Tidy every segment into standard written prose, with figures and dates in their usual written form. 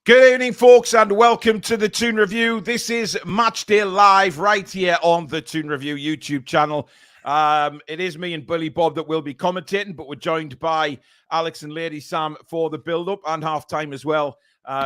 Good evening, folks, and welcome to the Toon Review. This is Matchday Live right here on the Toon Review YouTube channel. It is me and Billy Bob that will be commentating, but we're joined by Alex and Lady Sam for the build-up and half-time as well,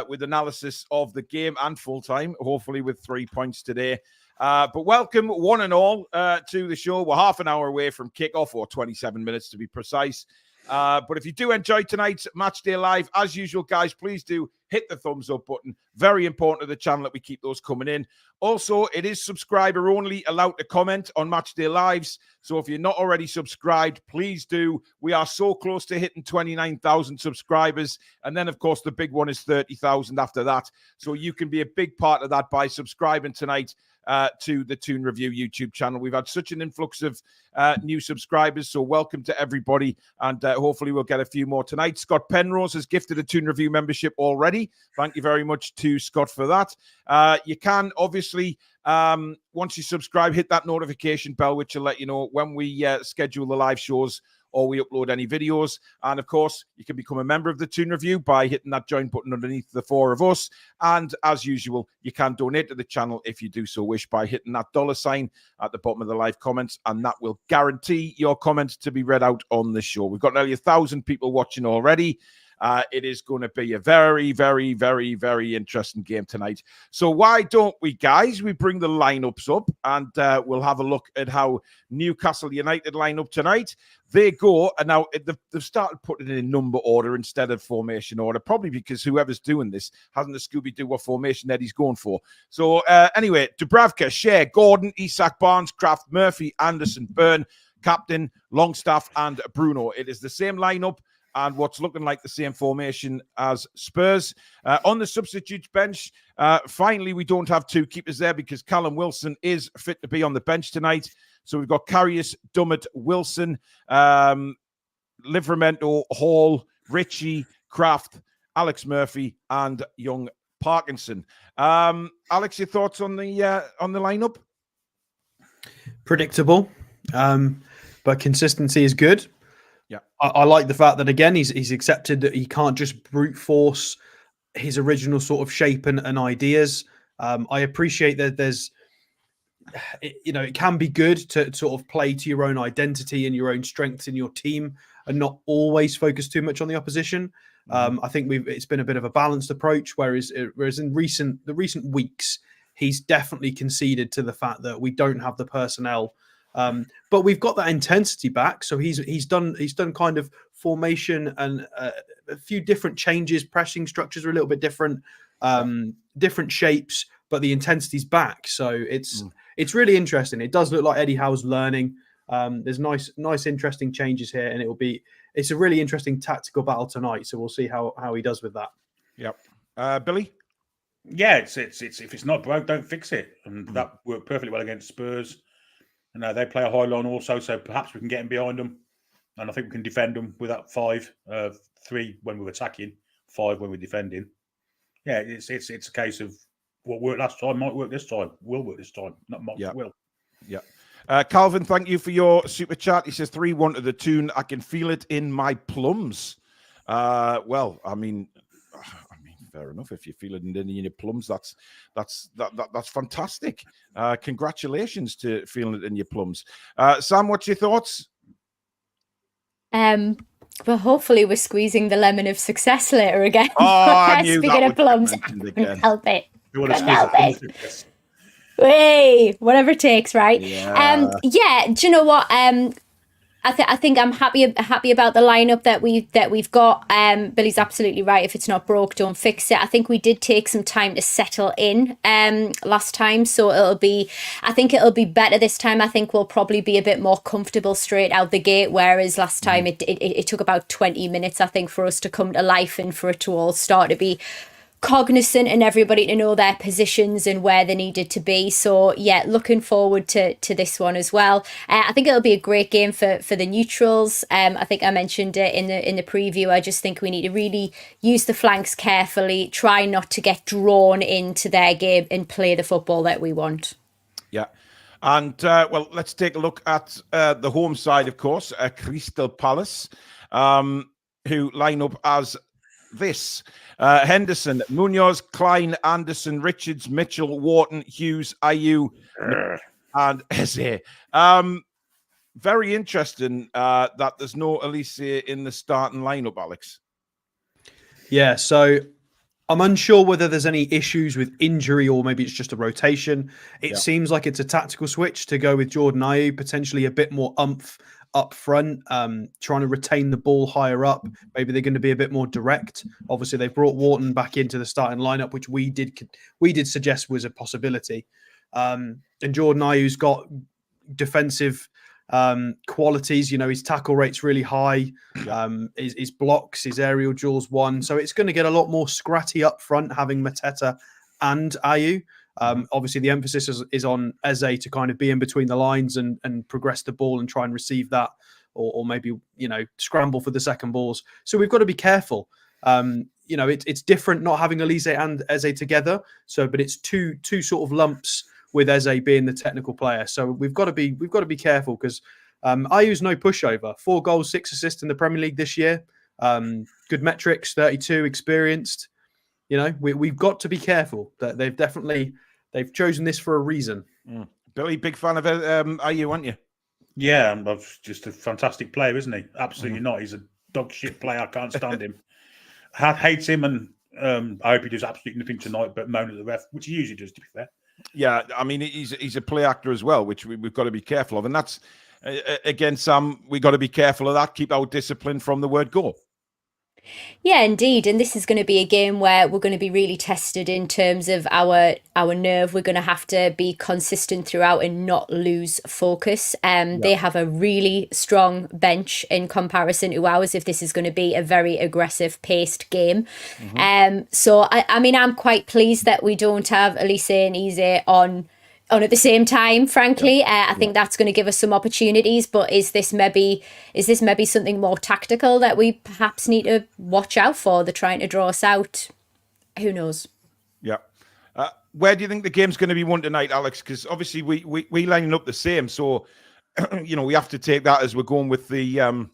with analysis of the game and full-time, hopefully with 3 points today. But welcome, one and all, to the show. We're half an hour away from kickoff, or 27 minutes to be precise. But if you do enjoy tonight's Matchday Live, as usual, guys, please do hit the thumbs up button. Very important to the channel that we keep those coming in. Also, it is subscriber only, allowed to comment on Matchday Lives. So if you're not already subscribed, please do. We are so close to hitting 29,000 subscribers. And then, of course, the big one is 30,000 after that. So you can be a big part of that by subscribing tonight to the Toon Review YouTube channel. We've had such an influx of new subscribers, so welcome to everybody, and hopefully we'll get a few more tonight. Scott Penrose has gifted a Toon Review membership already. Thank you very much to Scott for that. You can obviously, once you subscribe, hit that notification bell, which will let you know when we schedule the live shows or we upload any videos. And of course, you can become a member of the Toon Review by hitting that join button underneath the four of us. And as usual, you can donate to the channel if you do so wish by hitting that $ at the bottom of the live comments, and that will guarantee your comment to be read out on the show. We've got nearly 1,000 people watching already. It is going to be a very, very, very, very interesting game tonight. So why don't we, guys, we bring the lineups up, and we'll have a look at how Newcastle United line up tonight. They go, and now they've started putting it in number order instead of formation order, probably because whoever's doing this hasn't a Scooby-Doo what formation that he's going for. So anyway, Dubravka, Shea, Gordon, Isak, Barnes, Kraft, Murphy, Anderson, Byrne, Captain, Longstaff, and Bruno. It is the same lineup and what's looking like the same formation as Spurs. On the substitutes bench, finally, we don't have two keepers there because Callum Wilson is fit to be on the bench tonight. So we've got Karius, Dummett, Wilson, Livramento, Hall, Ritchie, Kraft, Alex Murphy, and young Parkinson. Alex, your thoughts on the lineup? Predictable, but consistency is good. Yeah, I like the fact that, again, he's accepted that he can't just brute force his original sort of shape and ideas. I appreciate that it can be good to sort of play to your own identity and your own strengths in your team and not always focus too much on the opposition. I think it's been a bit of a balanced approach, whereas in the recent weeks, he's definitely conceded to the fact that we don't have the personnel. But we've got that intensity back, so he's done kind of formation and a few different changes. Pressing structures are a little bit different, different shapes, but the intensity's back. So it's really interesting. It does look like Eddie Howe's learning. There's nice interesting changes here, and it's a really interesting tactical battle tonight. So we'll see how he does with that. Yep. Billy? Yeah, it's if it's not broke, don't fix it, and that worked perfectly well against Spurs. And they play a high line also, so perhaps we can get in behind them. And I think we can defend them with that 5-3 when we're attacking, 5 when we're defending. Yeah, it's a case of what worked last time might work this time, will work this time. Not might, will. Yeah. Calvin, thank you for your super chat. He says 3-1 to the Toon. I can feel it in my plums. Well, I mean, fair enough. If you feel it in your plums, that's fantastic. Congratulations to feeling it in your plums. Sam, what's your thoughts? Well, hopefully we're squeezing the lemon of success later again. Oh, I knew Speaking that of plums, again. help it. You want to squeeze it? Hey, whatever it takes, right? Yeah. Do you know what? I think I'm happy about the lineup that we've got. Billy's absolutely right. If it's not broke, don't fix it. I think we did take some time to settle in last time, so I think it'll be better this time. I think we'll probably be a bit more comfortable straight out the gate, whereas last time it took about 20 minutes, I think, for us to come to life and for it to all start to be cognizant and everybody to know their positions and where they needed to be. So yeah, looking forward to this one as well. I think it'll be a great game for the neutrals. I think I mentioned it in the preview. I just think we need to really use the flanks carefully, try not to get drawn into their game and play the football that we want. Yeah. And well, let's take a look at the home side, of course, Crystal Palace, who line up as this. Henderson, Munoz, Klein, Anderson, Richards, Mitchell, Wharton, Hughes, Ayew, and Eze. Very interesting that there's no Elise in the starting lineup, Alex. Yeah, so I'm unsure whether there's any issues with injury or maybe it's just a rotation. It seems like it's a tactical switch to go with Jordan Ayew, potentially a bit more umph up front, trying to retain the ball higher up. Maybe they're going to be a bit more direct. Obviously, they've brought Wharton back into the starting lineup, which we did suggest was a possibility. And Jordan Ayew's got defensive qualities. His tackle rate's really high. His blocks, his aerial duels won. So it's going to get a lot more scratty up front having Mateta and Ayew. Obviously, the emphasis is on Eze to kind of be in between the lines and progress the ball and try and receive that, or maybe scramble for the second balls. So we've got to be careful. It's different not having Elise and Eze together. But it's two sort of lumps with Eze being the technical player. So we've got to be careful because Ayew's no pushover. 4 goals, 6 assists in the Premier League this year. Good metrics, 32, experienced. We've got to be careful. That they've chosen this for a reason. Billy, big fan of Ayew, aren't you? Yeah, just a fantastic player, isn't he? Absolutely not. He's a dog shit player. I can't stand him. Hates him, and I hope he does absolutely nothing tonight but moan at the ref, which he usually does, to be fair. Yeah, I mean, he's a play actor as well, which we've got to be careful of. And that's, again, Sam, we've got to be careful of that. Keep our discipline from the word go. Yeah, indeed. And this is going to be a game where we're going to be really tested in terms of our nerve. We're going to have to be consistent throughout and not lose focus. They have a really strong bench in comparison to ours if this is going to be a very aggressive paced game. So, I mean, I'm quite pleased that we don't have Elise and Eze on at the same time, frankly. I think that's going to give us some opportunities, but is this maybe something more tactical that we perhaps need to watch out for? They're trying to draw us out. Who knows? Yeah. Where do you think the game's going to be won tonight, Alex? Because obviously we lining up the same, so we have to take that as we're going with the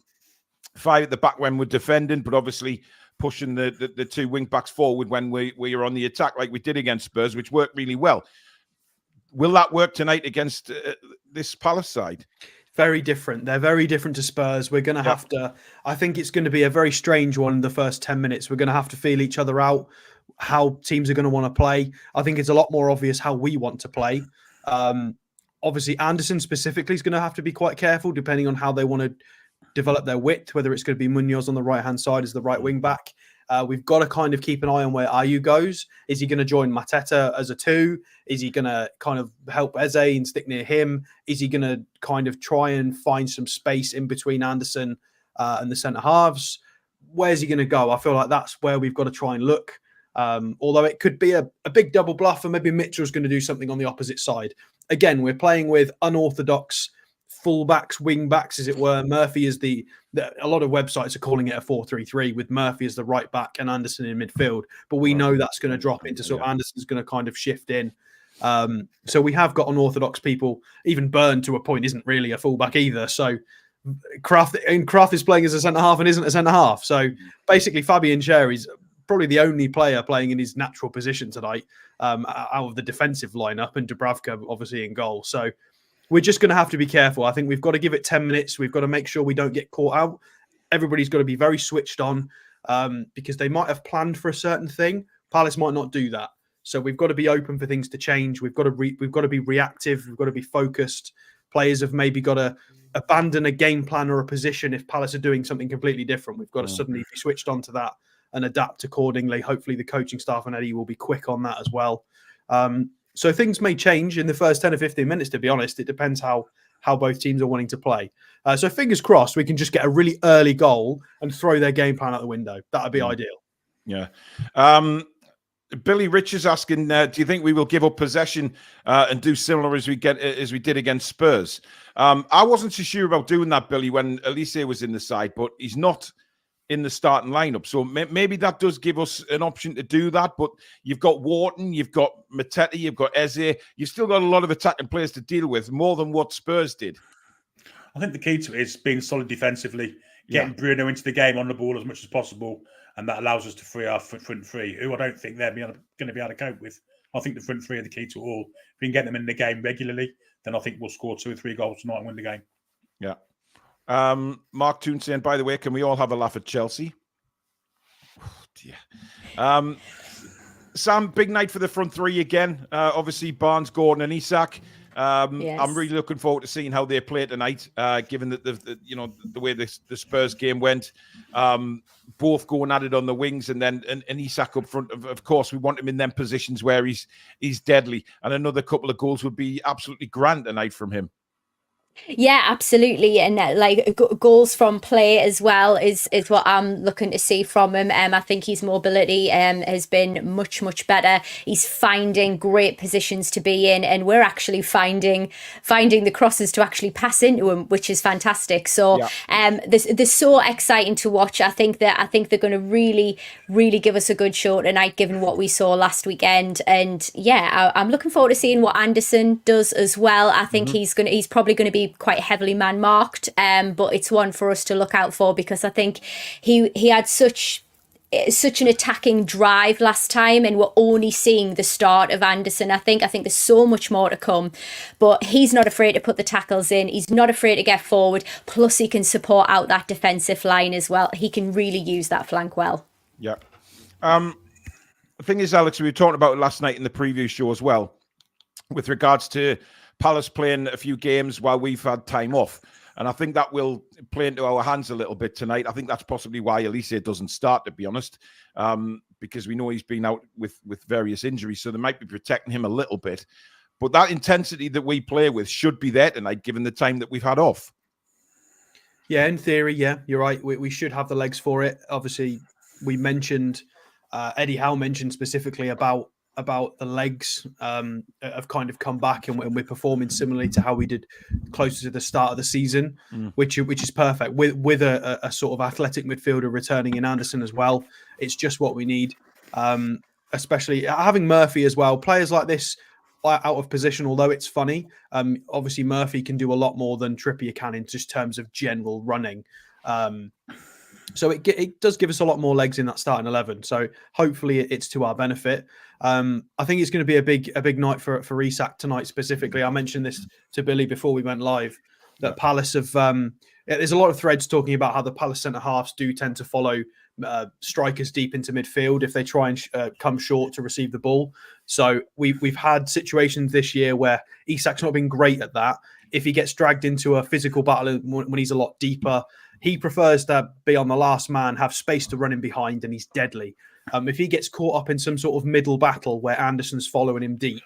5 at the back when we're defending, but obviously pushing the 2 wing backs forward when we are on the attack like we did against Spurs, which worked really well. Will that work tonight against this Palace side? Very different. They're very different to Spurs. We're going to have to, I think it's going to be a very strange one in the first 10 minutes. We're going to have to feel each other out, how teams are going to want to play. I think it's a lot more obvious how we want to play. Obviously, Anderson specifically is going to have to be quite careful depending on how they want to develop their width, whether it's going to be Munoz on the right-hand side as the right wing back. We've got to kind of keep an eye on where Ayew goes. Is he going to join Mateta as a 2? Is he going to kind of help Eze and stick near him? Is he going to kind of try and find some space in between Anderson and the centre halves? Where's he going to go? I feel like that's where we've got to try and look. Although it could be a big double bluff, and maybe Mitchell's going to do something on the opposite side. Again, we're playing with unorthodox fullbacks, wing backs, as it were. Murphy is a lot of websites are calling it a 4-3-3 with Murphy as the right back and Anderson in midfield. But we know that's going to drop into sort of Anderson's going to kind of shift in. So we have got unorthodox people. Even Byrne to a point isn't really a fullback either. So Kraft is playing as a centre half and isn't a centre half. So basically Fabian Schär is probably the only player playing in his natural position tonight out of the defensive lineup, and Dubravka obviously in goal. So we're just going to have to be careful. I think we've got to give it 10 minutes. We've got to make sure we don't get caught out. Everybody's got to be very switched on because they might have planned for a certain thing. Palace might not do that. So we've got to be open for things to change. We've got to be reactive. We've got to be focused. Players have maybe got to abandon a game plan or a position if Palace are doing something completely different. We've got to suddenly be switched on to that and adapt accordingly. Hopefully the coaching staff and Eddie will be quick on that as well. So things may change in the first 10 or 15 minutes, to be honest. It depends how both teams are wanting to play. So fingers crossed we can just get a really early goal and throw their game plan out the window. That would be ideal. Yeah. Billy Rich is asking, do you think we will give up possession and do similar as we did against Spurs? I wasn't so sure about doing that, Billy, when Elise was in the side, but he's not in the starting lineup. So maybe that does give us an option to do that. But you've got Wharton, you've got Mateta, you've got Eze. You've still got a lot of attacking players to deal with, more than what Spurs did. I think the key to it is being solid defensively, getting Bruno into the game on the ball as much as possible, and that allows us to free our front three, who I don't think they're going to be able to cope with. I think the front three are the key to all. If we can get them in the game regularly, then I think we'll score 2 or 3 goals tonight and win the game. Yeah. Mark Toon saying, by the way, can we all have a laugh at Chelsea? Oh, dear. Sam, big night for the front three again. Obviously, Barnes, Gordon, and Isak. Yes. I'm really looking forward to seeing how they play tonight. Given that the way the Spurs game went, both going at it on the wings, and then and Isak up front. Of course, we want him in them positions where he's deadly, and another couple of goals would be absolutely grand tonight from him. Yeah, absolutely, and goals from play as well is what I'm looking to see from him. I think his mobility has been much better. He's finding great positions to be in, and we're actually finding the crosses to actually pass into him, which is fantastic. So they're so exciting to watch. I think they're going to really give us a good show tonight, given what we saw last weekend. And yeah, I'm looking forward to seeing what Anderson does as well. I think he's probably going to be quite heavily man marked, but it's one for us to look out for, because I think he had such an attacking drive last time, and we're only seeing the start of Anderson. I think there's so much more to come, but he's not afraid to put the tackles in. He's not afraid to get forward. Plus, he can support out that defensive line as well. He can really use that flank well. Yeah. The thing is, Alex, we were talking about it last night in the preview show as well, with regards to Palace playing a few games while we've had time off. And I think that will play into our hands a little bit tonight. I think that's possibly why Elise doesn't start, to be honest, because we know he's been out with various injuries. So they might be protecting him a little bit. But that intensity that we play with should be there tonight, given the time that we've had off. Yeah, in theory, yeah, you're right. We should have the legs for it. Obviously, we mentioned, Eddie Howe mentioned specifically about the legs have kind of come back, and we're performing similarly to how we did closer to the start of the season, which is perfect with a sort of athletic midfielder returning in Anderson as well. It's just what we need, especially having Murphy as well. Players like this out of position, although it's funny. Obviously, Murphy can do a lot more than Trippier can in just terms of general running. So it does give us a lot more legs in that starting 11. So hopefully it's to our benefit. I think it's going to be a big night for Isak tonight specifically. I mentioned this to Billy before we went live, that Palace have... there's a lot of threads talking about how the Palace centre-halves do tend to follow strikers deep into midfield if they try and come short to receive the ball. So we've had situations this year where Isak's not been great at that. If he gets dragged into a physical battle when he's a lot deeper, he prefers to be on the last man, have space to run in behind, and he's deadly. If he gets caught up in some sort of middle battle where Anderson's following him deep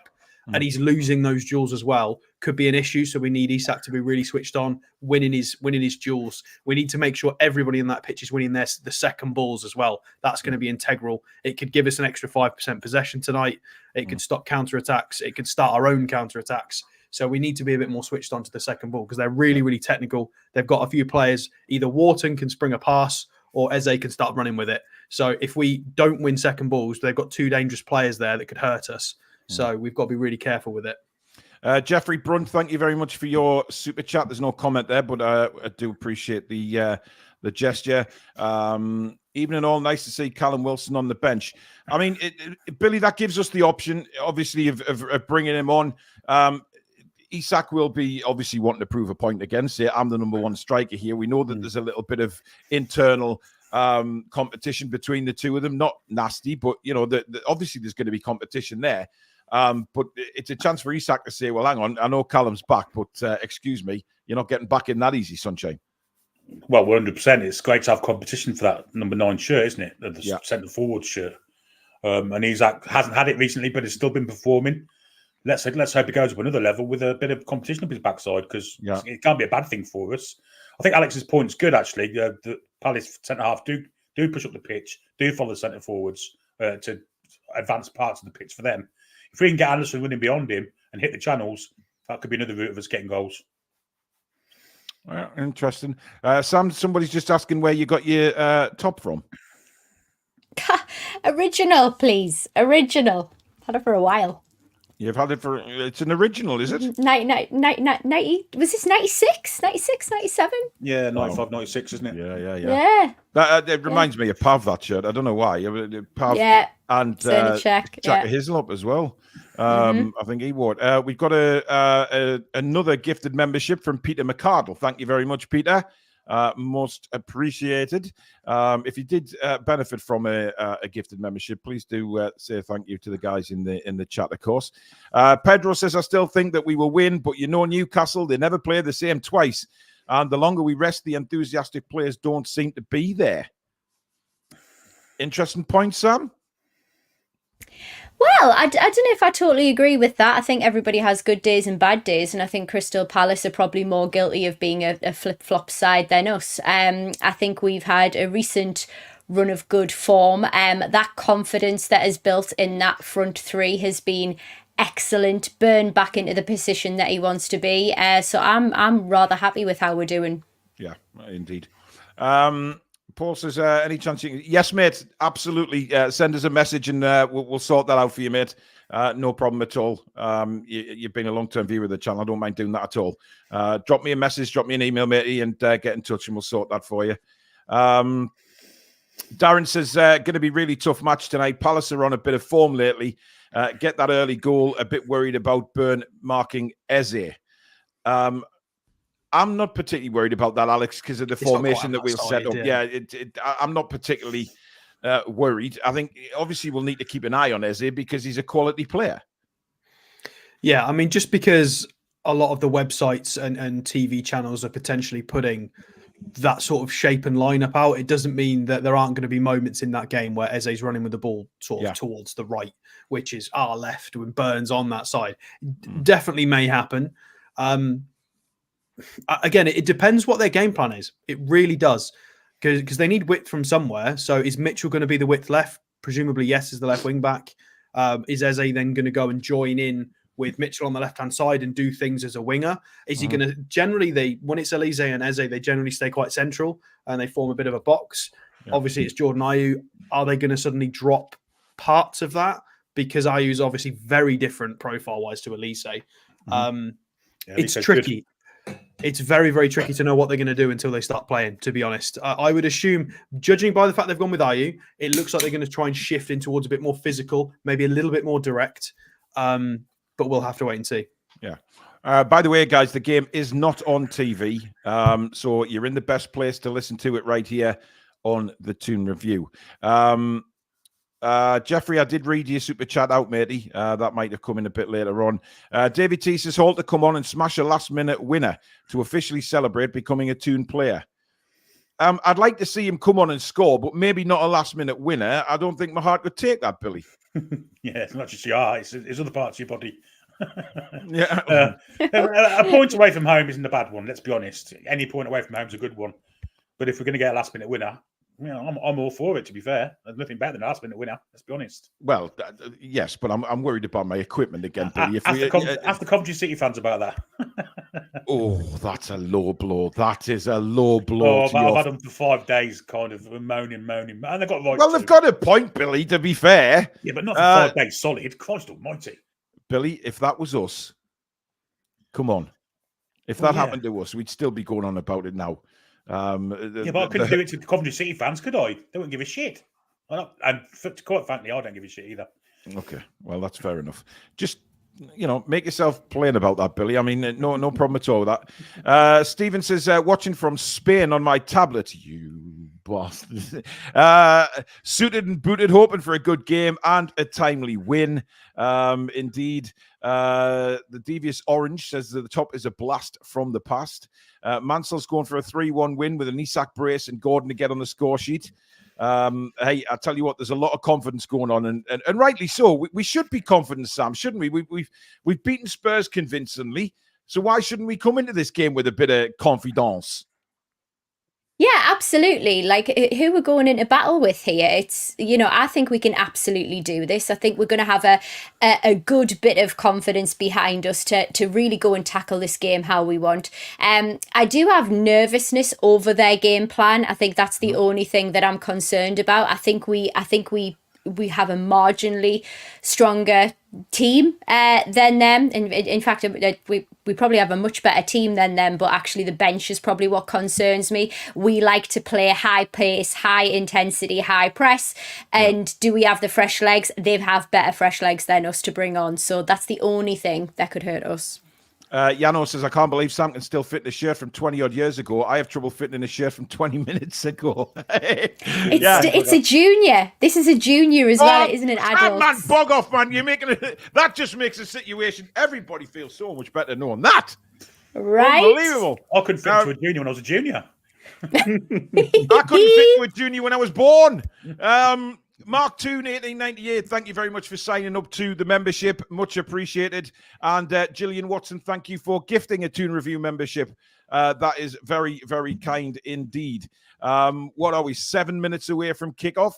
and he's losing those duels as well, could be an issue. So we need Isak to be really switched on, winning his duels. We need to make sure everybody in that pitch is winning the second balls as well. That's going to be integral. It could give us an extra 5% possession tonight. It could stop counter-attacks. It could start our own counter-attacks. So we need to be a bit more switched on to the second ball, because they're really, really technical. They've got a few players. Either Wharton can spring a pass or Eze can start running with it. So if we don't win second balls, they've got 2 dangerous players there that could hurt us. So we've got to be really careful with it. Jeffrey Brunt, thank you very much for your super chat. There's no comment there, but I do appreciate the gesture. Even and all, nice to see Callum Wilson on the bench. I mean, Billy, that gives us the option, obviously, of bringing him on. Isak will be obviously wanting to prove a point against it. I'm the number 1 striker here. We know that there's a little bit of internal competition between the two of them. Not nasty, but, you know, obviously there's going to be competition there. But it's a chance for Isak to say, well, hang on, I know Callum's back, but excuse me, you're not getting back in that easy, Sunshine. Well, 100%. It's great to have competition for that number 9 shirt, isn't it? The centre forward shirt. And Isak hasn't had it recently, but has still been performing. Let's hope it goes up another level with a bit of competition up his backside, because it can't be a bad thing for us. I think Alex's point's good, actually. The Palace centre-half do push up the pitch, do follow the centre forwards to advance parts of the pitch for them. If we can get Anderson running beyond him and hit the channels, that could be another route of us getting goals. Interesting. Sam, somebody's just asking where you got your top from. Original, please. Original. Had it for a while. You've had it for, it's an original, is it? 90, was this 96, 96, 97? Yeah, 95, 96, isn't it? Yeah. Yeah. It reminds me of Pav, that shirt. I don't know why. Pav Yeah. and Jack Hislop as well. I think he wore it. We've got another gifted membership from Peter McCardle. Thank you very much, Peter. Most appreciated. If you did benefit from a gifted membership, please do say thank you to the guys in the chat, of course. Pedro says, I still think that we will win, but Newcastle, they never play the same twice. And the longer we rest, the enthusiastic players don't seem to be there. Interesting point, Sam. Well, I don't know if I totally agree with that. I think everybody has good days and bad days, and I think Crystal Palace are probably more guilty of being a flip-flop side than us. I think we've had a recent run of good form. That confidence that is built in that front three has been excellent. Burn back into the position that he wants to be. So I'm rather happy with how we're doing. Yeah, indeed. Paul says, any chance you can... Yes, mate, absolutely. Send us a message and we'll sort that out for you, mate. No problem at all. You've been a long-term viewer of the channel. I don't mind doing that at all. Drop me a message, drop me an email, matey, and get in touch and we'll sort that for you. Darren says, going to be really tough match tonight. Palace are on a bit of form lately. Get that early goal. A bit worried about Burn marking Eze. I'm not particularly worried about that, Alex, because of the formation that we'll set up. Yeah, I'm not particularly worried. I think obviously we'll need to keep an eye on Eze because he's a quality player. Yeah, I mean, just because a lot of the websites and TV channels are potentially putting that sort of shape and lineup out, it doesn't mean that there aren't going to be moments in that game where Eze's running with the ball sort of towards the right, which is our left, when Burns on that side. Definitely may happen. Again, it depends what their game plan is. It really does, because they need width from somewhere. So is Mitchell going to be the width left? Presumably, yes, as the left wing back. Is Eze then going to go and join in with Mitchell on the left-hand side and do things as a winger? Is he going to... Generally, when it's Elise and Eze, they generally stay quite central and they form a bit of a box. Yeah. Obviously, it's Jordan Ayew. Are they going to suddenly drop parts of that? Because Ayew is obviously very different profile-wise to Elise. It's tricky. Good. It's very, very tricky to know what they're going to do until they start playing, to be honest. I would assume, judging by the fact they've gone with Ayew, it looks like they're going to try and shift in towards a bit more physical, maybe a little bit more direct. But we'll have to wait and see. Yeah. By the way, guys, the game is not on TV. So you're in the best place to listen to it right here on the Toon Review. Jeffrey, I did read your super chat out, matey. That might have come in a bit later on. David T says, Hall to come on and smash a last-minute winner to officially celebrate becoming a Toon player. I'd like to see him come on and score, but maybe not a last-minute winner. I don't think my heart could take that, Billy. Yeah, it's not just your heart, it's other parts of your body. Yeah. A point away from home isn't a bad one, let's be honest. Any point away from home is a good one. But if we're going to get a last-minute winner, I'm all for it, to be fair. There's nothing better than a last-minute winner, let's be honest. Well, yes, but I'm worried about my equipment again, Billy. Ask the Coventry City fans about that. Oh, that's a low blow. That is a low blow. I've had them for 5 days, kind of moaning. And they've got right. Well, they've got a point, Billy, to be fair. Yeah, but not for 5 days solid. Christ almighty. Billy, if that was us, come on. If that happened to us, we'd still be going on about it now. But I couldn't do it to the Coventry City fans, could I? They wouldn't give a shit. And quite frankly, I don't give a shit either. Okay, well, that's fair enough. Just, make yourself plain about that, Billy. I mean, no problem at all with that. Stephen says, watching from Spain on my tablet. You bastard. Suited and booted, hoping for a good game and a timely win. Indeed. The Devious Orange says that the top is a blast from the past. Mansell's going for a 3-1 win with an Isak brace and Gordon to get on the score sheet. Hey, I tell you what, there's a lot of confidence going on, and rightly so. We should be confident, Sam, shouldn't we? We've beaten Spurs convincingly, so why shouldn't we come into this game with a bit of confidence? Yeah, absolutely. Like, who we're going into battle with here, it's, I think we can absolutely do this. I think we're going to have a good bit of confidence behind us to really go and tackle this game how we want. I do have nervousness over their game plan. I think that's the only thing that I'm concerned about. I think we we have a marginally stronger team than them. In fact, we probably have a much better team than them, but actually the bench is probably what concerns me. We like to play high pace, high intensity, high press. And do we have the fresh legs? They have better fresh legs than us to bring on. So that's the only thing that could hurt us. Yano says, I can't believe Sam can still fit in a shirt from 20 odd years ago. I have trouble fitting in a shirt from 20 minutes ago. It's a junior. This is a junior as well. It isn't an adult. Man, bog off, man. You're making it. That just makes the situation. Everybody feels so much better knowing that. Right? Unbelievable. I couldn't fit into a junior when I was a junior. I couldn't fit into a junior when I was born. Mark Toon, 1898, thank you very much for signing up to the membership. Much appreciated. And Gillian Watson, thank you for gifting a Toon Review membership. That is very, very kind indeed. What are we, 7 minutes away from kickoff?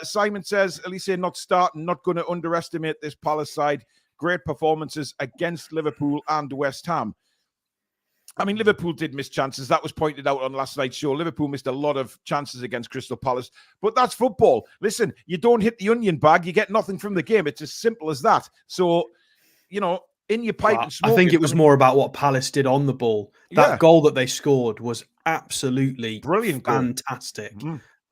Simon says, Elise not starting, not going to underestimate this Palace side. Great performances against Liverpool and West Ham. I mean, Liverpool did miss chances. That was pointed out on last night's show. Liverpool missed a lot of chances against Crystal Palace, but that's football. Listen, you don't hit the onion bag, you get nothing from the game. It's as simple as that. So, you know, in your pipe and smoke. I think it was more about what Palace did on the ball. That goal that they scored was absolutely brilliant, fantastic.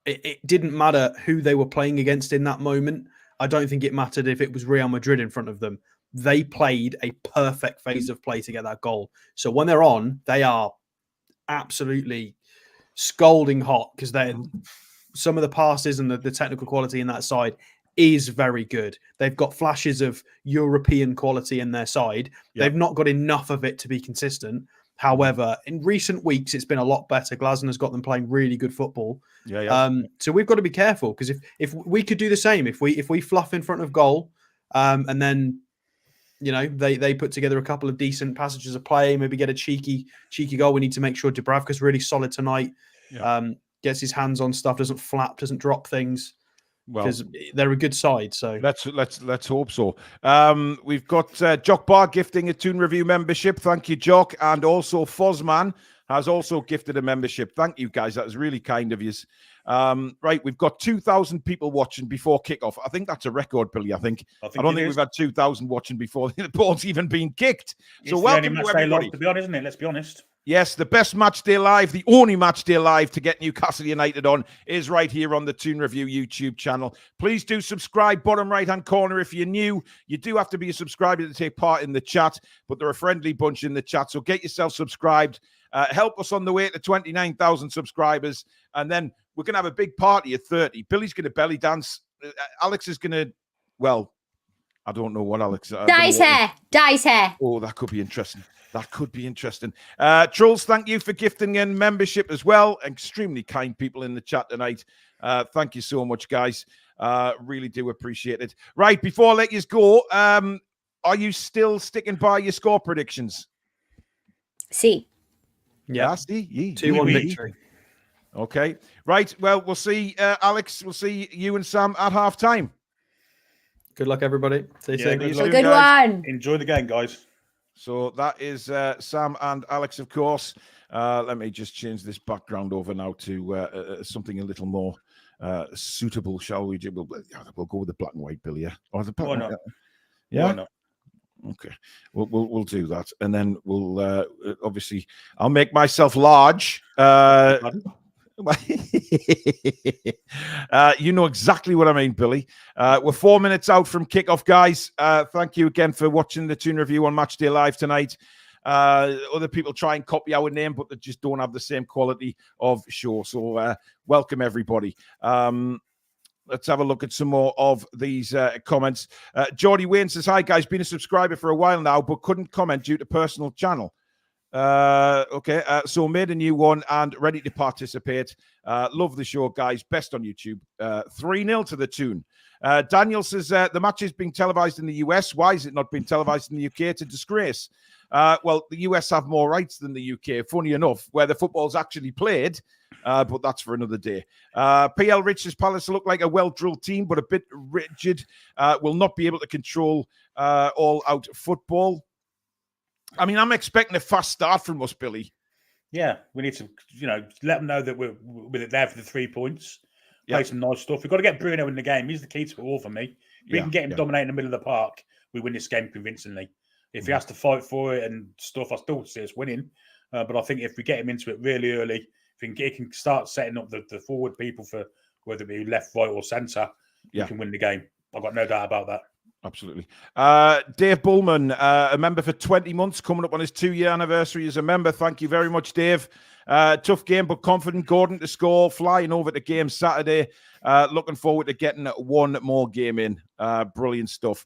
It didn't matter who they were playing against in that moment. I don't think it mattered if it was Real Madrid in front of them. They played a perfect phase of play to get that goal. So when they're on, they are absolutely scalding hot because some of the passes and the technical quality in that side is very good. They've got flashes of European quality in their side. They've not got enough of it to be consistent. However, in recent weeks, it's been a lot better. Glasner's got them playing really good football. So we've got to be careful because if we could do the same, if we fluff in front of goal and then, you know, they put together a couple of decent passages of play, maybe get a cheeky goal. We need to make sure Dubravka's really solid tonight. Gets his hands on stuff, doesn't flap, doesn't drop things. Because they're a good side. So let's hope so. We've got Jock Bar gifting a Toon Review membership. Thank you, Jock, and also Fozman has also gifted a membership. Thank you, guys. That was really kind of you. Right, we've got 2,000 people watching before kickoff. I think that's a record, Billy. I don't think we've had 2,000 watching before the ball's even been kicked. So welcome to everybody. To be honest, isn't it? Let's be honest. Yes, the best match day live, the only match day live to get Newcastle United on is right here on the Toon Review YouTube channel. Please do subscribe, bottom right-hand corner if you're new. You do have to be a subscriber to take part in the chat, but they're a friendly bunch in the chat, so get yourself subscribed. Help us on the way to 29,000 subscribers, and then we're going to have a big party at 30. Billy's going to belly dance. Alex is going to, well, I don't know what Alex... Dyes hair. Oh, that could be interesting. That could be interesting. Trolls, thank you for gifting in membership as well. Extremely kind people in the chat tonight. Thank you so much, guys. Really do appreciate it. Right, before I let you go, are you still sticking by your score predictions? See. Yeah, see. 2-1 victory. Okay. Right, well, we'll see, Alex. We'll see you and Sam at half-time. Good luck, everybody. See you soon. Good one. Enjoy the game, guys. So that is Sam and Alex, of course. Let me just change this background over now to something a little more suitable, shall we? We'll go with the black and white, Billy. Yeah. Or the black Why not? Yeah. Why not? Okay. We'll do that, and then we'll obviously I'll make myself large. You know exactly what I mean, Billy. We're 4 minutes out from kickoff, guys. Thank you again for watching the Toon Review on Matchday Live tonight. Other people try and copy our name, but they just don't have the same quality of show. So welcome, everybody. Let's have a look at some more of these comments. Geordie Wayne says, hi, guys. Been a subscriber for a while now, but couldn't comment due to personal channel. Okay, so made a new one and ready to participate. Love the show, guys. Best on YouTube. 3-0 to the Toon. Daniel says the match is being televised in the US. Why is it not being televised in the UK? It's a disgrace. Well, the US have more rights than the UK, funny enough, where the football's actually played, but that's for another day. PL Rich's Palace look like a well-drilled team, but a bit rigid. Will not be able to control all-out football. I mean, I'm expecting a fast start from us, Billy. Yeah, we need to, let them know that we're there for the 3 points. play some nice stuff. We've got to get Bruno in the game. He's the key to it all for me. If we can get him dominating the middle of the park, we win this game convincingly. If he has to fight for it and stuff, I still see us winning. But I think if we get him into it really early, if he can start setting up the forward people for whether it be left, right, or centre, we can win the game. I've got no doubt about that. Absolutely. Dave Bullman, a member for 20 months, coming up on his 2-year anniversary as a member. Thank you very much, Dave. Tough game, but confident. Gordon to score, flying over the game Saturday. Looking forward to getting one more game in. Brilliant stuff.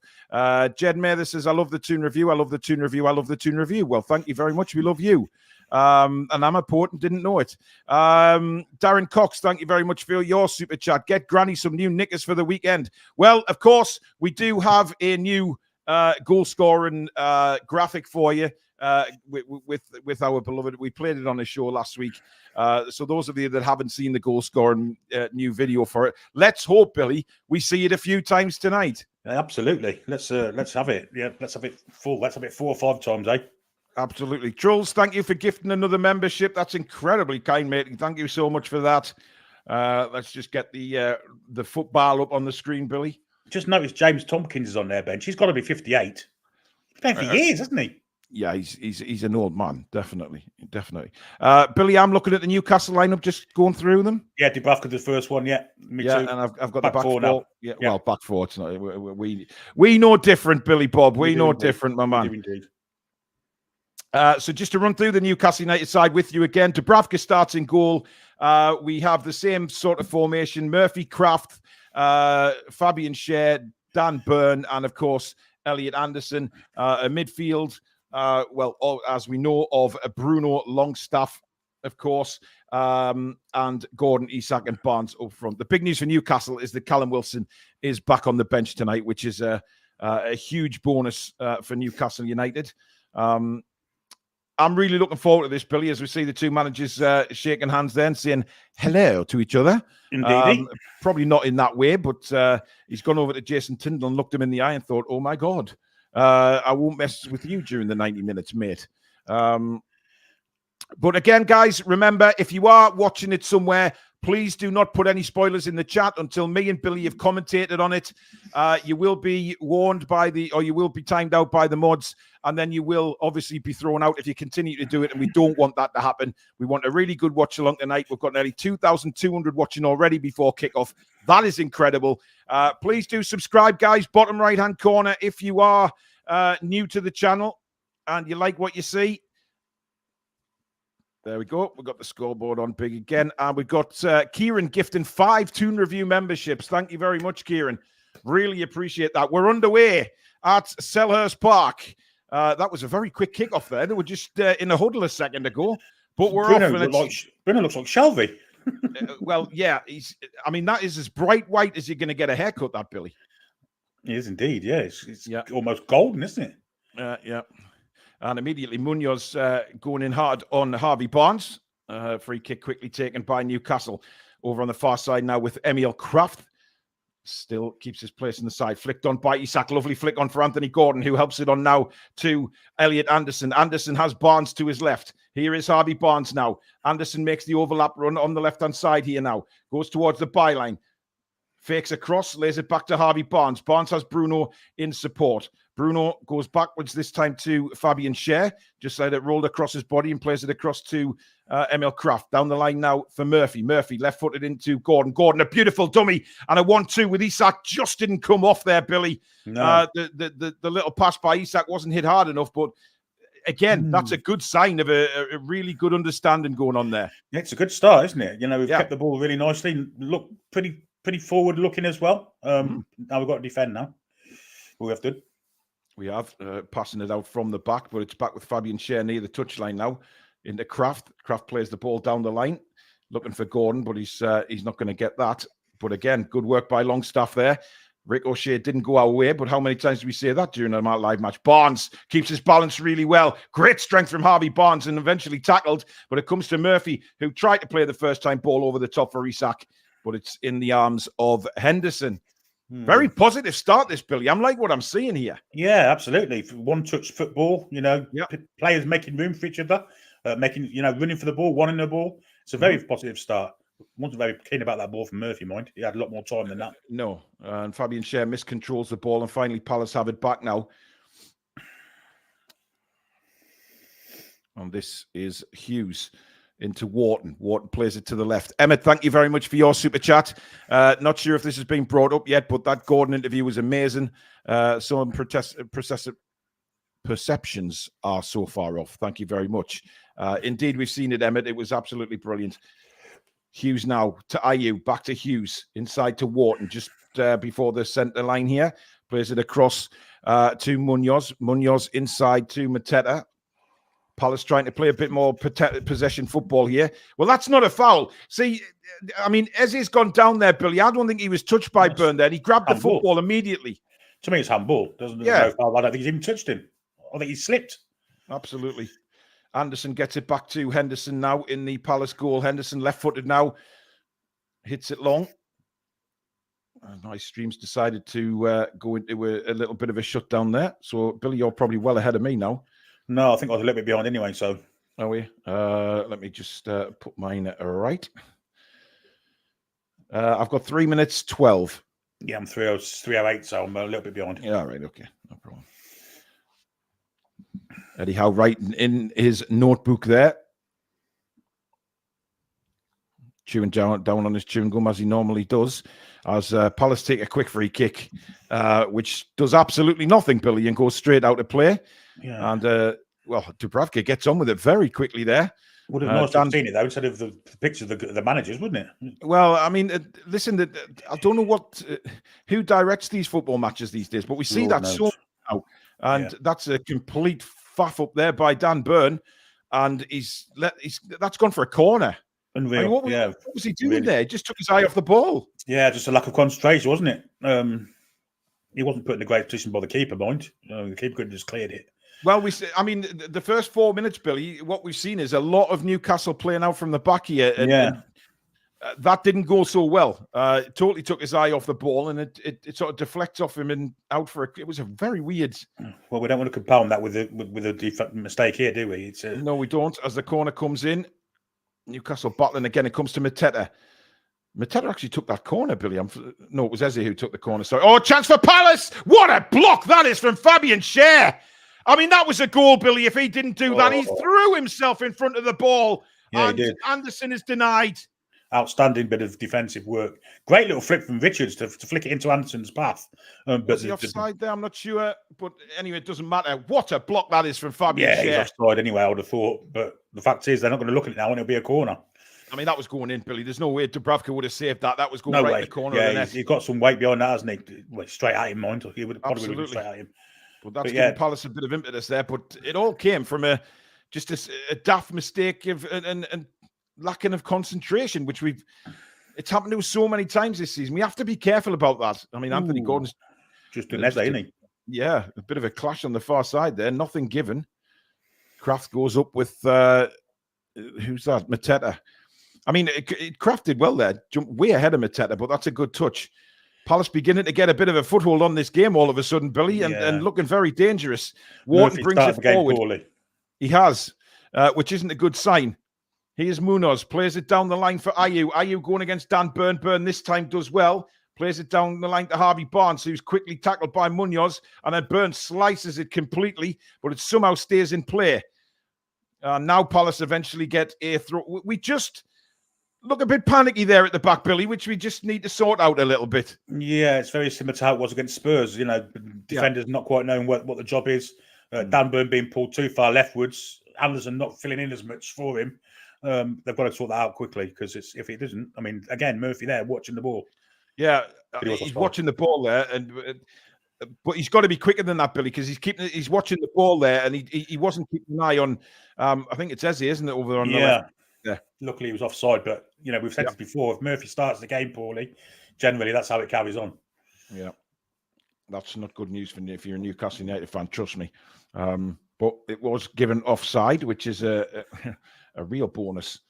Jed Mather says, I love the Toon Review. I love the Toon Review. I love the Toon Review. Well, thank you very much. We love you. And I'm a port and didn't know it. Darren Cox, thank you very much for your super chat. Get Granny some new knickers for the weekend. Well, of course, we do have a new goal scoring graphic for you with our beloved. We played it on a show last week. So those of you that haven't seen the goal scoring new video for it, let's hope, Billy, we see it a few times tonight. Absolutely. Let's have it. Yeah, let's have it full. Let's have it 4 or 5 times, eh? Absolutely. Trolls, thank you for gifting another membership. That's incredibly kind, mate. Thank you so much for that. Let's just get the football up on the screen, Billy. Just noticed James Tompkins is on their bench. He's got to be 58. He's playing for years, hasn't he? Yeah, he's an old man, definitely. Billy, I'm looking at the Newcastle lineup, just going through them. Yeah, Dubravka the first one. Yeah, me too. And I've got back the back four now. Yeah, yeah, well, back four. It's not. We know different, Billy Bob. We know different, my man. Indeed. So just to run through the Newcastle United side with you again, Dubravka starts in goal. We have the same sort of formation: Murphy, Kraft, Fabian Schär, Dan Burn, and of course Elliot Anderson. A midfield. As we know of Bruno Longstaff, of course, and Gordon, Isak, and Barnes up front. The big news for Newcastle is that Callum Wilson is back on the bench tonight, which is a huge bonus for Newcastle United. I'm really looking forward to this, Billy, as we see the two managers shaking hands there and saying hello to each other. Indeed. Probably not in that way, but he's gone over to Jason Tyndall and looked him in the eye and thought, oh, my God. I won't mess with you during the 90 minutes, mate. But again, guys, remember, if you are watching it somewhere, please do not put any spoilers in the chat until me and Billy have commentated on it. You will be warned you will be timed out by the mods, and then you will obviously be thrown out if you continue to do it, and we don't want that to happen. We want a really good watch along tonight. We've got nearly 2,200 watching already before kickoff. That is incredible. Please do subscribe, guys. Bottom right-hand corner, if you are new to the channel and you like what you see. There we go. We've got the scoreboard on big again. And we've got Kieran gifting 5 Toon Review memberships. Thank you very much, Kieran. Really appreciate that. We're underway at Selhurst Park. That was a very quick kickoff there. They were just in a huddle a second ago. But we're Bruno off. Bruno looks like Shelby. Well, yeah. That is as bright white as you're going to get a haircut, that, Billy. It is indeed, yeah. It's almost golden, isn't it? Yeah. And immediately Munoz going in hard on Harvey Barnes. Free kick quickly taken by Newcastle. Over on the far side now with Emil Kraft. Still keeps his place in the side. Flicked on by Isak. Lovely flick on for Anthony Gordon, who helps it on now to Elliot Anderson. Anderson has Barnes to his left. Here is Harvey Barnes now. Anderson makes the overlap run on the left-hand side here now. Goes towards the byline. Fakes across, lays it back to Harvey Barnes. Barnes has Bruno in support. Bruno goes backwards this time to Fabian Schär. Just let it roll across his body and plays it across to Emil Kraft. Down the line now for Murphy. Murphy left-footed into Gordon. Gordon, a beautiful dummy and a 1-2 with Isak. Just didn't come off there, Billy. No. The little pass by Isak wasn't hit hard enough, but again, that's a good sign of a really good understanding going on there. Yeah, it's a good start, isn't it? We've kept the ball really nicely. Look pretty forward looking as well. Now we've got to defend now. We have to. We have passing it out from the back, but it's back with Fabian Schär near the touchline now into Kraft. Kraft plays the ball down the line, looking for Gordon, but he's not going to get that. But again, good work by Longstaff there. Ricochet didn't go our way, but how many times do we say that during a live match? Barnes keeps his balance really well. Great strength from Harvey Barnes and eventually tackled, but it comes to Murphy, who tried to play the first time ball over the top for Isak, but it's in the arms of Henderson. Very positive start, this, Billy. I'm like what I'm seeing here. Yeah, absolutely. One-touch football, players making room for each other, running for the ball, wanting the ball. It's a very positive start. wasn't very keen about that ball from Murphy, mind. He had a lot more time than that. No, and Fabian Schär miscontrols the ball, and finally Palace have it back now. And this is Hughes into Wharton. Wharton plays it to the left. Emmett, thank you very much for your super chat. Not sure if this has been brought up yet, but that Gordon interview was amazing. Some perceptions are so far off. Thank you very much. Indeed, we've seen it, Emmett. It was absolutely brilliant. Hughes now to Ayew, back to Hughes, inside to Wharton, just before the centre line here. Plays it across to Munoz. Munoz inside to Mateta. Palace trying to play a bit more possession football here. Well, that's not a foul. See, I mean, Eze's gone down there, Billy. I don't think he was touched by Burn there. He grabbed the football immediately. To me, it's handball. Doesn't no foul. I don't think he's even touched him. I think he slipped. Absolutely. Anderson gets it back to Henderson now in the Palace goal. Henderson left-footed now. Hits it long. Nice Streams decided to go into a little bit of a shutdown there. So, Billy, you're probably well ahead of me now. No, I think I was a little bit behind anyway, so. Are we? Let me just put mine right. I've got 3 minutes 12. Yeah, I'm 3:08, so I'm a little bit behind. Yeah, right, okay. No problem. Eddie Howe writing in his notebook there. Chewing down on his chewing gum as he normally does. As Palace take a quick free kick, which does absolutely nothing, Billy, and goes straight out of play. Yeah. And, well, Dubravka gets on with it very quickly there. Would have nice to have seen it, though, instead of the picture of the managers, wouldn't it? Well, I mean, listen, I don't know who directs these football matches these days, but we see that so now. And that's a complete faff up there by Dan Burn. And that's gone for a corner. Unreal. I mean, what was he doing there? He just took his eye off the ball. Yeah, just a lack of concentration, wasn't it? He wasn't put in a great position by the keeper, mind. The keeper could have just cleared it. Well, the first 4 minutes, Billy, what we've seen is a lot of Newcastle playing out from the back here. And that didn't go so well. It totally took his eye off the ball, and it sort of deflects off him and out for it was a very weird. Well, we don't want to compound that with a mistake here, do we? No, we don't. As the corner comes in, Newcastle battling again. It comes to Mateta. Mateta actually took that corner, Billy. No, it was Eze who took the corner. Sorry. Oh, chance for Palace! What a block that is from Fabian Schär. I mean, that was a goal, Billy. If he didn't do that, he threw himself in front of the ball. Yeah, and he did. Anderson is denied. Outstanding bit of defensive work. Great little flick from Richards to flick it into Anderson's path. Was he offside there? I'm not sure. But anyway, it doesn't matter. What a block that is from Fabian Schär. Yeah, he's offside anyway, I would have thought. But the fact is, they're not going to look at it now and it'll be a corner. I mean, that was going in, Billy. There's no way Dubravka would have saved that. That was going right in the corner of the net. He's got some weight behind that, hasn't he? Well, straight at him, mind. He would probably have been straight at him. But that's giving Palace a bit of impetus there. But it all came from a daft mistake and lacking of concentration, which it's happened to us so many times this season. We have to be careful about that. I mean, Anthony Gordon's just doing that, isn't he? Yeah, a bit of a clash on the far side there. Nothing given. Kraft goes up with who's that? Mateta. I mean, Kraft did well there. Jumped way ahead of Mateta, but that's a good touch. Palace beginning to get a bit of a foothold on this game all of a sudden, Billy, and looking very dangerous. Wharton brings it forward. Poorly. He has, which isn't a good sign. Here's Munoz, plays it down the line for Ayew. Ayew going against Dan Burn. Burn this time does well. Plays it down the line to Harvey Barnes, who's quickly tackled by Munoz. And then Burn slices it completely, but it somehow stays in play. Now Palace eventually get a throw. We just look a bit panicky there at the back, Billy, which we just need to sort out a little bit. Yeah, it's very similar to how it was against Spurs. You know, defenders not quite knowing what the job is. Dan Burn being pulled too far leftwards. Anderson not filling in as much for him. They've got to sort that out quickly because if it doesn't, I mean, again, Murphy there watching the ball. Yeah, he's watching the ball there, but he's got to be quicker than that, Billy, because he's watching the ball there, and he wasn't keeping an eye on. I think it's Eze, isn't it, over on the left? Yeah. Luckily, he was offside, but you know we've said this before. If Murphy starts the game poorly, generally that's how it carries on. Yeah, that's not good news if you're a Newcastle United fan. Trust me. But it was given offside, which is a real bonus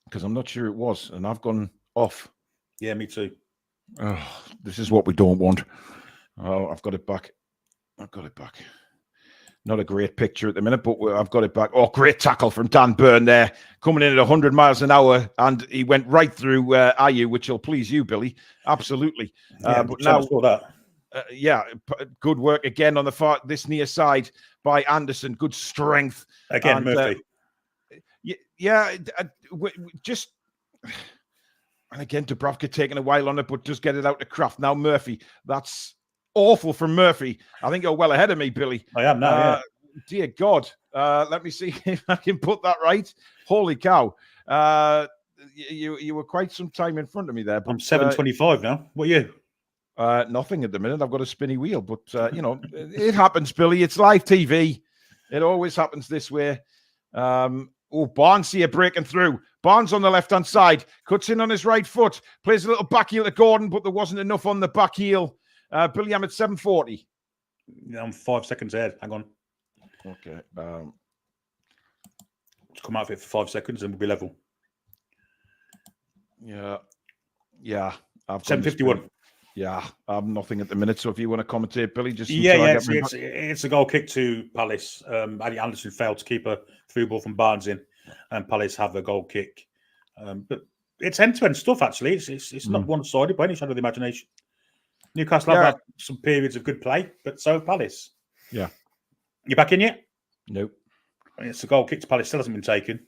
because I'm not sure it was, and I've gone off. Yeah, me too. Oh, this is what we don't want. Oh, I've got it back. Not a great picture at the minute, but I've got it back. Oh, great tackle from Dan Byrne there, coming in at 100 miles an hour, and he went right through Ayew, which will please you, Billy. Absolutely. But now, good work again on this near side by Anderson. Good strength. Again, and, Murphy. Just... And again, Dubravka taking a while on it, but just get it out to Kraft. Now Murphy, that's awful from Murphy. I think you're well ahead of me, Billy. I am now, yeah. Dear God. Let me see if I can put that right. Holy cow. You were quite some time in front of me there. But, I'm 7:25 now. What are you? Nothing at the minute. I've got a spinny wheel, but, it happens, Billy. It's live TV. It always happens this way. Barnes here breaking through. Barnes on the left-hand side. Cuts in on his right foot. Plays a little back heel to Gordon, but there wasn't enough on the back heel. Billy, I'm at 7:40. I'm 5 seconds ahead. Hang on. Okay. Let's come out of it for 5 seconds and we'll be level. Yeah. 7:51. Yeah, I'm nothing at the minute. So if you want to commentate, Billy, just it's a goal kick to Palace. Andy Anderson failed to keep a through ball from Barnes in, and Palace have a goal kick. But it's end-to-end stuff. Actually, it's not one-sided by any shadow of the imagination. Newcastle have had some periods of good play, but so have Palace. Yeah, you back in yet? Nope. It's a goal kick to Palace. Still hasn't been taken,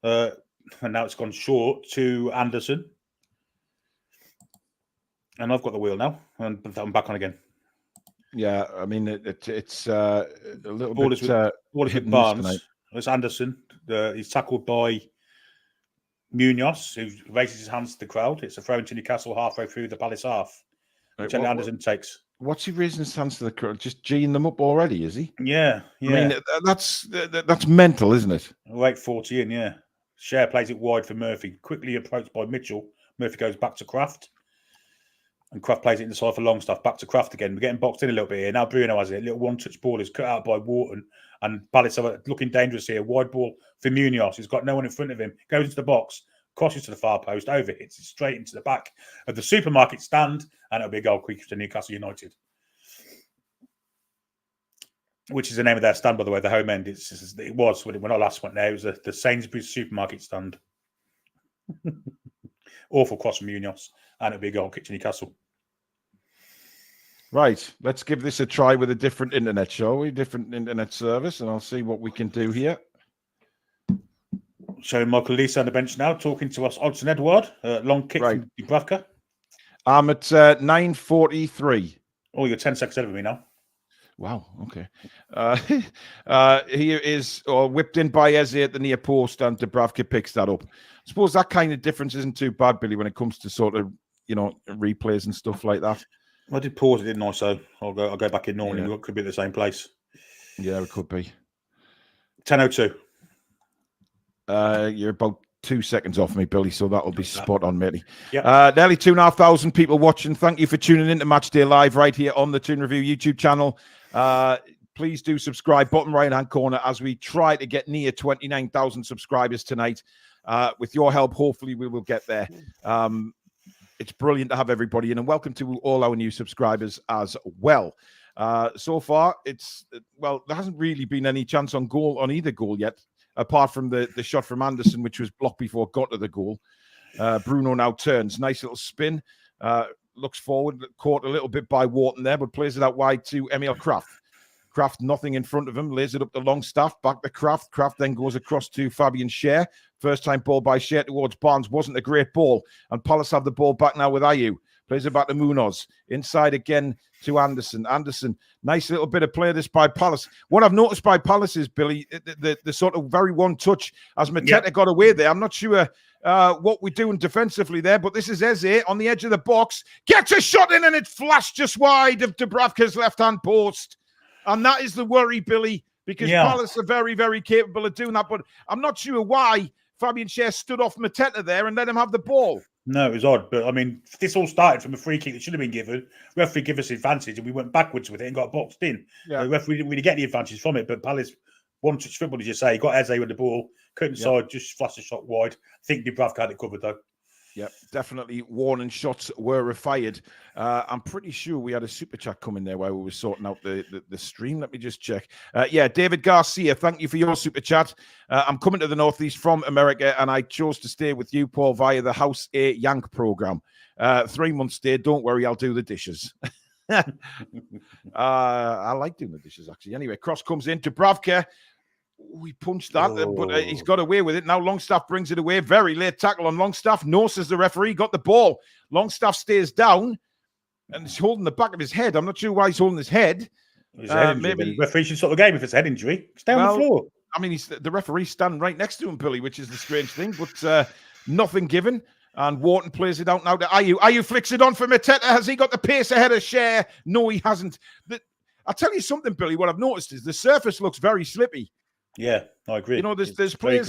and now it's gone short to Anderson. And I've got the wheel now, and I'm back on again. Yeah, I mean, it's a little bit... Ball is with Barnes. It's Anderson. He's tackled by Munoz, who raises his hands to the crowd. It's a throw into Newcastle halfway through the Palace half, which Anderson takes. What's he raising his hands to the crowd? Just G'ing them up already, is he? Yeah. I mean, that's mental, isn't it? 8:40 in, yeah. Share plays it wide for Murphy. Quickly approached by Mitchell. Murphy goes back to Kraft. And Kraft plays it inside for Longstaff. Back to Kraft again. We're getting boxed in a little bit here. Now Bruno has it. A little one-touch ball is cut out by Wharton. And Palace are looking dangerous here. Wide ball for Munoz. He's got no one in front of him. Goes into the box. Crosses to the far post. Over hits it straight into the back of the supermarket stand. And it'll be a goal kick to Newcastle United. Which is the name of their stand, by the way, the home end. It was when I last went there. It was the Sainsbury's supermarket stand. Awful cross from Munoz. And it'll be a goal kick to Newcastle. Right, let's give this a try with a different internet, shall we? Different internet service, and I'll see what we can do here. So Michael Lisa on the bench now, talking to us. Odson Edward, long kick from Dubravka. I'm at 9:43. Oh, you're 10 seconds ahead of me now. Wow, okay. Here is whipped in by Eze at the near post, and Dubravka picks that up. I suppose that kind of difference isn't too bad, Billy, when it comes to sort of, replays and stuff like that. I did pause it, didn't I? So I'll go back in normally. Yeah. It could be at the same place. Yeah, it could be. 10:02. You're about 2 seconds off me, Billy, so that'll be spot on, matey. Yeah. Nearly 2,500 people watching. Thank you for tuning in to Matchday Live right here on the Toon Review YouTube channel. Please do subscribe, bottom right-hand corner, as we try to get near 29,000 subscribers tonight. With your help, hopefully we will get there. It's brilliant to have everybody in, and welcome to all our new subscribers as well. So far, there hasn't really been any chance on either goal yet, apart from the shot from Anderson, which was blocked before it got to the goal. Bruno now turns. Nice little spin. Looks forward, caught a little bit by Wharton there, but plays it out wide to Emil Kraft. Kraft, nothing in front of him, lays it up to Longstaff, back to Kraft. Kraft then goes across to Fabian Schär. First time ball by Schär towards Barnes. Wasn't a great ball. And Palace have the ball back now with Ayew. Plays it back to Munoz. Inside again to Anderson. Anderson, nice little bit of play this by Palace. What I've noticed by Palace is, Billy, the sort of very one touch as Mateta got away there. I'm not sure what we're doing defensively there, but this is Eze on the edge of the box. Gets a shot in and it flashed just wide of Dubravka's left-hand post. And that is the worry, Billy, because Palace are very, very capable of doing that. But I'm not sure why Fabian Schär stood off Mateta there and let him have the ball. No, it was odd. But, I mean, this all started from a free kick that should have been given. The referee gave us advantage and we went backwards with it and got boxed in. Yeah. The referee didn't really get the advantage from it. But Palace, one-touch football, as you say, got Eze with the ball, cut inside, just flashed a shot wide. I think Dubravka had it covered, though. Yep, definitely warning shots were fired. I'm pretty sure we had a super chat coming there while we were sorting out the stream. Let me just check. Yeah, David Garcia, thank you for your super chat. I'm coming to the Northeast from America, and I chose to stay with you, Paul, via the House A Yank program. 3 months stay. Don't worry, I'll do the dishes. I like doing the dishes, actually. Anyway, cross comes in. Dubravka. We punched that, but he's got away with it. Now Longstaff brings it away. Very late tackle on Longstaff. No, says the referee. Got the ball. Longstaff stays down and he's holding the back of his head. I'm not sure why he's holding his head. Maybe the referee should stop the game if it's a head injury. Stay on the floor. I mean, the referee's standing right next to him, Billy, which is the strange thing, but nothing given. And Wharton plays it out now to Ayew. Ayew flicks it on for Mateta. Has he got the pace ahead of Share? No, he hasn't. I'll tell you something, Billy. What I've noticed is the surface looks very slippy. Yeah, I agree. You know, there's players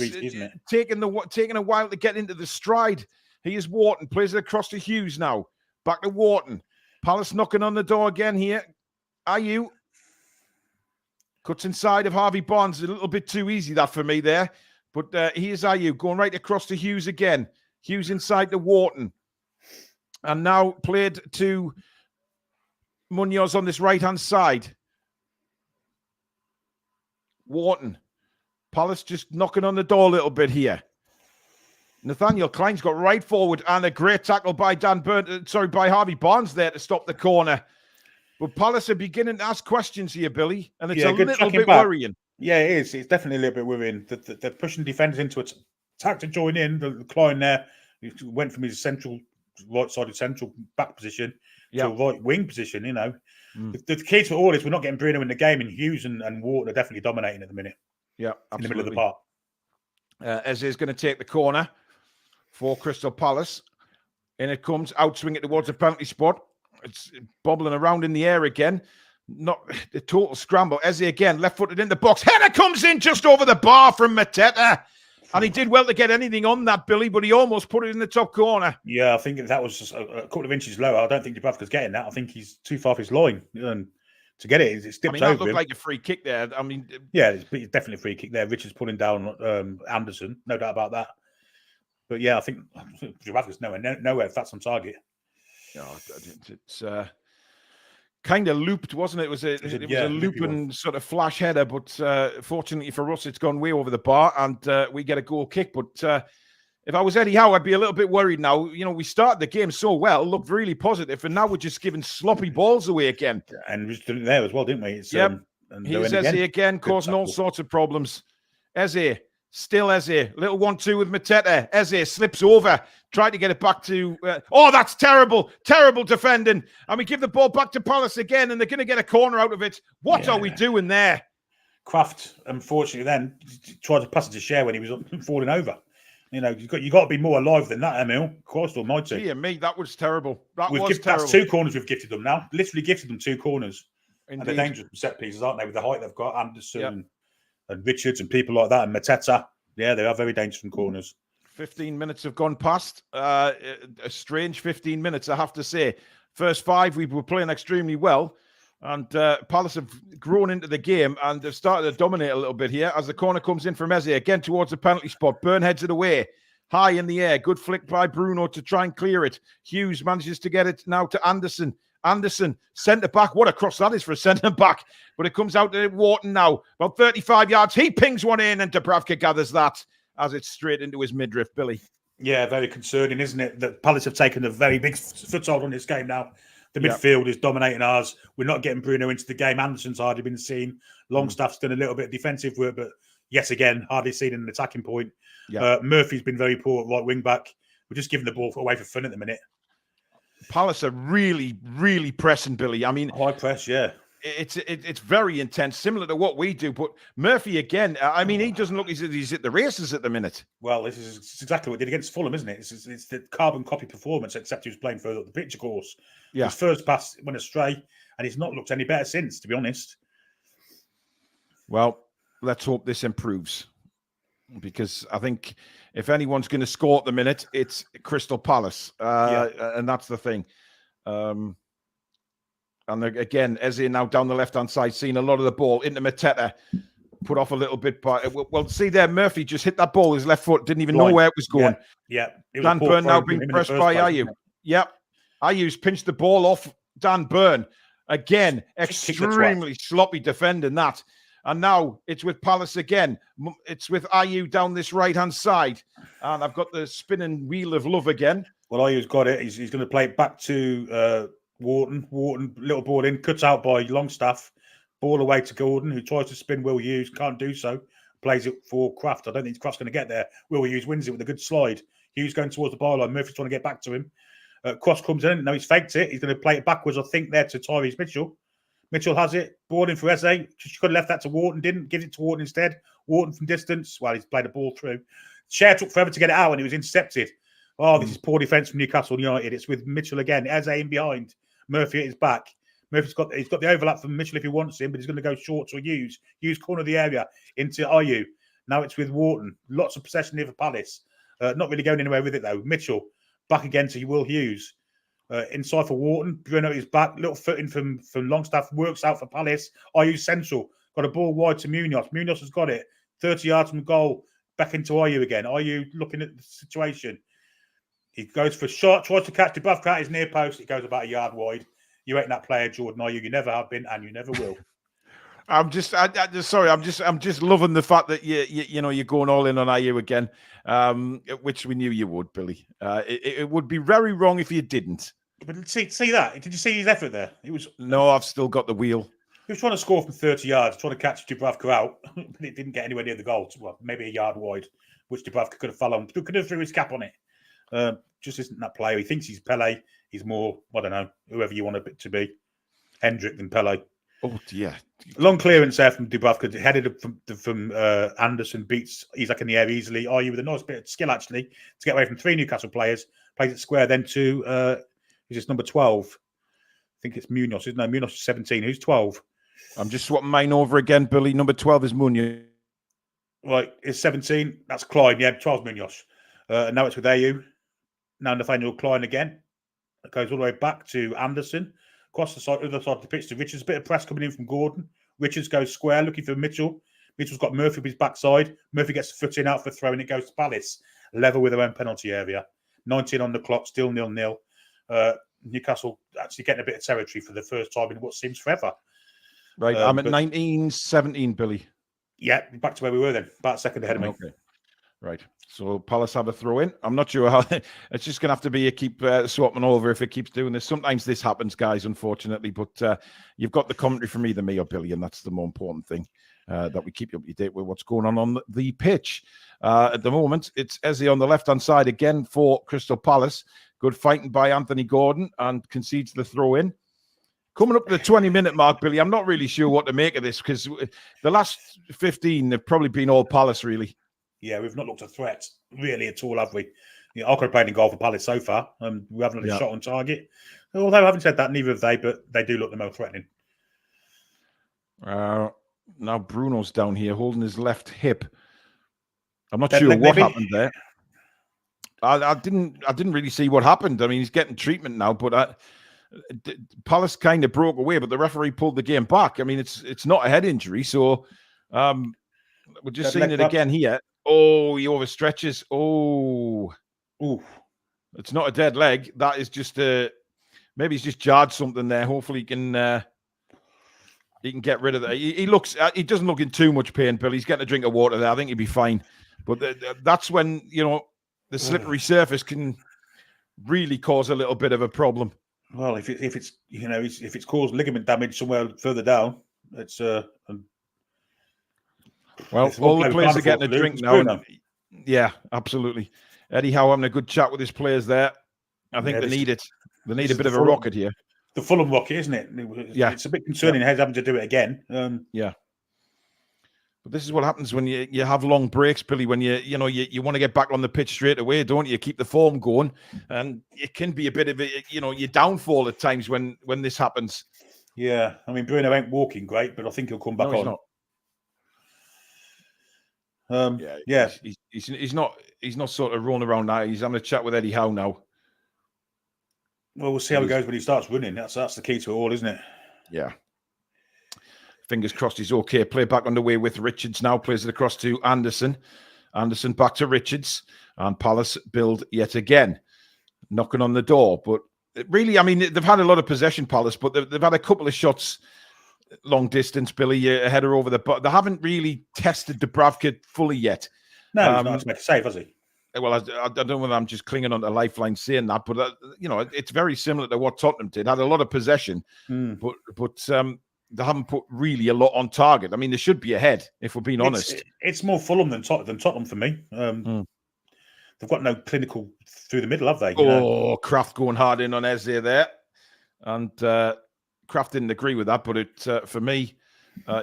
taking a while to get into the stride. Here's Wharton, plays it across to Hughes now. Back to Wharton. Palace knocking on the door again here. Ayew cuts inside of Harvey Barnes. A little bit too easy that for me there. But here's Ayew going right across to Hughes again. Hughes inside to Wharton. And now played to Munoz on this right-hand side. Wharton. Palace just knocking on the door a little bit here. Nathaniel Klein's got right forward and a great tackle by by Harvey Barnes there to stop the corner. But Palace are beginning to ask questions here, Billy, and it's a little bit worrying. Yeah, it is. It's definitely a little bit worrying. They're pushing defenders into it. Attack to join in. The Klein there went from his right-sided central back position to a right wing position, you know. The key to all is we're not getting Bruno in the game, and Hughes and Wharton are definitely dominating at the minute. Yeah, absolutely. In the middle of the park. Eze is going to take the corner for Crystal Palace. And it comes, outswing it towards the penalty spot. It's bobbling around in the air again. Not the total scramble. Eze again, left-footed in the box. Header comes in just over the bar from Mateta. And he did well to get anything on that, Billy, but he almost put it in the top corner. Yeah, I think that was just a couple of inches lower. I don't think Dubravka's getting that. I think he's too far off his line. And to get it, it steps over that looked like a free kick there. I mean, yeah, it's definitely a free kick there. Richards pulling down Anderson, no doubt about that. But yeah, I think Dubravka's nowhere if that's on target. Oh, it's kind of looped, wasn't it? It was a looping sort of flash header, but fortunately for us, it's gone way over the bar, and we get a goal kick. But if I was Eddie Howe, I'd be a little bit worried now. You know, we started the game so well, looked really positive, and now we're just giving sloppy balls away again. And we stood there as well, didn't we? Here's Eze again, causing all sorts of problems. Eze, still Eze. Little 1-2 with Mateta. Eze slips over, tried to get it back to... that's terrible. Terrible defending. And we give the ball back to Palace again, and they're going to get a corner out of it. What are we doing there? Kraft, unfortunately, then tried to pass it to Share when he was falling over. You know, you got to be more alive than that, Emil. Christ almighty. Dear me, that was terrible. That's 2 corners we've gifted them now. Literally gifted them 2 corners. Indeed. And they're dangerous set pieces, aren't they? With the height they've got, Anderson and Richards and people like that, and Mateta. Yeah, they are very dangerous from corners. 15 minutes have gone past. A strange 15 minutes, I have to say. First 5, we were playing extremely well. And Palace have grown into the game and they've started to dominate a little bit here as the corner comes in from Eze again towards the penalty spot. Burn heads it away. High in the air. Good flick by Bruno to try and clear it. Hughes manages to get it now to Anderson. Anderson, centre-back. What a cross that is for a centre-back. But it comes out to Wharton now. About 35 yards. He pings one in and Dubravka gathers that as it's straight into his midriff, Billy. Yeah, very concerning, isn't it? That Palace have taken a very big foothold on this game now. The midfield is dominating ours. We're not getting Bruno into the game. Anderson's hardly been seen. Longstaff's done a little bit of defensive work, but yet again, hardly seen an attacking point. Murphy's been very poor at right wing back. We're just giving the ball away for fun at the minute. Palace are really, really pressing, Billy. I mean, high press, yeah. It's very intense, similar to what we do. But Murphy again, I mean, he doesn't look as if he's at the races at the minute. Well, this is exactly what he did against Fulham, isn't it? It's the carbon copy performance, except he was playing further up the pitch, of course. Yeah. His first pass went astray, and he's not looked any better since, to be honest. Well, let's hope this improves. Because I think if anyone's going to score at the minute, it's Crystal Palace. And that's the thing. And again, Eze now down the left-hand side, seeing a lot of the ball into Mateta. put off a little bit. But well, see there, Murphy just hit that ball with his left foot. Didn't even know where it was going. Yeah. Dan Burn now being pressed by Ayew. Yep. Ayew's pinched the ball off Dan Burn. Again, extremely sloppy defending that. And now it's with Palace again. It's with Ayew down this right-hand side. And I've got the spinning wheel of love again. Well, Ayew's got it. He's going to play it back to Wharton. Wharton, little ball in, cut out by Longstaff. Ball away to Gordon, who tries to spin Will Hughes. Can't do so. Plays it for Kraft. I don't think Kraft's going to get there. Will Hughes wins it with a good slide. Hughes going towards the byline. Murphy's trying to get back to him. Cross comes in. No, he's faked it. He's going to play it backwards, I think, there to Tyrese Mitchell. Mitchell has it. Ball in for Eze. She could have left that to Wharton. Didn't. Give it to Wharton instead. Wharton from distance. Well, he's played the ball through. Cher took forever to get it out and he was intercepted. Oh, this is poor defence from Newcastle United. It's with Mitchell again. Eze in behind. Murphy at his back. Murphy's got the overlap from Mitchell if he wants him, but he's going to go short to Hughes. Hughes corner of the area into Ayew. Now it's with Wharton. Lots of possession here for Palace. Not really going anywhere with it though. Mitchell back again to Will Hughes. Inside for Wharton. Bruno at his back. Little footing from Longstaff. Works out for Palace. Ayew central. Got a ball wide to Munoz. Munoz has got it. 30 yards from goal. Back into Ayew again. Ayew looking at the situation. He goes for a shot. Tries to catch Dubravka at his near post. It goes about a yard wide. You ain't that player, Jordan Ayew. You never have been, and you never will. I'm just loving the fact that you're going all in on Ayew again, which we knew you would, Billy. It would be very wrong if you didn't. But see that? Did you see his effort there? No, I've still got the wheel. He was trying to score from 30 yards, trying to catch Dubravka out, but it didn't get anywhere near the goal. Well, maybe a yard wide, which Dubravka could have followed. Could have threw his cap on it. Just isn't that player. He thinks he's Pele. He's more, I don't know, whoever you want it to be, Hendrick than Pele. Oh, yeah. Long clearance there from Dubravka, headed up from Anderson, beats Isak in the air easily. Ayew with a nice bit of skill, actually, to get away from 3 Newcastle players. Plays it square then to, who's this, number 12? I think it's Munoz, isn't it? Munoz is 17. Who's 12? I'm just swapping mine over again, Billy. Number 12 is Munoz. Right, it's 17. That's Klein, yeah, 12 Munoz. And now it's with Ayew. Now Nathaniel Klein again. It goes all the way back to Anderson. Across the other side of the pitch to Richards. Bit of press coming in from Gordon. Richards goes square, looking for Mitchell. Mitchell's got Murphy up his backside. Murphy gets the foot in out for a throw, and it goes to Palace. Level with their own penalty area. 19 on the clock, still 0-0. Newcastle actually getting a bit of territory for the first time in what seems forever. Right, I'm at 19-17, Billy. Yeah, back to where we were then. About a second ahead of me. Okay. Right. So Palace have a throw in. I'm not sure how it's just going to have to be a keep swapping over if it keeps doing this. Sometimes this happens, guys, unfortunately. But you've got the commentary from either me or Billy, and that's the more important thing, that we keep you up to date with what's going on the pitch. At the moment, it's Eze on the left-hand side again for Crystal Palace. Good fighting by Anthony Gordon and concedes the throw in. Coming up to the 20-minute mark, Billy, I'm not really sure what to make of this because the last 15 have probably been all Palace, really. Yeah, we've not looked a threat really at all, have we? I could have played in goal for Palace so far. We haven't had a shot on target. Although I haven't said that, neither have they, but they do look the most threatening. Now Bruno's down here holding his left hip. I'm not sure what happened there. I didn't really see what happened. I mean, he's getting treatment now, but Palace kind of broke away, but the referee pulled the game back. I mean, it's not a head injury, so we're just seeing it again here. Oh, he overstretches. Oh, it's not a dead leg. That is just maybe he's just jarred something there. Hopefully he can get rid of that. He doesn't look in too much pain, Bill. He's getting a drink of water there. I think he'll be fine. But that's when the slippery surface can really cause a little bit of a problem. Well, if it's caused ligament damage somewhere further down, it's well, all the players are getting a drink now. Yeah, absolutely. Eddie Howe having a good chat with his players there. I think they need it. They need a bit of a rocket here. The Fulham rocket, isn't it? Yeah. It's a bit concerning having to do it again. Yeah. But this is what happens when you have long breaks, Billy, when you want to get back on the pitch straight away, don't you? Keep the form going. And it can be a bit of your downfall at times when this happens. Yeah. I mean, Bruno ain't walking great, but I think he'll come back on. He's not sort of rolling around now. He's having a chat with Eddie Howe now. Well, we'll see how it goes when he starts running. That's the key to it all, isn't it? Yeah. Fingers crossed he's okay. Play back underway with Richards now. Plays it across to Anderson. Anderson back to Richards. And Palace build yet again. Knocking on the door. But really, I mean, they've had a lot of possession, Palace, but they've had a couple of shots long distance, Billy, a header over the... But they haven't really tested Dubravka fully yet. No, he's not to make a save, has he? Well, I don't know whether I'm just clinging on to Lifeline saying that, but, it's very similar to what Tottenham did. Had a lot of possession, but they haven't put really a lot on target. I mean, they should be ahead, if we're being honest. It's more Fulham than Tottenham for me. They've got no clinical through the middle, have they? Kraft going hard in on Eze there. And Kraft didn't agree with that, but for me,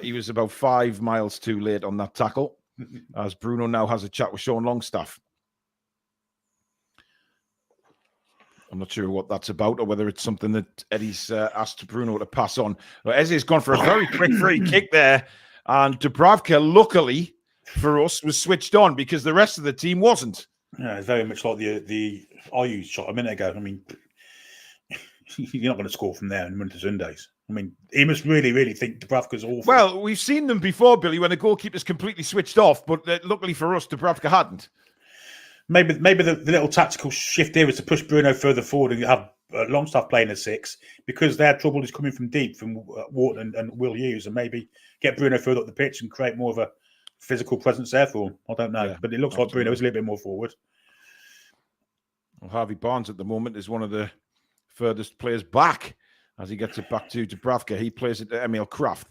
he was about 5 miles too late on that tackle, as Bruno now has a chat with Sean Longstaff. I'm not sure what that's about or whether it's something that Eddie's asked Bruno to pass on. Eze's gone for a very quick free kick there. And Dubravka, luckily for us, was switched on because the rest of the team wasn't. Yeah, it's very much like the IU shot a minute ago. I mean, you're not going to score from there in Munter-Sundays. I mean, he must really, really think Dubravka's awful. Well, we've seen them before, Billy, when the goalkeeper's completely switched off, but luckily for us, Dubravka hadn't. Maybe the little tactical shift here is to push Bruno further forward and have Longstaff playing as 6 because their trouble is coming from deep from Wharton and Will Hughes, and maybe get Bruno further up the pitch and create more of a physical presence there for him. I don't know, but it looks like Bruno is a little bit more forward. Well, Harvey Barnes at the moment is one of the furthest players back as he gets it back to Dubravka. He plays it to Emil Kraft.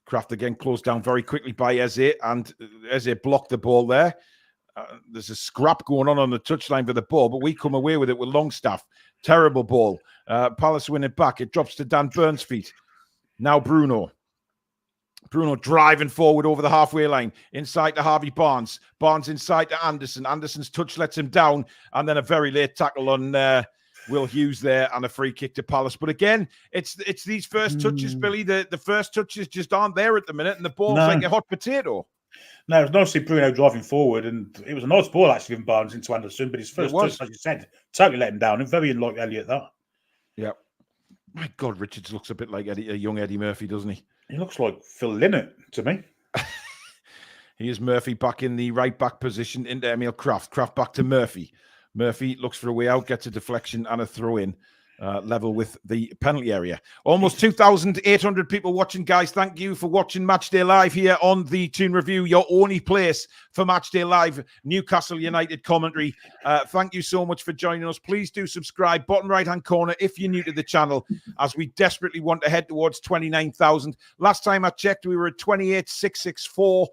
Kraft again closed down very quickly by Eze, and Eze blocked the ball there. There's a scrap going on the touchline for the ball, but we come away with it with Longstaff. Terrible ball. Palace win it back. It drops to Dan Burns' feet. Now Bruno. Bruno driving forward over the halfway line. Inside to Harvey Barnes. Barnes inside to Anderson. Anderson's touch lets him down. And then a very late tackle on Will Hughes there and a free kick to Palace. But again, it's these first touches, Billy. The first touches just aren't there at the minute, and the ball's like a hot potato. No, it was nice to see Bruno driving forward, and it was a nice ball actually from Barnes into Anderson, but his first touch, as you said, totally let him down, and very unlike Elliott that. Yeah. My God, Richards looks a bit like a young Eddie Murphy, doesn't he? He looks like Phil Lynott to me. Here's Murphy back in the right back position into Emil Kraft. Kraft back to Murphy. Murphy looks for a way out, gets a deflection and a throw in. Level with the penalty area. Almost 2,800 people watching, guys. Thank you for watching Matchday Live here on the Toon Review, your only place for Matchday Live Newcastle United commentary. Thank you so much for joining us. Please do subscribe, bottom right-hand corner, if you're new to the channel, as we desperately want to head towards 29,000. Last time I checked, we were at 28,664.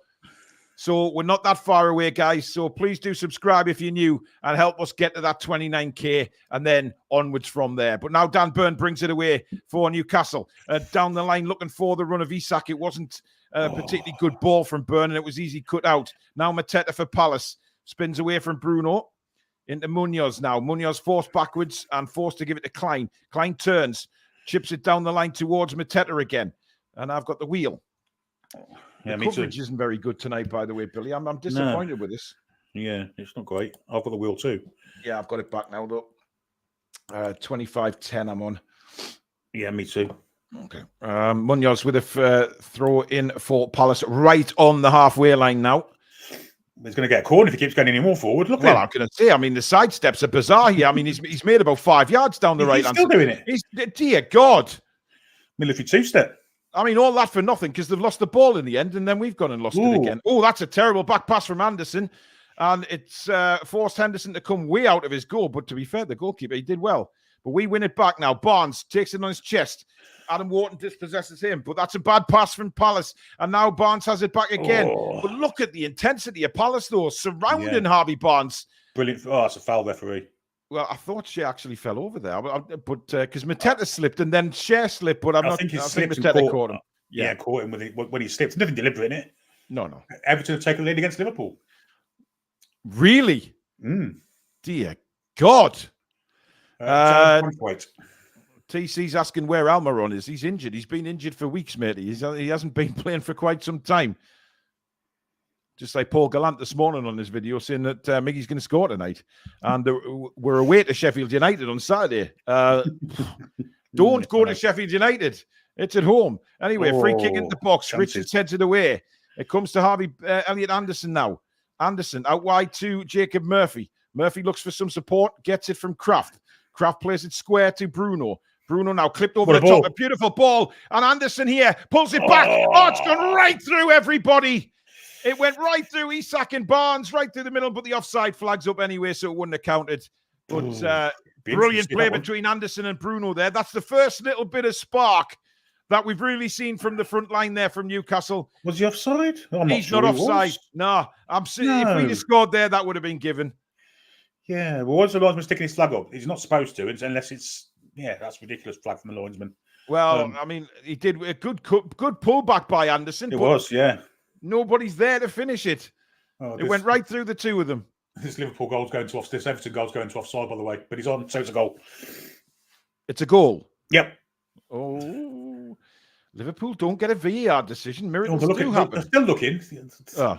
So we're not that far away, guys. So please do subscribe if you're new and help us get to that 29K and then onwards from there. But now Dan Burn brings it away for Newcastle. Down the line, looking for the run of Isak. It wasn't a particularly good ball from Burn, and it was easy cut out. Now Mateta for Palace. Spins away from Bruno into Munoz now. Munoz forced backwards and forced to give it to Klein. Klein turns, chips it down the line towards Mateta again. And I've got the wheel. Yeah, the coverage isn't very good tonight, by the way, Billy. I'm disappointed with this. Yeah, it's not great. I've got the wheel too. Yeah, I've got it back now, though. 25-10 I'm on. Yeah, me too. Okay. Munoz with a throw in for Palace right on the halfway line now. He's going to get a corner if he keeps going any more forward. Look well, I'm going to say, I mean, the side steps are bizarre here. I mean, he's made about 5 yards down the right hand. He's still doing it. Dear God. Military two-step. I mean, all that for nothing because they've lost the ball in the end, and then we've gone and lost it again. Oh, that's a terrible back pass from Anderson, and it's forced Henderson to come way out of his goal. But to be fair, the goalkeeper, he did well. But we win it back now. Barnes takes it on his chest. Adam Wharton dispossesses him, but that's a bad pass from Palace. And now Barnes has it back again. But look at the intensity of Palace, though, surrounding Harvey Barnes. Brilliant. Oh, that's a foul, referee. Well, I thought Shea actually fell over there, but because Mateta slipped and then Shea slipped, but I think Mateta caught him. Yeah, caught him when he slipped. Nothing deliberate in it. No. Everton have taken the lead against Liverpool. Really? Dear God. TC's asking where Almiron is. He's injured. He's been injured for weeks, mate. He hasn't been playing for quite some time. Just like Paul Gallant this morning on this video saying that Miggy's going to score tonight. And we're away to Sheffield United on Saturday. Don't go to Sheffield United. It's at home. Anyway, free kick into the box. Chances. Richards heads it away. It comes to Harvey Elliot Anderson now. Anderson out wide to Jacob Murphy. Murphy looks for some support, gets it from Kraft. Kraft plays it square to Bruno. Bruno now clipped over the top. A beautiful ball. And Anderson here pulls it back. Oh, it's gone right through everybody. It went right through Isak and Barnes, right through the middle, but the offside flag's up anyway, so it wouldn't have counted. But brilliant play between Anderson and Bruno there. That's the first little bit of spark that we've really seen from the front line there from Newcastle. Was he offside? He's not offside. No, if we'd have scored there, that would have been given. Yeah, well, what's the linesman sticking his flag up? He's not supposed to, unless it's, that's ridiculous flag from the linesman. Well, I mean, he did a good pullback by Anderson. It was, yeah. Nobody's there to finish it. It went right through the two of them. This Liverpool goal's going to offside. This Everton goal's going to offside, by the way. But he's on, so it's a goal. It's a goal? Yep. Oh, Liverpool don't get a VAR decision. Miracles do happen. They're still looking.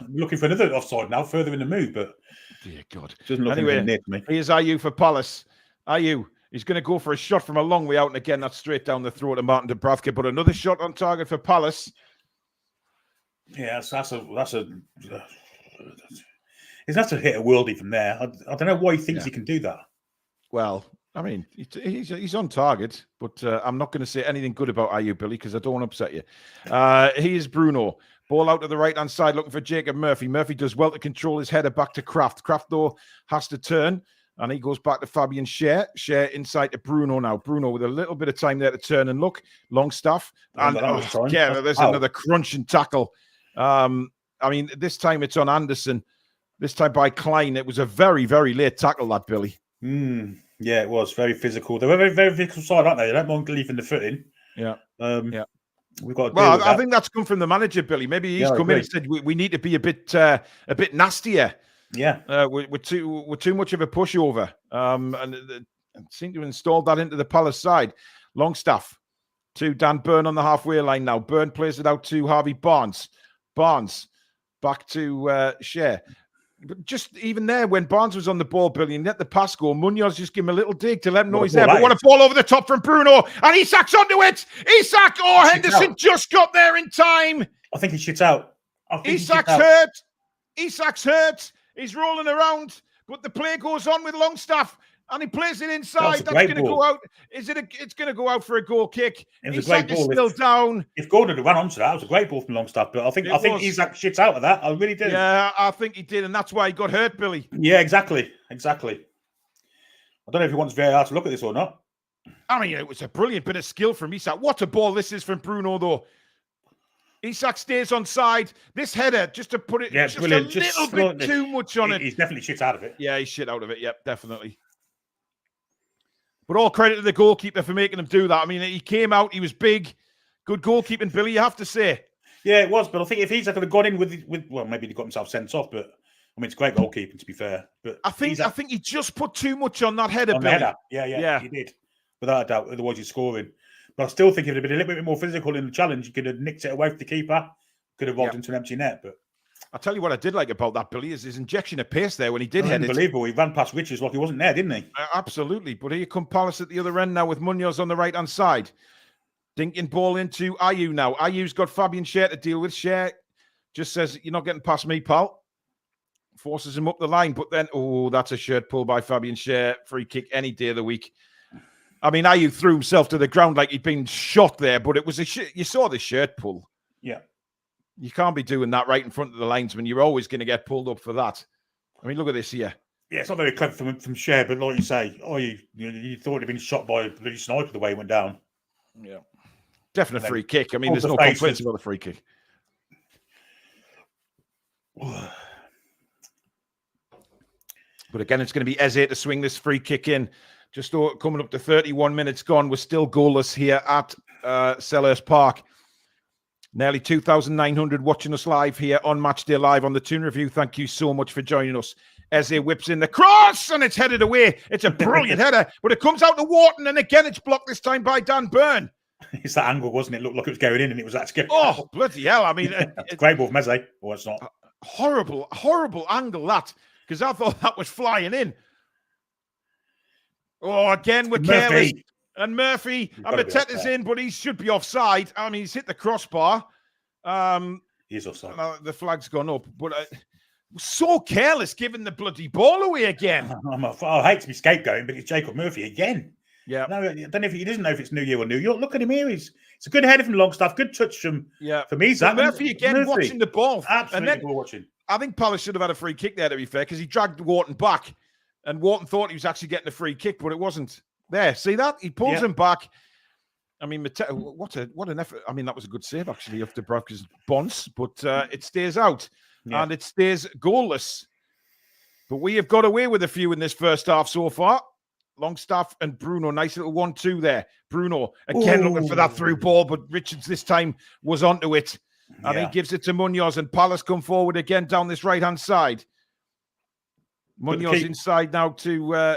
Looking for another offside now, further in the move, but... Dear God. Anyway, near to me. Here's Ayew for Palace. Ayew, he's going to go for a shot from a long way out, and again, that's straight down the throat of Martin Dubravka, but another shot on target for Palace. Yeah, that's a hit a worldie from there. I don't know why he thinks he can do that. Well, I mean, he's on target, but I'm not going to say anything good about Ayew, Billy, because I don't want to upset you. Here's Bruno. Ball out to the right-hand side, looking for Jacob Murphy. Murphy does well to control his header back to Kraft. Kraft, though, has to turn, and he goes back to Fabian Schär. Schär inside to Bruno now. Bruno with a little bit of time there to turn and look. Longstaff. And there's another crunching tackle. I mean, this time it's on Anderson. This time by Klein. It was a very, very late tackle, that, Billy. Yeah, it was very physical. They were very, very physical side, aren't they? They don't mind leaving the foot in. Yeah. We've got. I think that's come from the manager, Billy. Maybe he's come in and said we need to be a bit nastier. Yeah. We're too much of a pushover. And seem to have installed that into the Palace side. Longstaff to Dan Burn on the halfway line now. Burn plays it out to Harvey Barnes. Barnes back to Schär. But just even there, when Barnes was on the ball, Billy, and let the pass go, Munoz just give him a little dig to let him know he's there. But what a ball over the top from Bruno. And Isak's onto it. Isak! Oh, Henderson just got there in time. I think he shits out. Isak's hurt. Isak's hurt. He's rolling around. But the play goes on with Longstaff. And he plays it inside. That's going to go out. It's going to go out for a goal kick. It was a great ball. Still down. If Gordon had run onto that, it was a great ball from Longstaff. But I think Isak shits out of that. I really do. Yeah, I think he did, and that's why he got hurt, Billy. Yeah, exactly. I don't know if he wants VAR to look at this or not. I mean, it was a brilliant bit of skill from Isak. What a ball this is from Bruno, though. Isak stays on side. This header, just to put it, just brilliant. A little bit too much on it. He's definitely shit out of it. Yeah, he's shit out of it. Yep, definitely. But all credit to the goalkeeper for making him do that. I mean, he came out, he was big. Good goalkeeping, Billy, you have to say. Yeah, it was. But I think if Isak had gone in with well, maybe he got himself sent off. But I mean, it's great goalkeeping, to be fair. But I think he just put too much on that header, Billy. Yeah, he did. Without a doubt. Otherwise, he's scoring. But I still think if it had been a little bit more physical in the challenge, he could have nicked it away from the keeper. Could have rolled into an empty net. But I'll tell you what I did like about that, Billy, is his injection of pace there when he did head it. Unbelievable. He ran past Richards like he wasn't there, didn't he? Absolutely. But here come Palace at the other end now with Munoz on the right-hand side. Dinking ball into Ayew now. Ayew's got Fabian Schär to deal with. Schär just says, you're not getting past me, pal. Forces him up the line. But then, that's a shirt pull by Fabian Schär. Free kick any day of the week. I mean, Ayew threw himself to the ground like he'd been shot there, but it was you saw the shirt pull. Yeah. You can't be doing that right in front of the linesman. You're always going to get pulled up for that. I mean, look at this here. Yeah, it's not very clever from Schär, but like you say, you thought he'd been shot by a bloody sniper the way he went down. Yeah. Definite free kick. I mean, there's no complaints about the free kick. But again, it's going to be Eze to swing this free kick in. Just coming up to 31 minutes gone. We're still goalless here at Selhurst Park. Nearly 2,900 watching us live here on Matchday Live on the Toon Review. Thank you so much for joining us. Eze whips in the cross and it's headed away. It's a brilliant header, but it comes out to Wharton and again it's blocked this time by Dan Burn. It's that angle, wasn't it? It looked like it was going in and it was actually going out. Oh, bloody hell. I mean, it's a great ball from Eze. Or it's not. Horrible angle that, because I thought that was flying in. Oh, again, we're careless. And Murphy, He's and gotta be Mateta's offside. in, but he should be offside. I mean, he's hit the crossbar. He's offside. The flag's gone up, but so careless giving the bloody ball away again. I hate to be scapegoating, but it's Jacob Murphy again. Yeah. No, I don't know if he doesn't know if it's New Year or New York. Look at him here. It's a good header from Longstaff, good touch from me. So Murphy again watching the ball. Absolutely, and then, ball watching. I think Palace should have had a free kick there, to be fair, because he dragged Wharton back, and Wharton thought he was actually getting a free kick, but it wasn't. There, see that? He pulls him back. I mean, what an effort. I mean, that was a good save, actually, of Dubravka's Bonds, but it stays out, and it stays goalless. But we have got away with a few in this first half so far. Longstaff and Bruno, nice little 1-2 there. Bruno, again, looking for that through ball, but Richards this time was onto it. And he gives it to Munoz, and Palace come forward again down this right-hand side. Munoz inside now to...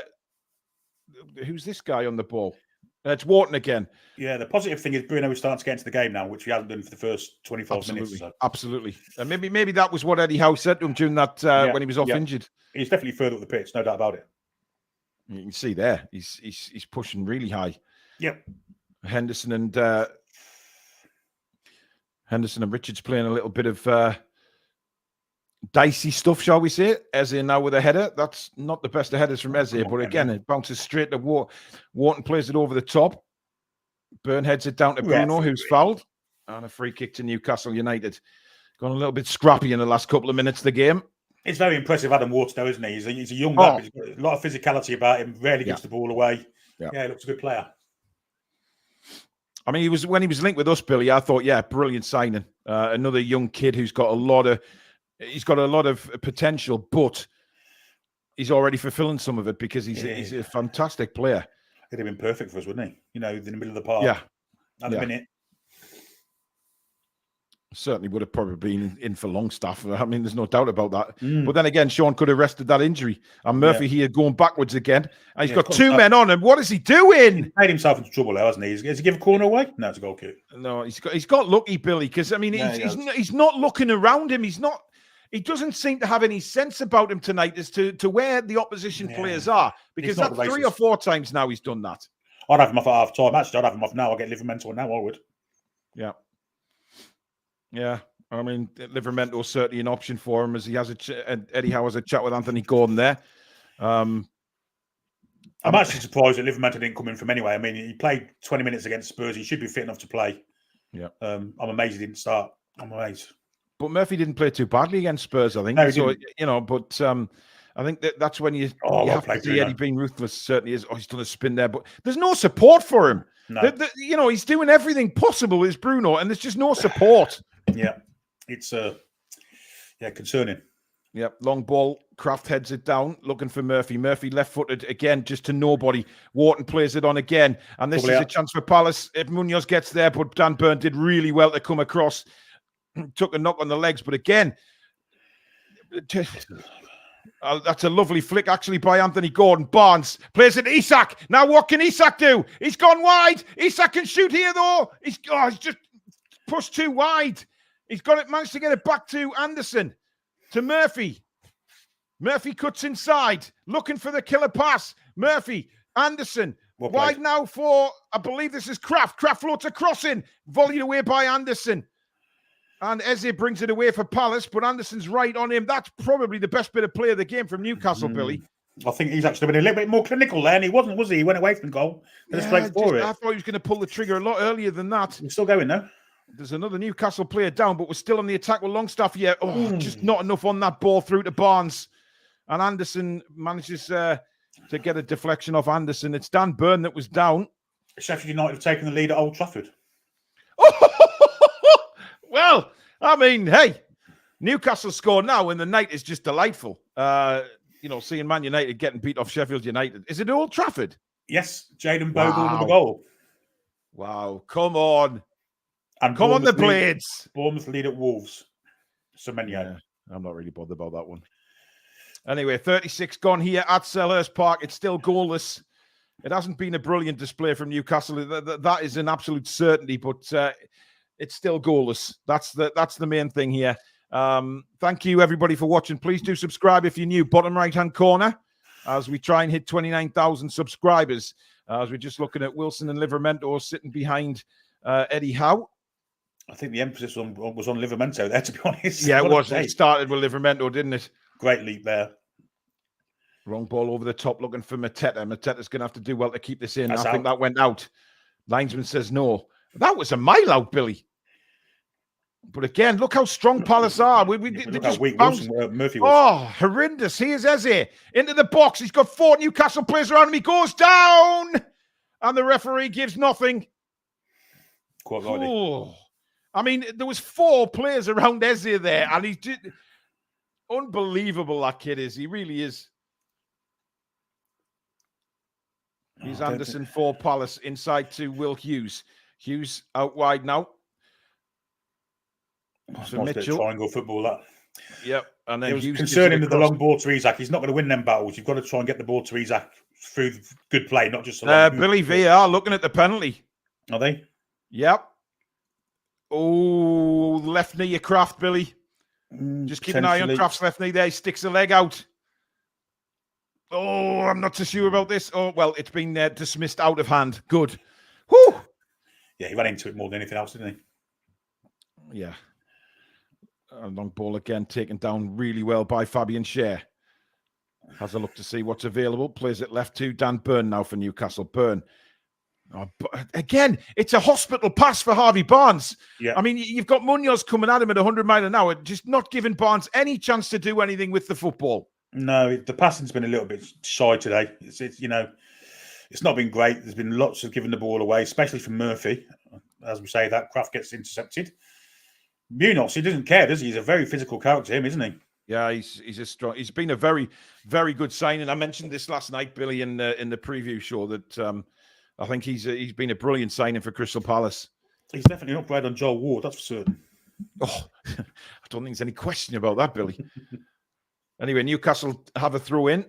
who's this guy on the ball? It's Wharton again. Yeah, the positive thing is Bruno is starting to get into the game now, which we haven't done for the first 25 minutes or so. Absolutely. And maybe that was what Eddie Howe said to him during that when he was off injured. He's definitely further up the pitch, no doubt about it. You can see there, he's pushing really high. Yep. Henderson and Richards playing a little bit of dicey stuff, shall we say? Eze now with a header. That's not the best of headers from Eze, but again, it bounces straight to Wharton, plays it over the top. Byrne heads it down to Bruno, who's fouled. And a free kick to Newcastle United. Gone a little bit scrappy in the last couple of minutes of the game. It's very impressive, Adam Wharton, though, isn't he? He's a young lad, but he's got a lot of physicality about him. Rarely gives the ball away. Yeah, he looks a good player. I mean, when he was linked with us, Billy, I thought, brilliant signing. Another young kid who's got a lot of potential, but he's already fulfilling some of it because he's a fantastic player. He'd have been perfect for us, wouldn't he? You know, in the middle of the park. Yeah. At the minute. Certainly would have probably been in for Longstaff. I mean, there's no doubt about that. But then again, Sean could have rested that injury. And Murphy here going backwards again. And he's got two men on him. What is he doing? He's made himself into trouble now, hasn't he? Has he give a corner away? No, it's a goal kick. No, he's got lucky, Billy, because I mean, he's not looking around him. He doesn't seem to have any sense about him tonight as to where the opposition players are. Because that's 3 or 4 times now he's done that. I'd have him off at half time. Actually, I'd have him off now. I'll get Livermental now, I would. Yeah. Yeah. I mean, Livermental's certainly an option for him as he has Eddie Howe has a chat with Anthony Gordon there. I'm actually surprised that Livermental didn't come in from anyway. I mean, he played 20 minutes against Spurs. He should be fit enough to play. Yeah. I'm amazed he didn't start. I'm amazed. But Murphy didn't play too badly against Spurs, I think. No, so, you know, but I think that's when you have to see Eddie being ruthless. Certainly is. Oh, he's done a spin there, but there's no support for him. No. You know, he's doing everything possible as Bruno, and there's just no support. Yeah, it's concerning. Yeah, long ball. Kraft heads it down, looking for Murphy. Murphy left-footed again, just to nobody. Wharton plays it on again, and this is a chance for Palace. If Munoz gets there, but Dan Burn did really well to come across. Took a knock on the legs, but again, that's a lovely flick actually by Anthony Gordon. Barnes plays it to Isak. Now what can Isak do? He's gone wide. Isak can shoot here though. He's just pushed too wide. He's managed to get it back to Anderson, to Murphy. Murphy cuts inside, looking for the killer pass. Murphy, Anderson, wide now for, I believe this is Kraft. Kraft floats a cross in, volleyed away by Anderson. And Eze brings it away for Palace, but Anderson's right on him. That's probably the best bit of play of the game from Newcastle, Billy. I think he's actually been a little bit more clinical there, and he wasn't, was he? He went away from the goal. I thought he was going to pull the trigger a lot earlier than that. He's still going, though. There's another Newcastle player down, but we're still on the attack with Longstaff here. Just not enough on that ball through to Barnes. And Anderson manages to get a deflection off Anderson. It's Dan Burn that was down. Sheffield United have taken the lead at Old Trafford. Well, I mean, hey, Newcastle score now, and the night is just delightful. You know, seeing Man United getting beat off Sheffield United. Is it Old Trafford? Yes, Jayden Bogle with the goal. Wow, come on. And come on, the Blades. Bournemouth lead at Wolves. Yeah, I'm not really bothered about that one. Anyway, 36 gone here at Selhurst Park. It's still goalless. It hasn't been a brilliant display from Newcastle. That is an absolute certainty, but it's still goalless. That's the main thing here. Thank you, everybody, for watching. Please do subscribe if you're new. Bottom right-hand corner, as we try and hit 29,000 subscribers. As we're just looking at Wilson and Livramento sitting behind Eddie Howe. I think the emphasis was on Livramento there, to be honest. Yeah, it was. It started with Livramento, didn't it? Great leap there. Wrong ball over the top, looking for Mateta. Mateta's going to have to do well to keep this in. That's I think out. that went out. Linesman says no. That was a mile out, Billy. But again, look how strong Palace are. Look how weak Murphy was. Oh, horrendous. Here's Eze into the box. He's got 4 Newcastle players around him. He goes down. And the referee gives nothing. Quite rightly. Oh. I mean, there was 4 players around Eze there. And he's just unbelievable, that kid is. He really is. Here's Anderson for Palace. Inside to Will Hughes. Hughes out wide now. So Mitchell. Triangle football, that. Yep. And then it was concerning with the long ball to Isak. He's not going to win them battles. You've got to try and get the ball to Isak through good play, not just Billy VR looking at the penalty. Are they? Yep. Oh, left knee of Kraft, Billy. Just keep an eye on Kraft's left knee there. He sticks the leg out. Oh, I'm not so sure about this. Oh, well, it's been dismissed out of hand. Good. Whew. Yeah, he ran into it more than anything else, didn't he? Yeah. A long ball again, taken down really well by Fabian Schär. Has a look to see what's available. Plays it left to Dan Byrne now for Newcastle. Byrne. Oh, again, it's a hospital pass for Harvey Barnes. Yeah. I mean, you've got Munoz coming at him at 100 miles an hour, just not giving Barnes any chance to do anything with the football. No, the passing's been a little bit shy today. It's not been great. There's been lots of giving the ball away, especially from Murphy. As we say, that Kraft gets intercepted. Munoz, he doesn't care, does he? He's a very physical character, isn't he? Yeah, he's a strong. He's been a very, very good signing. I mentioned this last night, Billy, in the preview show that I think he's been a brilliant signing for Crystal Palace. He's definitely an upgrade on Joel Ward, that's for certain. Oh, I don't think there's any question about that, Billy. Anyway, Newcastle have a throw in.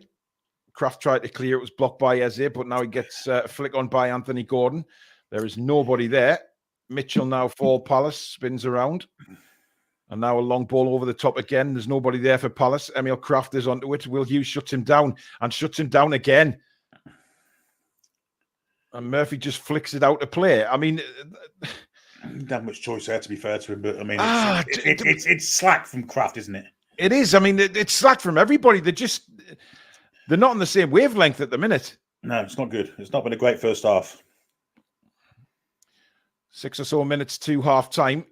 Kraft tried to clear. It was blocked by Eze, but now he gets a flick on by Anthony Gordon. There is nobody there. Mitchell now for Palace, spins around. And now a long ball over the top again. There's nobody there for Palace. Emil Kraft is onto it. Will Hughes shuts him down and shuts him down again. And Murphy just flicks it out to play. I mean... Not much choice there, to be fair to him. But, I mean, it's slack from Kraft, isn't it? It is. I mean, it's slack from everybody. They're not on the same wavelength at the minute. No, it's not good. It's not been a great first half. 6 or so minutes to half time.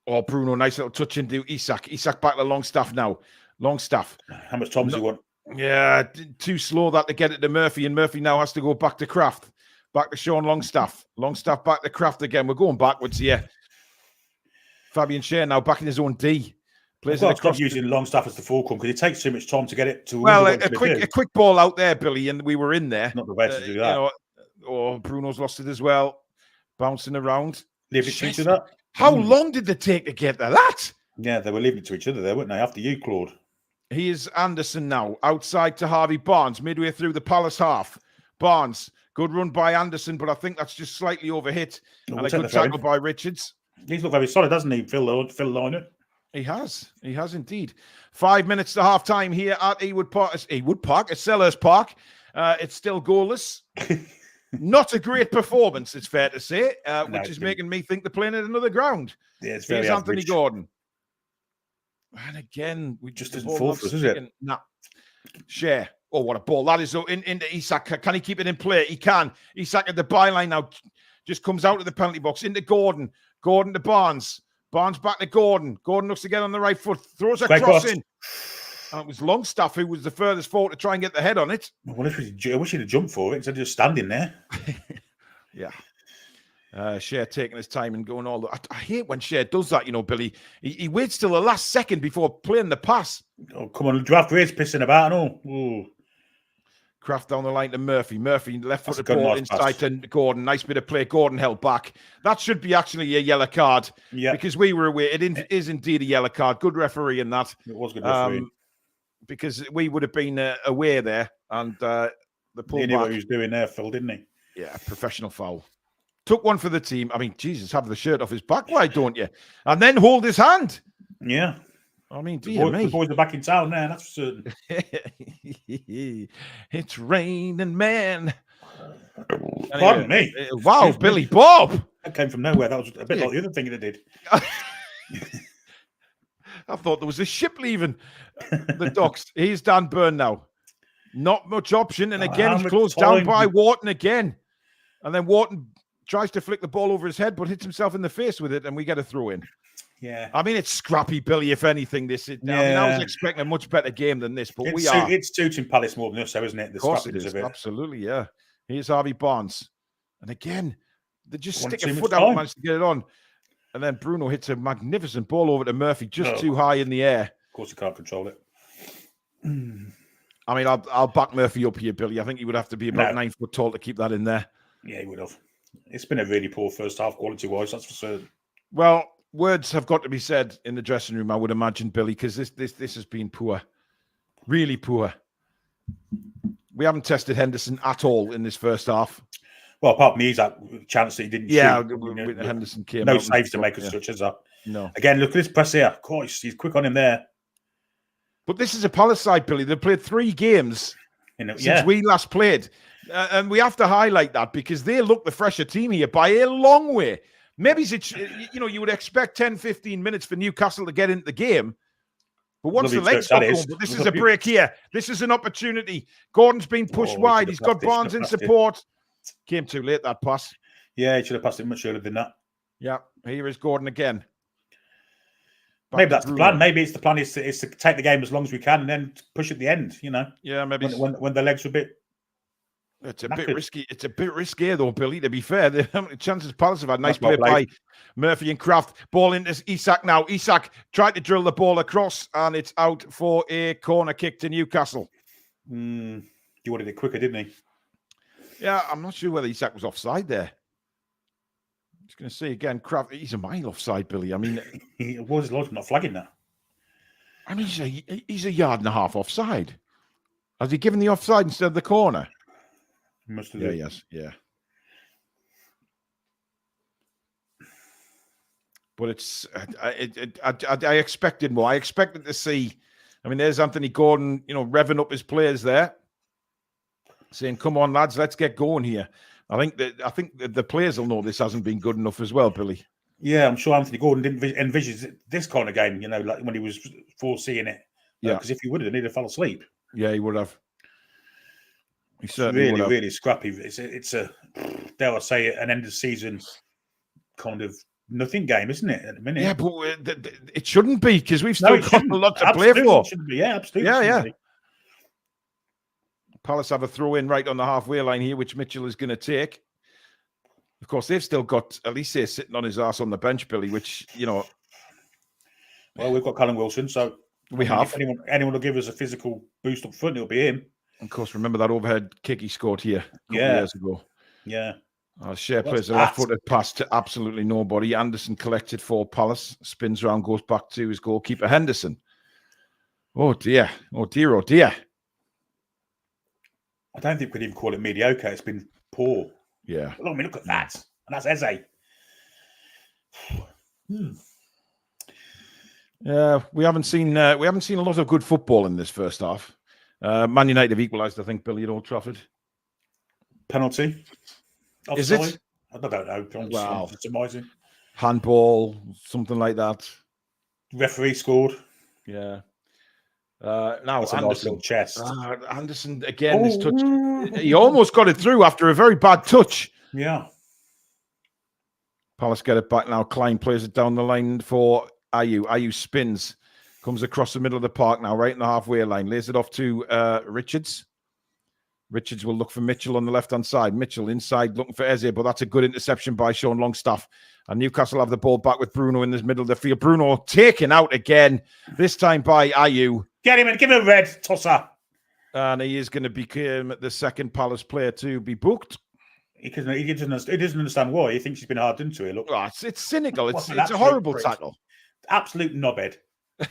Oh, Bruno, nice little touch into Isak. Isak back to Longstaff now. Longstaff. How much time does he want? Yeah, too slow that to get it to Murphy, and Murphy now has to go back to Kraft. Back to Sean Longstaff. Longstaff back to Kraft again. We're going backwards here. Fabian Schär now back in his own D. Plays it across. Using Longstaff as the fulcrum because it takes too much time to get it to. Well, a quick ball out there, Billy, and we were in there. Not the way to do that. Bruno's lost it as well. Bouncing around. Leave it to each other. How long did it take to get to that? Yeah, they were leaving it to each other there, weren't they? After you, Claude. Here's Anderson now, outside to Harvey Barnes, midway through the Palace half. Barnes, good run by Anderson, but I think that's just slightly overhit. And a good tackle by Richards. He's looked very solid, hasn't he, Phil Lynott? He has indeed. 5 minutes to half time here at Selhurst Park. It's still goalless. Not a great performance, it's fair to say, which is making me think they're playing at another ground. Yeah, it's very Here's Anthony Gordon. And again, we just doesn't fall for us, is it? Nah. Schär. Oh, what a ball. That is into Isak. Can he keep it in play? He can. Isak at the byline now. Just comes out of the penalty box into Gordon. Gordon to Barnes. Barnes back to Gordon. Gordon looks to get on the right foot. Throws a cross in. And it was Longstaff who was the furthest forward to try and get the head on it. I wish he'd have jumped for it instead of just standing there. Yeah. Schär taking his time and going all the... I hate when Schär does that, Billy. He waits till the last second before playing the pass. Oh, come on. Draft race pissing about and all. Ooh. Kraft down the line to Murphy. Murphy left-footed ball inside to Gordon. Nice bit of play. Gordon held back. That should be actually a yellow card. Yeah. Because we were aware. It is indeed a yellow card. Good referee in that. It was good referee. Because we would have been aware there. And the pull he knew what he was doing there, Phil, didn't he? Yeah, professional foul. Took one for the team. I mean, Jesus, have the shirt off his back. Why don't you? And then hold his hand. Yeah. I mean, the boys are back in town now, that's for certain. It's raining, man. Pardon me. Wow, Excuse me. Billy Bob. That came from nowhere. That was a bit like the other thing that did. I thought there was a ship leaving the docks. Here's Dan Burn now. Not much option. And again, he's closed down by Wharton again. And then Wharton tries to flick the ball over his head, but hits himself in the face with it, and we get a throw in. Yeah. I mean, it's scrappy, Billy, if anything. I mean, I was expecting a much better game than this, but It's suiting Palace more than us, so isn't it? The of course it scrappiness is. of it. Absolutely, yeah. Here's Harvey Barnes. And again, they just One stick a too foot much out and time. manage to get it on. And then Bruno hits a magnificent ball over to Murphy, just too high in the air. Of course, he can't control it. I mean, I'll back Murphy up here, Billy. I think he would have to be about 9 foot tall to keep that in there. Yeah, he would have. It's been a really poor first half quality-wise, that's for certain. Well, words have got to be said in the dressing room, I would imagine, Billy, because this has been poor. Really poor. We haven't tested Henderson at all in this first half. Well, apart from the Isaac chance that he didn't shoot. Henderson came no out saves to make us such as that. No. Again, look at this press here. Christ, he's quick on him there. But this is a Palace side, Billy. They've played 3 games since we last played. And we have to highlight that because they look the fresher team here by a long way. Maybe you would expect 10, 15 minutes for Newcastle to get into the game. But once the legs got going, but this is a break here. This is an opportunity. Gordon's been pushed wide. He's got Barnes in support. Came too late, that pass. Yeah, he should have passed it much earlier than that. Yeah, here is Gordon again. Maybe that's the plan. Maybe it's the plan is to take the game as long as we can and then push at the end, Yeah, maybe. When the legs are a bit... It's a bit risky. It's a bit risky, though, Billy, to be fair. How many chances Palace have had? Nice play by Murphy and Kraft. Ball into Isak now. Isak tried to drill the ball across, and it's out for a corner kick to Newcastle. He wanted it quicker, didn't he? Yeah, I'm not sure whether Isak was offside there. I'm just going to say again, Kraft, he's a mile offside, Billy. I mean... He was not flagging that. I mean, he's a yard and a half offside. Has he given the offside instead of the corner? He must have. Yeah, yes, yeah. But it's... I expected more. I expected to see... I mean, there's Anthony Gordon, revving up his players there. Saying, come on, lads, let's get going here. I think that the players will know this hasn't been good enough as well, Billy. Yeah, I'm sure Anthony Gordon didn't envisage this kind of game, like when he was foreseeing it. Yeah. Because if he would have, he'd have fell asleep. Yeah, he would have. He certainly would have. Really scrappy. It's a, dare I say it, an end of season kind of nothing game, isn't it, at the minute? Yeah, but it shouldn't be because we've still got a lot to play for. Shouldn't be. Yeah, absolutely. Yeah. Palace have a throw in right on the halfway line here, which Mitchell is going to take. Of course, they've still got Elise sitting on his ass on the bench, Billy, which, Well, we've got Callum Wilson, so we have. If anyone will give us a physical boost up front, it'll be him. Of course, remember that overhead kick he scored here a couple of years ago. Yeah. Shea plays a left-footed pass to absolutely nobody. Anderson collected for Palace. Spins around, goes back to his goalkeeper, Henderson. Oh, dear. Oh, dear. Oh, dear. I don't think we could even call it mediocre. It's been poor. Yeah. I mean, look at that. And that's Eze. We haven't seen a lot of good football in this first half. Man United have equalised, I think, Billy, at Old Trafford. Penalty. Offside. Is it? I don't know. Wow. It's amazing. Handball, something like that. Referee scored. Yeah. Now That's Anderson. a nice little chest. Anderson again. His touch. He almost got it through after a very bad touch. Yeah. Palace get it back now. Klein plays it down the line for Ayew. Ayew spins, comes across the middle of the park now, right in the halfway line. Lays it off to Richards. Richards will look for Mitchell on the left-hand side. Mitchell inside looking for Eze, but that's a good interception by Sean Longstaff. And Newcastle have the ball back with Bruno in the middle of the field. Bruno taken out again, this time by Ayew. Get him and give him a red tosser. And he is going to become the second Palace player to be booked. He doesn't understand why. He thinks he's been hard done to it. Look, it's cynical. It's a horrible tackle. Absolute knobhead. Of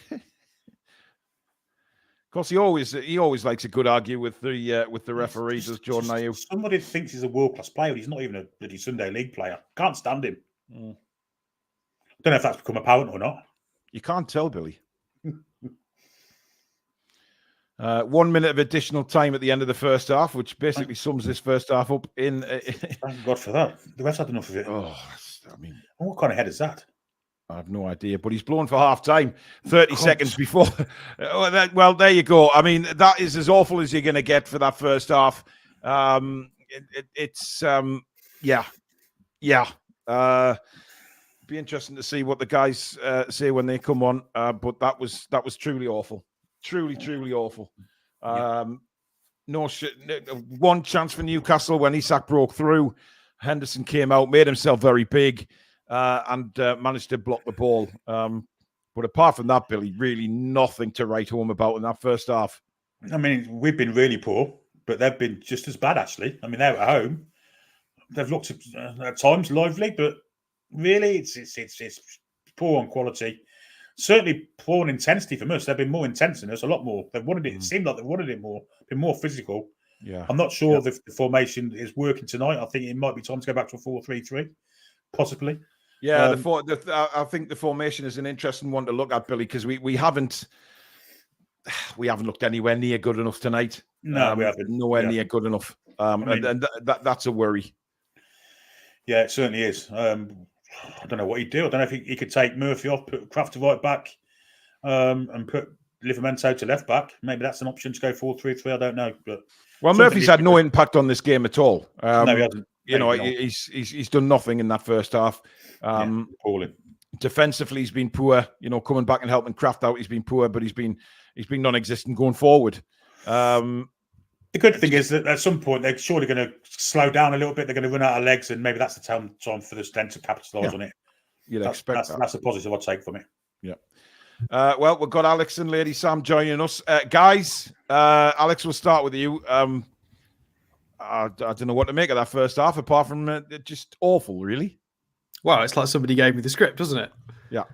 course, he always likes a good argue with the referee, does Jordan Ayew. Somebody thinks he's a world-class player, but he's not even a bloody Sunday League player. Can't stand him. Don't know if that's become apparent or not. You can't tell, Billy. 1 minute of additional time at the end of the first half, which basically sums this first half up in. Thank God for that. The ref's had enough of it. Oh, I mean, what kind of head is that? I have no idea, but he's blown for half time 30 seconds before. Well, there you go. I mean, that is as awful as you're going to get for that first half. It's be interesting to see what the guys say when they come on. But that was truly awful, truly awful. One chance for Newcastle when Isak broke through. Henderson came out, made himself very big. And managed to block the ball. But apart from that, Billy, really nothing to write home about in that first half. I mean, we've been really poor, but they've been just as bad, actually. I mean, they're at home. They've looked at times lively, but really it's poor on quality. Certainly poor on intensity from us. They've been more intense than us, a lot more. They've wanted it. It seemed like they wanted it more, been more physical. Yeah, I'm not sure the formation is working tonight. I think it might be time to go back to a 4-3-3, possibly. Yeah, I think the formation is an interesting one to look at, Billy, because we haven't looked anywhere near good enough tonight. No, we haven't. Nowhere near good enough. And that's a worry. Yeah, it certainly is. I don't know what he'd do. I don't know if he could take Murphy off, put Kraft to right back, and put Livramento to left back. Maybe that's an option to go 4-3-3. I don't know. But Murphy's had no impact on this game at all. No, he hasn't. He's done nothing in that first half. Defensively, he's been poor. Coming back and helping Kraft out, he's been poor, but he's been non-existent going forward. The good thing is that at some point they're surely going to slow down a little bit. They're going to run out of legs, and maybe that's the time for the Sten to capitalise on it. You'd expect that. That's a positive I'd take from it. Yeah. Well, we've got Alex and Lady Sam joining us, guys. Alex, we'll start with you. I don't know what to make of that first half, apart from just awful, really. Well, it's like somebody gave me the script, doesn't it? Yeah.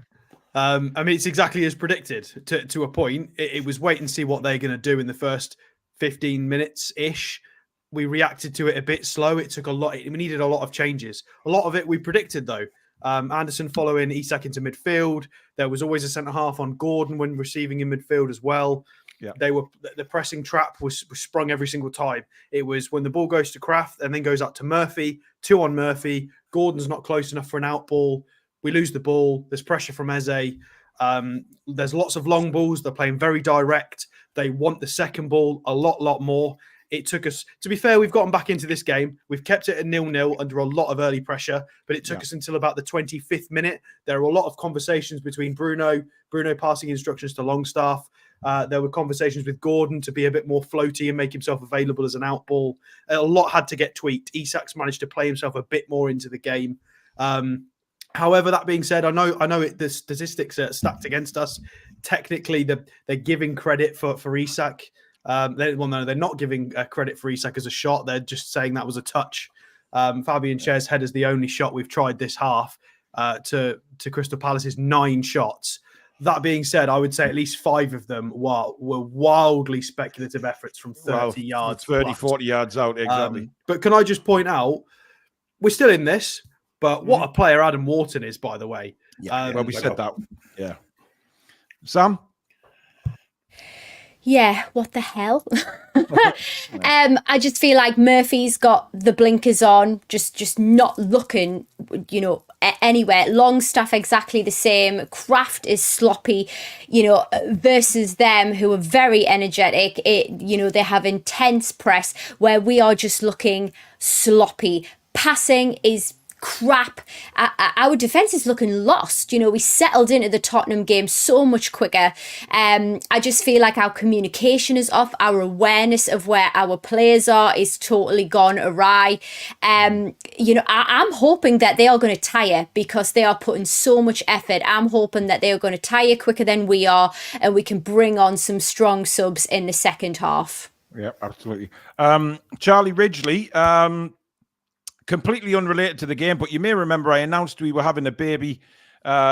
I mean, it's exactly as predicted to a point. It was wait and see what they're going to do in the first 15 minutes-ish. We reacted to it a bit slow. It took a lot. We needed a lot of changes. A lot of it we predicted, though. Anderson following Isak into midfield. There was always a centre-half on Gordon when receiving in midfield as well. Yeah, the pressing trap was sprung every single time. It was when the ball goes to Kraft and then goes up to Murphy, 2 on Murphy. Gordon's not close enough for an out ball. We lose the ball. There's pressure from Eze. There's lots of long balls. They're playing very direct. They want the second ball a lot more. It took us, to be fair, we've gotten back into this game. We've kept it at 0-0 under a lot of early pressure, but it took us until about the 25th minute. There were a lot of conversations between Bruno passing instructions to Longstaff. There were conversations with Gordon to be a bit more floaty and make himself available as an out ball. A lot had to get tweaked. Isak's managed to play himself a bit more into the game. However, that being said, I know the statistics are stacked against us. Technically, they're giving credit for Isak. They're not giving credit for Isak as a shot. They're just saying that was a touch. Fabian Schär's header's the only shot we've tried this half to Crystal Palace's 9 shots. That being said, I would say at least 5 of them were wildly speculative efforts from 30 yards. 30, 40 yards out, exactly. But can I just point out, we're still in this, but what a player Adam Wharton is, by the way. Yeah, well, we said that. Yeah. Sam? Yeah, what the hell? I just feel like Murphy's got the blinkers on, just not looking, anywhere. Longstaff exactly the same. Kraft is sloppy, versus them who are very energetic. They have intense press where we are just looking sloppy. Passing is crap. Our defence is looking lost. We settled into the Tottenham game so much quicker. I just feel like our communication is off. Our awareness of where our players are is totally gone awry. I'm hoping that they are going to tire because they are putting so much effort. I'm hoping that they are going to tire quicker than we are and we can bring on some strong subs in the second half. Yeah, absolutely. Charlie Ridgely, completely unrelated to the game, but you may remember I announced we were having a baby.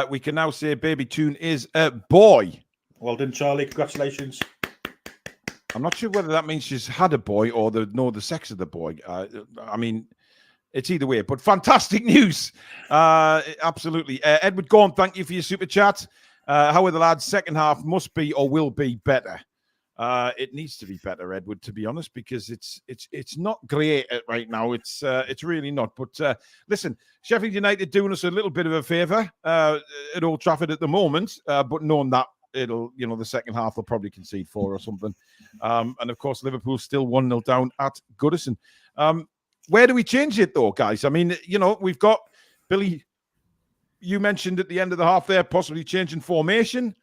We can now say baby Toon is a boy. Well done, Charlie. Congratulations. I'm not sure whether that means she's had a boy or the sex of the boy. I mean, it's either way, but fantastic news. Absolutely. Edward Gorm, thank you for your super chat. How are the lads? Second half must be or will be better. It needs to be better, Edward, to be honest, because it's not great right now. It's really not. But listen, Sheffield United doing us a little bit of a favour at Old Trafford at the moment, but knowing that it'll, the second half they'll probably concede 4 or something. And of course, Liverpool still 1-0 down at Goodison. Where do we change it though, guys? I mean, we've got Billy. You mentioned at the end of the half there, possibly changing formation.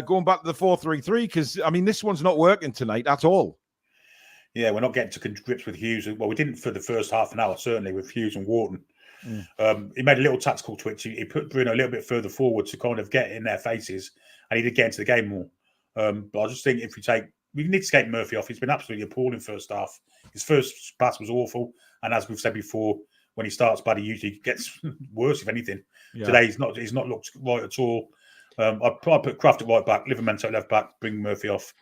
Going back to the 4-3-3, because, I mean, this one's not working tonight at all. Yeah, we're not getting to grips with Hughes. Well, we didn't for the first half an hour, certainly, with Hughes and Wharton. He made a little tactical twitch. He put Bruno a little bit further forward to kind of get in their faces, and he did get into the game more. But I just think we need to take Murphy off. He's been absolutely appalling first half. His first pass was awful, and as we've said before, when he starts bad, he usually gets worse, if anything. Yeah. Today, he's not looked right at all. I'd probably put Kraft at right back, Livermore at left back, bring Murphy off.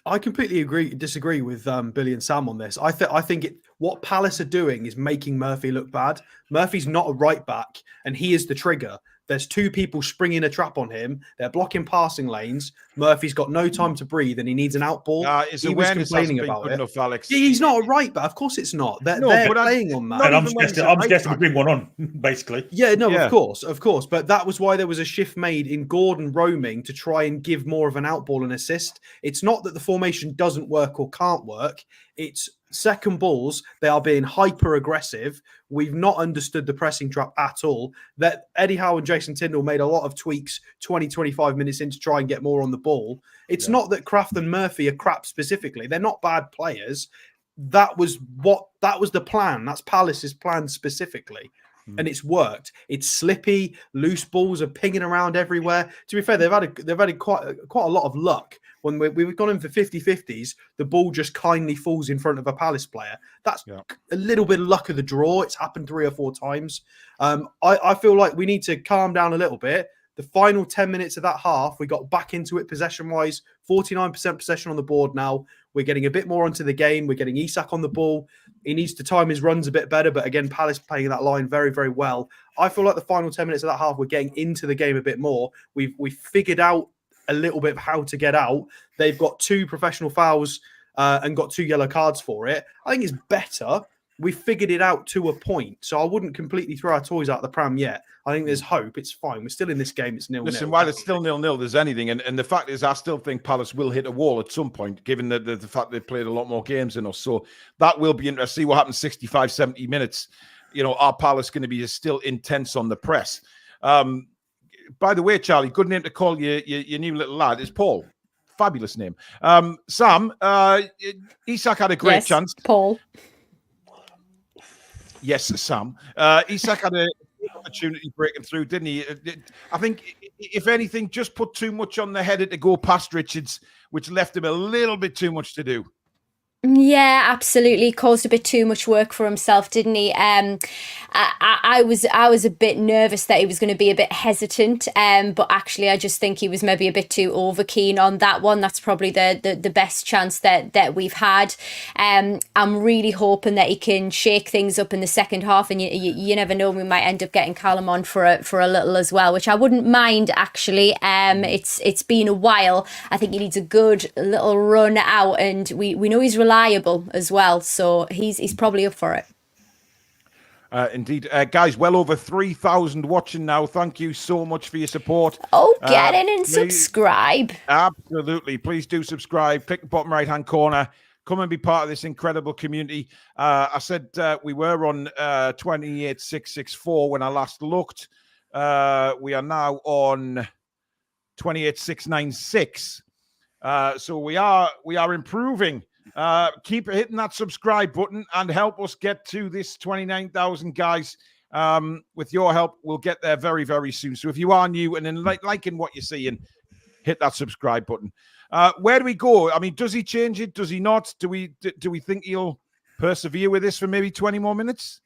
I completely disagree with Billy and Sam on this. I think what Palace are doing is making Murphy look bad. Murphy's not a right back, and he is the trigger. There's 2 people springing a trap on him. They're blocking passing lanes. Murphy's got no time to breathe, and he needs an out ball. He was complaining about it. Enough, Alex. He's not a right back. Of course, it's not. They're playing on that. And I'm suggesting we bring one on, basically. Yeah, of course. But that was why there was a shift made in Gordon roaming to try and give more of an out ball and assist. It's not that the formation doesn't work or can't work. It's second balls, they are being hyper aggressive. We've not understood the pressing trap at all. That Eddie Howe and Jason Tyndall made a lot of tweaks 20-25 minutes in to try and get more on the ball. It's not that Kraft and Murphy are crap specifically. They're not bad players. That was the plan. That's Palace's plan specifically. And it's worked. It's slippy, loose balls are pinging around everywhere. To be fair, they've had quite a lot of luck. When we've gone in for 50-50s, the ball just kindly falls in front of a Palace player. That's a little bit of luck of the draw. It's happened 3 or 4 times. I feel like we need to calm down a little bit. The final 10 minutes of that half, we got back into it possession-wise. 49% possession on the board now. We're getting a bit more onto the game. We're getting Isak on the ball. He needs to time his runs a bit better. But again, Palace playing that line very, very well. I feel like the final 10 minutes of that half, we're getting into the game a bit more. We've figured out a little bit of how to get out. They've got 2 professional fouls and got 2 yellow cards for it. I think it's better. We figured it out to a point. So I wouldn't completely throw our toys out the pram yet. I think there's hope. It's fine. We're still in this game. It's 0-0. Listen, while it's still 0-0, there's anything. And the fact is, I still think Palace will hit a wall at some point, given the fact they've played a lot more games than us. So that will be interesting. See what happens 65, 70 minutes. Are Palace going to be still intense on the press? By the way, Charlie, good name to call your new little lad is Paul. Fabulous name. Sam, Isak had a great chance. Paul. Yes, Sam. Isak had an opportunity breaking through, didn't he? I think, if anything, just put too much on the header to go past Richards, which left him a little bit too much to do. Yeah, absolutely. Caused a bit too much work for himself, didn't he? I was a bit nervous that he was going to be a bit hesitant, but actually I just think he was maybe a bit too over keen on that one. That's probably the best chance that we've had. I'm really hoping that he can shake things up in the second half, and you never know, we might end up getting Callum on for a little as well, which I wouldn't mind actually. It's been a while. I think he needs a good little run out, and we know he's reliable as well, so he's probably up for it. Indeed. Guys, well over 3,000 watching now. Thank you so much for your support. Oh, get in and subscribe. Absolutely. Please do subscribe. Click the bottom right-hand corner. Come and be part of this incredible community. I said we were on 28,664 when I last looked. We are now on 28,696. So we are improving. Keep hitting that subscribe button and help us get to this 29,000, guys. With your help, we'll get there very, very soon. So if you are new and liking what you're seeing, hit that subscribe button. Where do we go? I mean, does he change it? Does he not? Do we think he'll persevere with this for maybe 20 more minutes?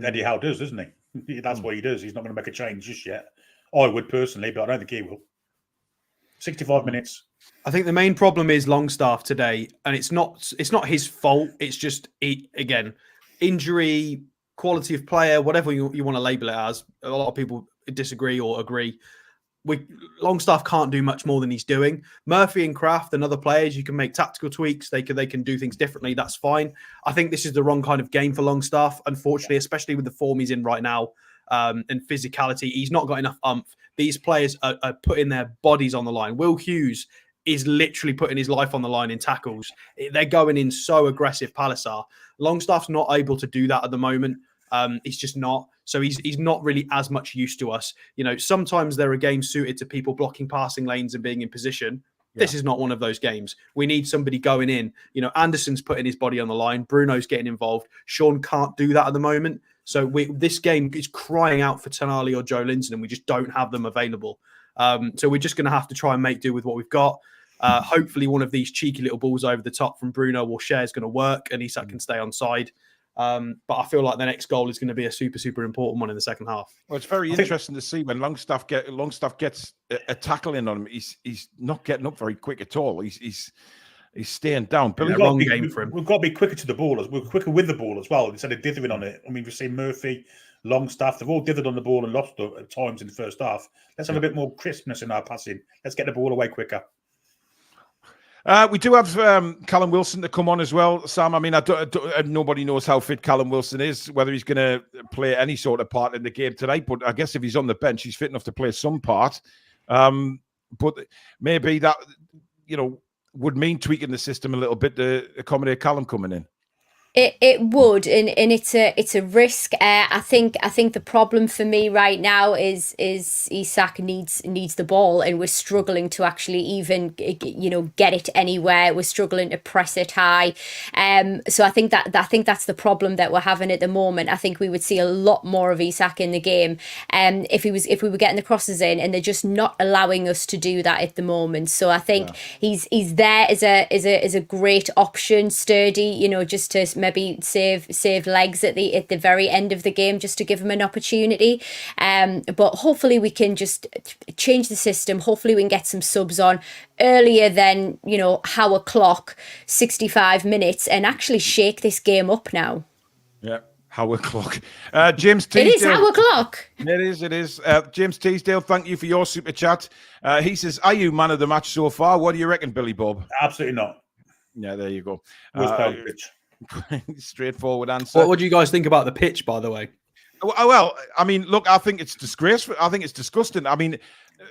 Eddie Howe does, doesn't he? That's what he does. He's not going to make a change just yet. I would personally, but I don't think he will. 65 minutes. I think the main problem is Longstaff today, and it's not his fault. It's just, again, injury, quality of player, whatever you want to label it as. A lot of people disagree or agree. Longstaff can't do much more than he's doing. Murphy and Kraft and other players, you can make tactical tweaks. They can do things differently. That's fine. I think this is the wrong kind of game for Longstaff, unfortunately, especially with the form he's in right now and physicality. He's not got enough umph. These players are putting their bodies on the line. Will Hughes is literally putting his life on the line in tackles. They're going in so aggressive, Palace are. Longstaff's not able to do that at the moment. He's just not. So he's not really as much use to us. You know, sometimes there are games suited to people blocking passing lanes and being in position. Yeah. This is not one of those games. We need somebody going in. You know, Anderson's putting his body on the line. Bruno's getting involved. Sean can't do that at the moment. So this game is crying out for Tonali or Joe Linton, and we just don't have them available. So we're just going to have to try and make do with what we've got. Hopefully one of these cheeky little balls over the top from Bruno or Cher is going to work and Isak can stay on side. But I feel like the next goal is going to be a super, super important one in the second half. Well, it's very interesting to see when Longstaff gets a tackle in on him. He's not getting up very quick at all. He's staying down. Billy, wrong game for him. We've got to be quicker to the ball. We're quicker with the ball as well instead of dithering on it. I mean, we've seen Murphy, Longstaff, they've all dithered on the ball and lost at times in the first half. Let's have a bit more crispness in our passing. Let's get the ball away quicker. We do have Callum Wilson to come on as well, Sam. I mean, nobody knows how fit Callum Wilson is, whether he's going to play any sort of part in the game tonight. But I guess if he's on the bench, he's fit enough to play some part. But maybe that, would mean tweaking the system a little bit to accommodate Callum coming in. It would, and it's a risk. I think the problem for me right now is Isak needs the ball, and we're struggling to actually even get it anywhere. We're struggling to press it high. So I think that's the problem that we're having at the moment. I think we would see a lot more of Isak in the game, if we were getting the crosses in, and they're just not allowing us to do that at the moment. So I think he's there as a great option, sturdy, just to maybe save legs at the very end of the game, just to give him an opportunity. But hopefully we can just change the system. Hopefully we can get some subs on earlier than Howe o'clock, 65 minutes, and actually shake this game up now. Yeah. Howe o'clock. James Teasdale. It is Howe o'clock. It is. James Teasdale, thank you for your super chat. He says, are you man of the match so far? What do you reckon, Billy Bob? Absolutely not. Yeah, there you go. Straightforward answer. What do you guys think about the pitch, by the way? Well, I mean, look, I think it's disgraceful. I think it's disgusting. I mean,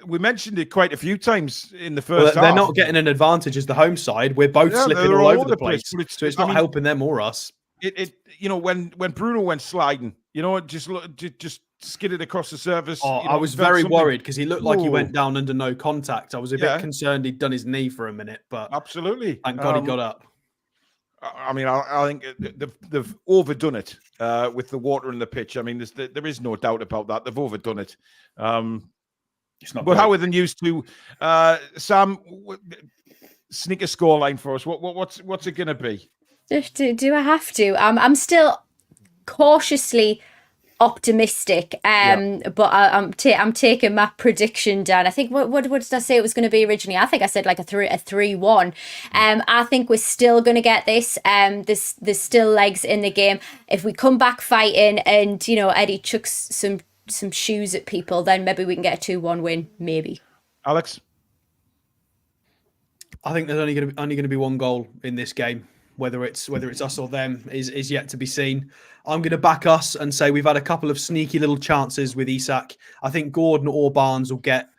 we mentioned it quite a few times in the first half. They're not getting an advantage as the home side. We're both slipping all over the place. So it's not helping them or us. When Bruno went sliding, just skidded across the surface. I was very worried because he looked like he went down under no contact. I was a bit concerned he'd done his knee for a minute, but absolutely, thank God he got up. I mean, I think they've overdone it with the water in the pitch. I mean, there is no doubt about that. They've overdone it. It's not. But how are they used to? Sam, sneak a scoreline for us. What's it going to be? Do I have to? I'm still cautiously optimistic, but I'm taking my prediction down. I think what did I say it was going to be originally? I think I said like a 3-1. I think we're still going to get this. There's still legs in the game. If we come back fighting, and Eddie chucks some shoes at people, then maybe we can get a 2-1 win. Maybe. Alex, I think there's only going to be one goal in this game. Whether it's us or them is yet to be seen. I'm going to back us and say we've had a couple of sneaky little chances with Isak. I think Gordon or Barnes will get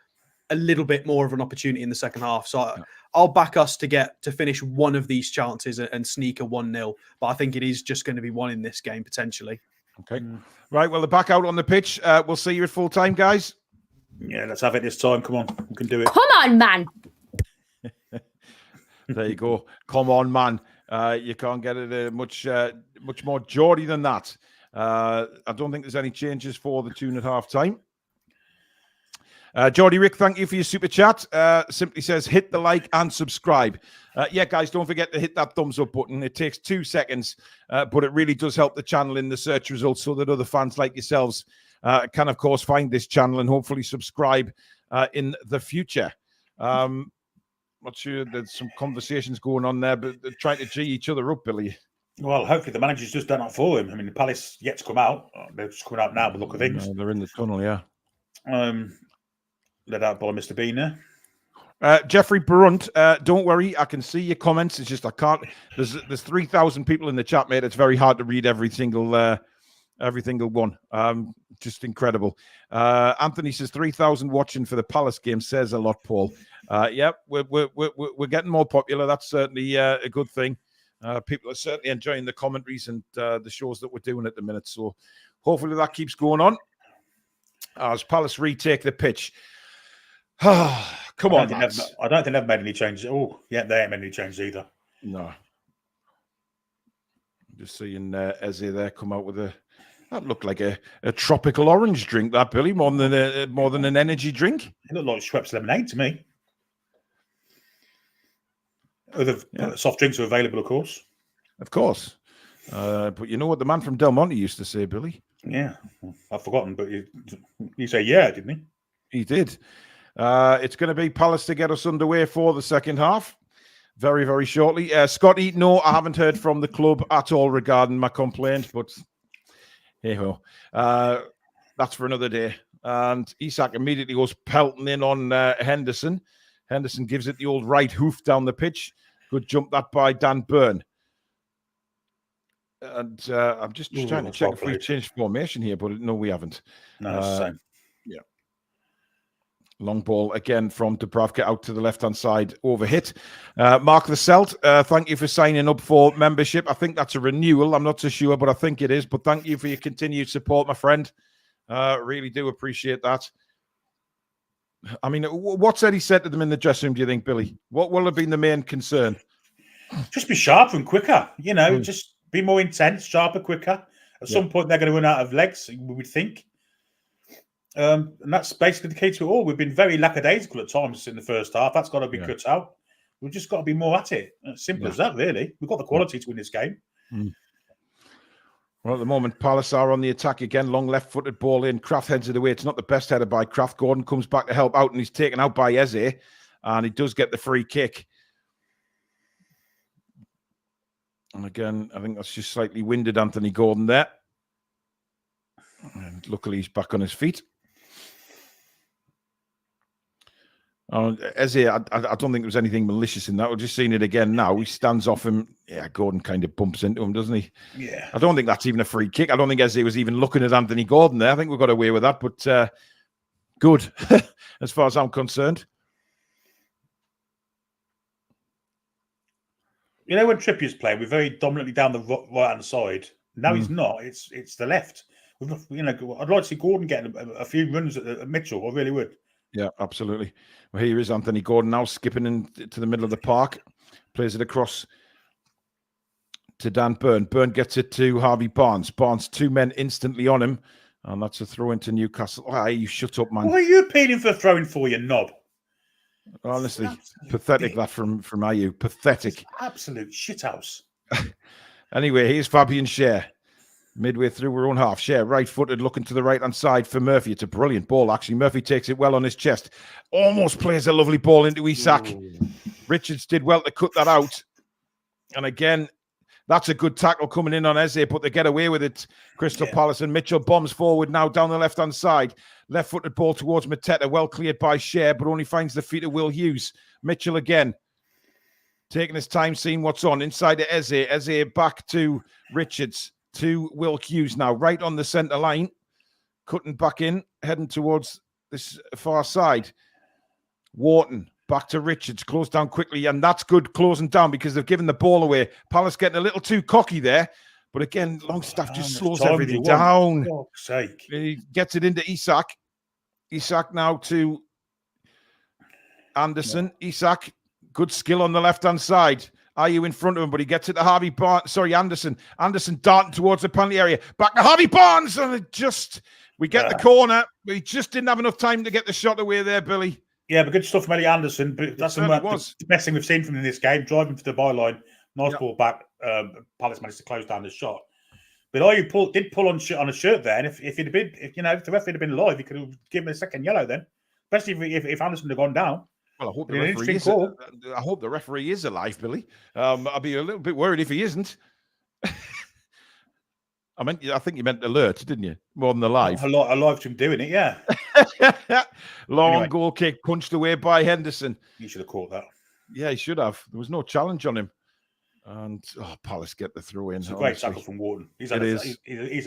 a little bit more of an opportunity in the second half. So I'll back us to finish one of these chances and sneak a 1-0. But I think it is just going to be one in this game potentially. Okay. Right. Well, they're back out on the pitch. We'll see you at full time, guys. Yeah, let's have it this time. Come on, we can do it. Come on, man. There you go. Come on, man. You can't get it much more Geordie than that. I don't think there's any changes for the tune at half time. Geordie Rick, thank you for your super chat. Simply says, hit the like and subscribe. Yeah, guys, don't forget to hit that thumbs up button. It takes 2 seconds, but it really does help the channel in the search results so that other fans like yourselves can, of course, find this channel and hopefully subscribe in the future. Not sure there's some conversations going on there, but they're trying to G each other up, Billy. Well, hopefully the manager's just done that for him. I mean, the Palace yet to come out. They're just coming out now with the look of things. No, they're in the tunnel, yeah. Led out by Mr. Bean there. Jeffrey Brunt, don't worry, I can see your comments. It's just I can't. There's 3,000 people in the chat, mate. It's very hard to read every single one. Just incredible. Anthony says 3,000 watching for the Palace game says a lot, Paul. Yep, we're getting more popular. That's certainly a good thing. People are certainly enjoying the commentaries and the shows that we're doing at the minute. So hopefully that keeps going on as Palace retake the pitch. Come on, lads. I don't think they've made any changes. Oh, yeah, they ain't made any changes either. No. Just seeing Eze there come out with that looked like a tropical orange drink, that, Billy, more than an energy drink. It looked like Schweppes lemonade to me. Other soft drinks are available, of course. Of course. But you know what the man from Del Monte used to say, Billy? Yeah, I've forgotten, but you say yeah, didn't he? He did. It's going to be Palace to get us underway for the second half very, very shortly. Scotty, no, I haven't heard from the club at all regarding my complaint, but hey ho, that's for another day. And Isak immediately goes pelting in on Henderson. Henderson gives it the old right hoof down the pitch. Good jump that by Dan Burn. And I'm just trying to check if we've changed formation here, but no, we haven't. No, it's the same. Yeah. Long ball again from Dubravka out to the left-hand side, overhit. Mark the Celt, thank you for signing up for membership. I think that's a renewal. I'm not so sure, but I think it is. But thank you for your continued support, my friend. Really do appreciate that. I mean, what's Eddie said to them in the dressing room, do you think, Billy? What will have been the main concern? Just be sharper and quicker, just be more intense, sharper, quicker. At some point, they're going to run out of legs, we would think. And that's basically the case with all. We've been very lackadaisical at times in the first half. That's got to be cut out. We've just got to be more at it. Simple as that, really. We've got the quality to win this game. Well, at the moment, Palace are on the attack again. Long left-footed ball in. Kraft heads it away. It's not the best header by Kraft. Gordon comes back to help out, and he's taken out by Eze. And he does get the free kick. And again, I think that's just slightly winded Anthony Gordon there. And luckily, he's back on his feet. Eze, I don't think there was anything malicious in that. We're just seeing it again now. He stands off him. Yeah, Gordon kind of bumps into him, doesn't he? Yeah. I don't think that's even a free kick. I don't think Eze was even looking at Anthony Gordon there. I think we got away with that, but good as far as I'm concerned. When Trippier's playing, we're very dominantly down the right-hand side. Now he's not. It's the left. I'd like to see Gordon getting a few runs at Mitchell. I really would. Yeah, absolutely. Well, here is Anthony Gordon now skipping into the middle of the park. Plays it across to Dan Burn. Burn gets it to Harvey Barnes. Barnes, two men instantly on him. And that's a throw into Newcastle. Oh, you shut up, man. What are you appealing for throwing for, you knob? Honestly, pathetic that from Ayew. Pathetic. Absolute shithouse. Anyway, here's Fabian Schär. Midway through our own half. Schär, right-footed, looking to the right-hand side for Murphy. It's a brilliant ball, actually. Murphy takes it well on his chest. Almost plays a lovely ball into Isak. Richards did well to cut that out. And again, that's a good tackle coming in on Eze, but they get away with it. Crystal Palace and Mitchell bombs forward now down the left-hand side. Left-footed ball towards Mateta. Well cleared by Schär, but only finds the feet of Will Hughes. Mitchell again. Taking his time, seeing what's on. Inside to Eze. Eze back to Richards. To Will Hughes now, right on the centre line. Cutting back in, heading towards this far side. Wharton, back to Richards, closed down quickly, and that's good closing down because they've given the ball away. Palace getting a little too cocky there, but again, Longstaff just slows everything down. For fuck's sake. He gets it into Isak. Isak now to Anderson. Isak, good skill on the left-hand side. Ayew in front of him, but he gets it to Harvey Barnes. Sorry, Anderson. Anderson darting towards the penalty area. Back to Harvey Barnes, and we get the corner. But he just didn't have enough time to get the shot away there, Billy. Yeah, but good stuff from Ellie Anderson. But that's the best thing we've seen from him in this game. Driving to the byline, nice ball back. Palace managed to close down the shot. But Ayew did pull on a shirt there, and if the referee had been live, he could have given him a second yellow then, especially if Anderson had gone down. Well, I hope the referee is alive, Billy. I'll be a little bit worried if he isn't. I think you meant alert, didn't you? More than alive. Alive to him doing it, yeah. Long Anyway. goal kick punched away by Henderson. You should have caught that. Yeah, he should have. There was no challenge on him. And Palace get the throw in. It's a great tackle from Wharton. He's a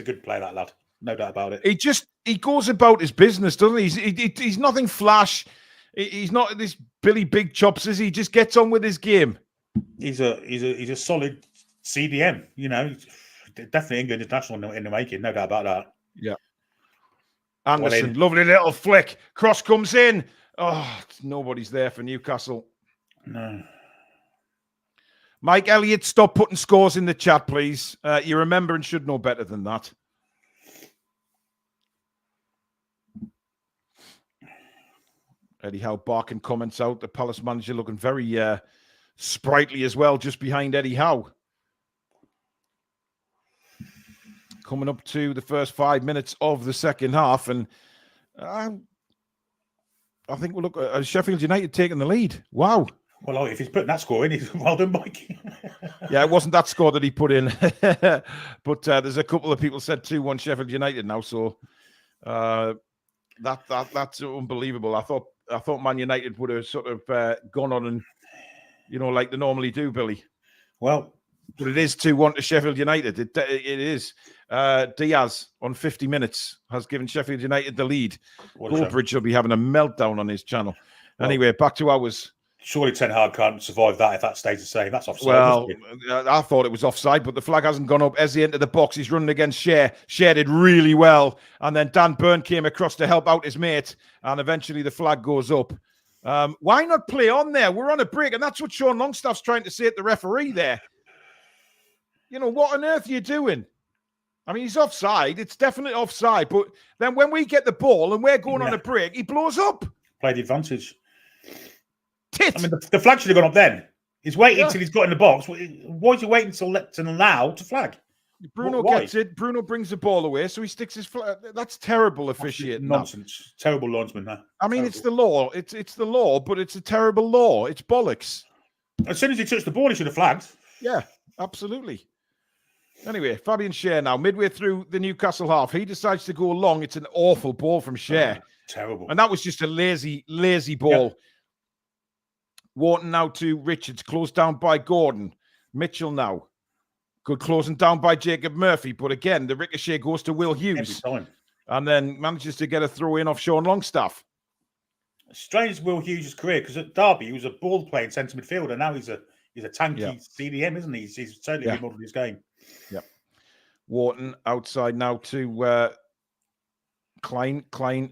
good player, that lad. No doubt about it. He goes about his business, doesn't he? He's nothing flash. He's not this Billy Big Chops, is he? Just gets on with his game. He's a solid CDM. You know, definitely England international in the making. No doubt about that. Yeah. Anderson, lovely little flick. Cross comes in. Oh, nobody's there for Newcastle. No. Mike Elliott, stop putting scores in the chat, please. You remember and should know better than that. Eddie Howe barking comments out. The Palace manager looking very sprightly as well, just behind Eddie Howe. Coming up to the first 5 minutes of the second half, and I think we'll look at Sheffield United taking the lead. Wow. Well, if he's putting that score in, he's well done, Mike. Yeah, it wasn't that score that he put in. But there's a couple of people said 2-1 Sheffield United now, so that's unbelievable. I thought Man United would have sort of gone on and, like they normally do, Billy. Well, but it is 2-1 to Sheffield United. It is. Diaz on 50 minutes has given Sheffield United the lead. Goldbridge will be having a meltdown on his channel. Well, anyway, back to ours. Surely Ten Hag can't survive that if that stays the same. That's offside. Well, I thought it was offside, but the flag hasn't gone up. Eze into the box. He's running against Shea. Shea did really well. And then Dan Burn came across to help out his mate. And eventually the flag goes up. Why not play on there? We're on a break. And that's what Sean Longstaff's trying to say at the referee there. What on earth are you doing? I mean, he's offside. It's definitely offside. But then when we get the ball and we're going on a break, he blows up. Play the advantage. Tit. I mean, the flag should have gone up then. He's waiting until he's got in the box. Why is he waiting to allow to flag? Bruno gets it. Bruno brings the ball away, so he sticks his flag. That's terrible officiating. Nonsense. Terrible linesman now. I mean, it's the law. It's the law, but it's a terrible law. It's bollocks. As soon as he touched the ball, he should have flagged. Yeah, absolutely. Anyway, Fabian Schär now, midway through the Newcastle half. He decides to go long. It's an awful ball from Schär. Terrible. And that was just a lazy ball. Yep. Wharton now to Richards, closed down by Gordon. Mitchell now. Good closing down by Jacob Murphy. But again, the ricochet goes to Will Hughes. Every time. And then manages to get a throw in off Sean Longstaff. Strange Will Hughes' career, because at Derby, he was a ball-playing centre midfielder. Now he's a tanky CDM, isn't he? He's totally remodeled his game. Yeah. Wharton outside now to Klein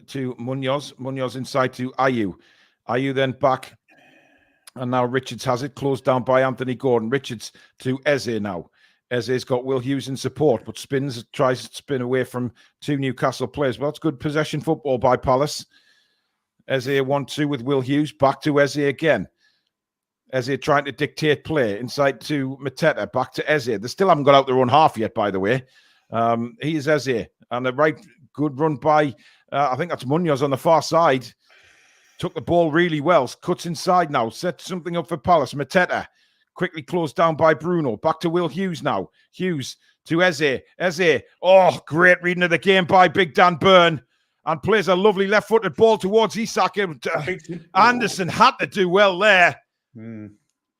to Munoz. Munoz inside to Ayew. Ayew then back. And now Richards has it, closed down by Anthony Gordon. Richards to Eze now. Eze's got Will Hughes in support, but tries to spin away from two Newcastle players. Well, it's good possession football by Palace. Eze 1-2 with Will Hughes. Back to Eze again. Eze trying to dictate play. Inside to Mateta. Back to Eze. They still haven't got out their own half yet, by the way. He is Eze. And a good run by, I think that's Munoz on the far side. Took the ball really well. Cuts inside now. Set something up for Palace. Mateta quickly closed down by Bruno. Back to Will Hughes now. Hughes to Eze. Eze. Oh, great reading of the game by Big Dan Burn. And plays a lovely left-footed ball towards Isak. Anderson had to do well there.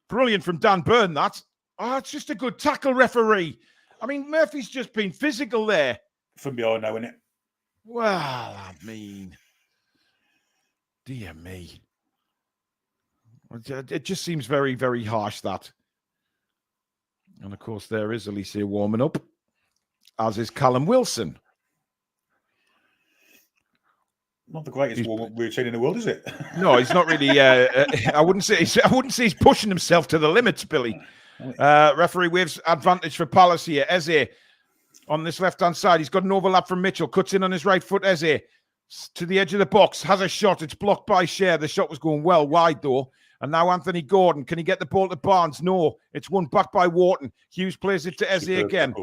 Brilliant from Dan Burn, that. Oh, it's just a good tackle, referee. I mean, Murphy's just been physical there. From behind now, isn't it? Well, I mean... Dear me. It just seems very, very harsh, that. And, of course, there is Alicia warming up, as is Callum Wilson. Not the greatest warm-up routine in the world, is it? No, he's not really. I wouldn't say he's pushing himself to the limits, Billy. Referee waves advantage for Palace here. Eze on this left-hand side. He's got an overlap from Mitchell. Cuts in on his right foot. Eze to the edge of the box, has a shot. It's blocked by Schär. The shot was going well wide, though. And now Anthony Gordon. Can he get the ball to Barnes? No. It's won back by Wharton. Hughes plays it to Eze again.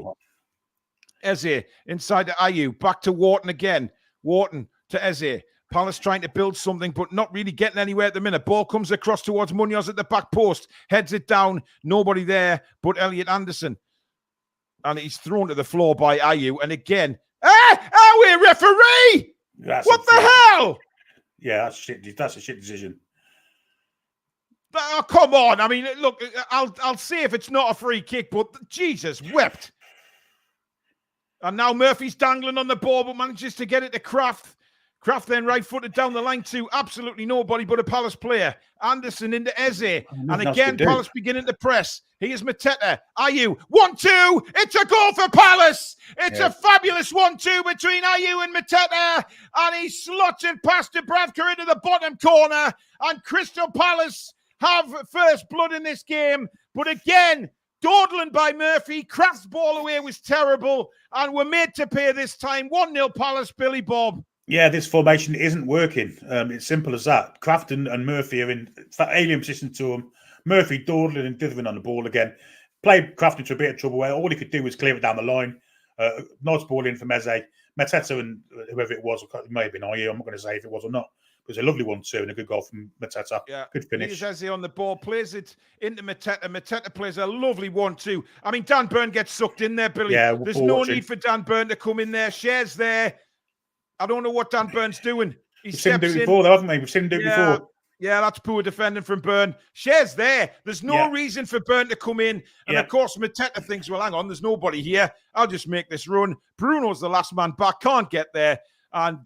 Eze inside to Ayew. Back to Wharton again. Wharton to Eze. Palace trying to build something, but not really getting anywhere at the minute. Ball comes across towards Munoz at the back post. Heads it down. Nobody there but Elliot Anderson. And he's thrown to the floor by Ayew. And again, we're referee! What the hell? Yeah, that's shit. That's a shit decision. Oh, come on. I mean, look, I'll see if it's not a free kick, but Jesus wept. And now Murphy's dangling on the ball, but manages to get it to Kraft. Kraft then right-footed down the line to absolutely nobody but a Palace player. Anderson into Eze. And again, Palace beginning to press. Here's Mateta. Ayew. 1-2. It's a goal for Palace. It's a fabulous 1-2 between Ayew and Mateta. And he slots it past Dubravka into the bottom corner. And Crystal Palace have first blood in this game. But again, dawdling by Murphy. Kraft's ball away was terrible. And we're made to pay this time. 1-0 Palace, Billy Bob. Yeah, this formation isn't working. It's simple as that. Kraft and Murphy are in alien position to them. Murphy dawdling and dithering on the ball again. Played Kraft into a bit of trouble where all he could do was clear it down the line. Nice ball in from Eze. Mateta and whoever it was, it may have been Ayew. I'm not going to say if it was or not. It was a lovely 1-2 and a good goal from Mateta. Yeah. Good finish. Here's Eze on the ball, plays it into Mateta. Mateta plays a lovely 1-2. I mean, Dan Burn gets sucked in there, Billy. Yeah, there's no need for Dan Burn to come in there. Shares there. I don't know what Dan Burn's doing. We've seen him do it before, though, haven't we? We've seen him do it before. Yeah, that's poor defending from Burn. Shares there. There's no reason for Burn to come in. And of course, Mateta thinks, well, hang on, there's nobody here. I'll just make this run. Bruno's the last man back, can't get there. And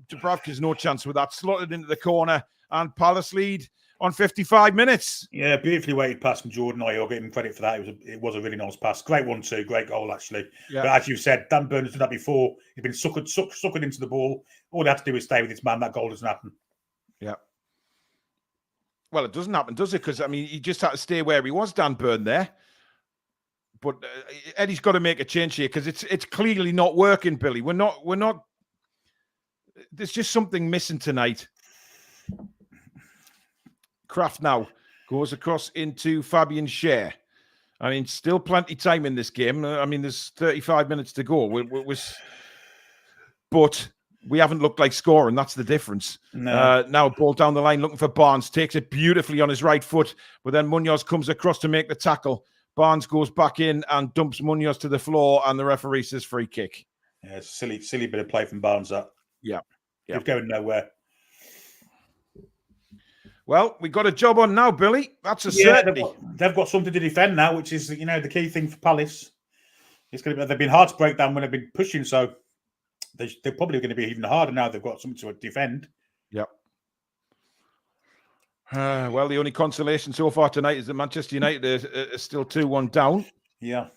Dubravka's no chance with that. Slotted into the corner. And Palace lead on 55 minutes. Yeah, beautifully weighted pass from Jordan Ayew. I'll give him credit for that. It was a really nice pass. Great 1-2, great goal, actually. Yeah. But as you said, Dan Burn has done that before. He's been suckered into the ball. All he had to do is stay with his man. That goal doesn't happen. Yeah. Well, it doesn't happen, does it? Because, I mean, he just had to stay where he was, Dan Burn, there. But Eddie's got to make a change here because it's clearly not working, Billy. We're not. There's just something missing tonight. Kraft now goes across into Fabian Schär. I mean, still plenty time in this game. I mean, there's 35 minutes to go. But we haven't looked like scoring. That's the difference. No. Now ball down the line looking for Barnes. Takes it beautifully on his right foot. But then Munoz comes across to make the tackle. Barnes goes back in and dumps Munoz to the floor. And the referee says free kick. Yeah, it's a silly bit of play from Barnes, that. Yeah. It's going nowhere. Well, we got a job on now, Billy. That's a certainty. They've got something to defend now, which is, the key thing for Palace. They've been hard to break down when they've been pushing, so they're probably going to be even harder now. They've got something to defend. Yep. Well, the only consolation so far tonight is that Manchester United is still 2-1 down. Yeah.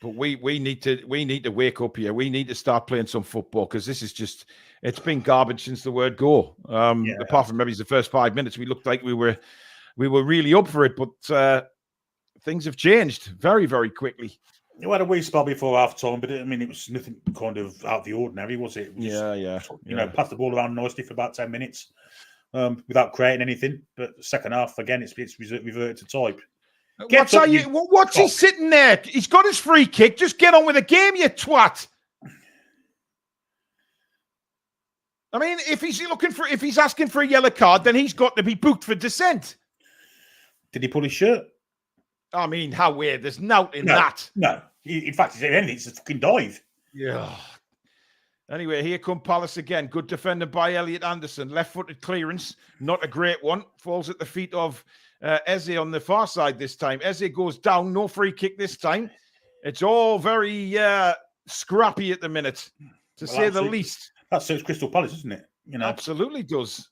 But we need to wake up here. We need to start playing some football because this is just, it's been garbage since the word go. Apart from maybe the first 5 minutes, we looked like we were really up for it, but things have changed very, very quickly. You had a wee spell before half time, but it was nothing kind of out of the ordinary, was it? Passed the ball around nicely for about 10 minutes without creating anything. But the second half, again, it's reverted to type. What's he sitting there? He's got his free kick. Just get on with the game, you twat. I mean, if he's asking for a yellow card, then he's got to be booked for dissent. Did he pull his shirt? I mean, how weird. There's nothing in that. No. In fact, it's a fucking dive. Yeah. Anyway, here come Palace again. Good defended by Elliot Anderson. Left-footed clearance. Not a great one. Falls at the feet of Eze on the far side this time. Eze goes down. No free kick this time. It's all very scrappy at the minute, to say the least. That suits Crystal Palace, doesn't it? Absolutely does.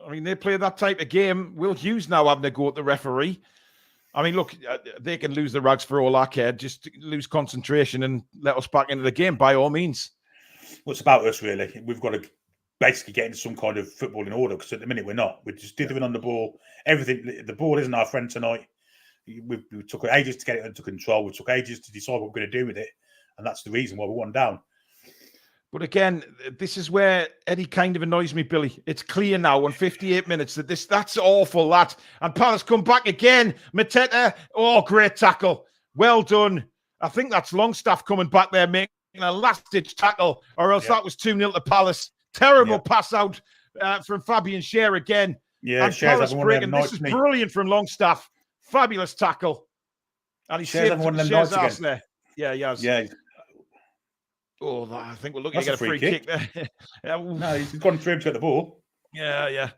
I mean, they play that type of game. Will Hughes now having to go at the referee. I mean, look, they can lose the rags for all I care. Just lose concentration and let us back into the game by all means. Well, it's about us, really. We've got to basically get into some kind of football in order because at the minute we're not. We're just dithering on the ball. Everything, the ball isn't our friend tonight. We took ages to get it under control. We took ages to decide what we're going to do with it. And that's the reason why we're 1 down. But again, this is where Eddie kind of annoys me, Billy. It's clear now on 58 minutes that that's awful, that. And Palace come back again. Mateta, great tackle. Well done. I think that's Longstaff coming back there making a last-ditch tackle, or else that was 2-0 to Palace. Terrible pass out from Fabian Schär again. Yeah, Schär's breaking. This is brilliant from Longstaff. Fabulous tackle. And he saved Schär's arse there. Yeah, he has. Yeah. Oh, I think we're looking That's to get a free kick there. Yeah, No, he's gone through him to get the ball. yeah.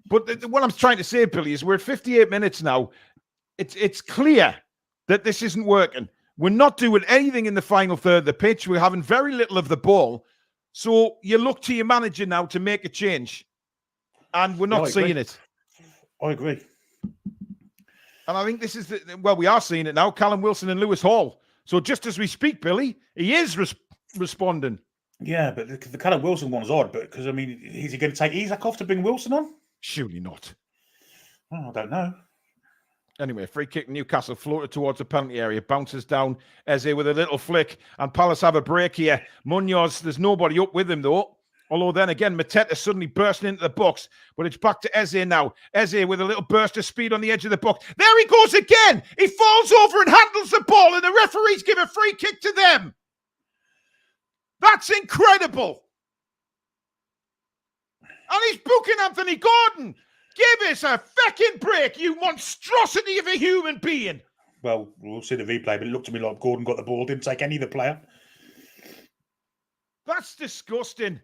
But what I'm trying to say, Billy, is we're at 58 minutes now. It's clear that this isn't working. We're not doing anything in the final third of the pitch. We're having very little of the ball. So you look to your manager now to make a change. And we're not seeing it. I agree. And I think this is, we are seeing it now. Callum Wilson and Lewis Hall. So just as we speak, Billy, he is responding. Yeah, but the Callum Wilson one's odd. But because, I mean, is he going to take Isak off to bring Wilson on? Surely not. Oh, I don't know. Anyway, free kick, Newcastle floated towards the penalty area, bounces down Eze with a little flick, and Palace have a break here. Munoz, there's nobody up with him though. Although then again, Mateta suddenly bursting into the box, but it's back to Eze now. Eze with a little burst of speed on the edge of the box. There he goes again. He falls over and handles the ball, and the referees give a free kick to them. That's incredible. And he's booking Anthony Gordon. Give us a fecking break, you monstrosity of a human being. Well, we'll see the replay, but it looked to me like Gordon got the ball, didn't take any of the player. That's disgusting.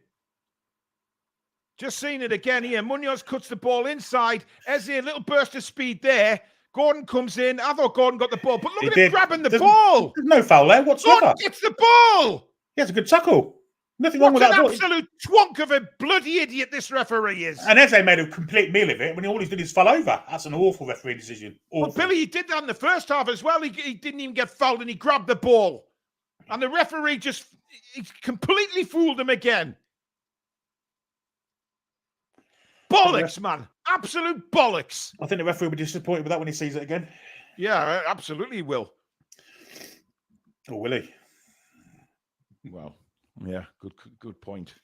Just seeing it again here. Munoz cuts the ball inside. Eze, a little burst of speed there. Gordon comes in. I thought Gordon got the ball, but look at him grabbing the ball. There's no foul there whatsoever. Gordon gets the ball. Yeah, it's a good tackle. Nothing wrong with that. What an absolute twonk of a bloody idiot this referee is. And Eze made a complete meal of it when all he did is fall over. That's an awful referee decision. Awful. But Billy, he did that in the first half as well. He didn't even get fouled and he grabbed the ball. And the referee he completely fooled him again. Bollocks, man. Absolute bollocks. I think the referee will be disappointed with that when he sees it again. Yeah, absolutely will. Or will he? Well, yeah, good point.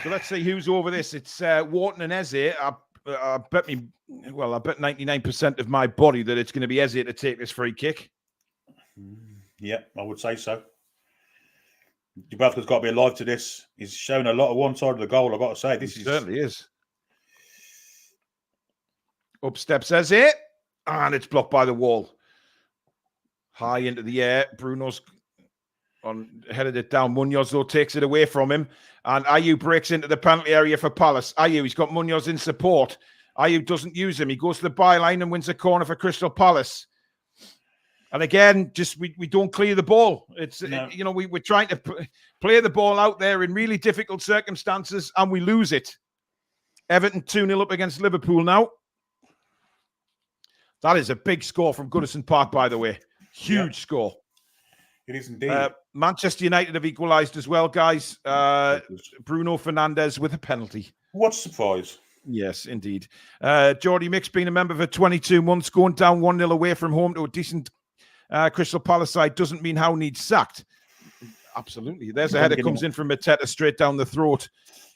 So let's see who's over this. It's Wharton and Eze. I bet 99% of my body that it's going to be Eze to take this free kick. Yeah, I would say so. Dubravka's got to be alive to this. He's shown a lot of one side of the goal, I've got to say. This certainly is. Up steps Eze, and it's blocked by the wall. High into the air. Bruno's headed it down. Munoz, though, takes it away from him. And Ayew breaks into the penalty area for Palace. Ayew, he's got Munoz in support. Ayew doesn't use him. He goes to the byline and wins a corner for Crystal Palace. And again, we don't clear the ball. We're trying to play the ball out there in really difficult circumstances, and we lose it. Everton 2-0 up against Liverpool now. That is a big score from Goodison Park, by the way. Huge score. It is indeed. Manchester United have equalised as well, guys. Bruno Fernandes with a penalty. What a surprise. Yes, indeed. Geordie Mick's been a member for 22 months, going down 1-0 away from home to a decent Crystal Palace side doesn't mean Howe needs sacked. Absolutely. There's a header comes in from Mateta straight down the throat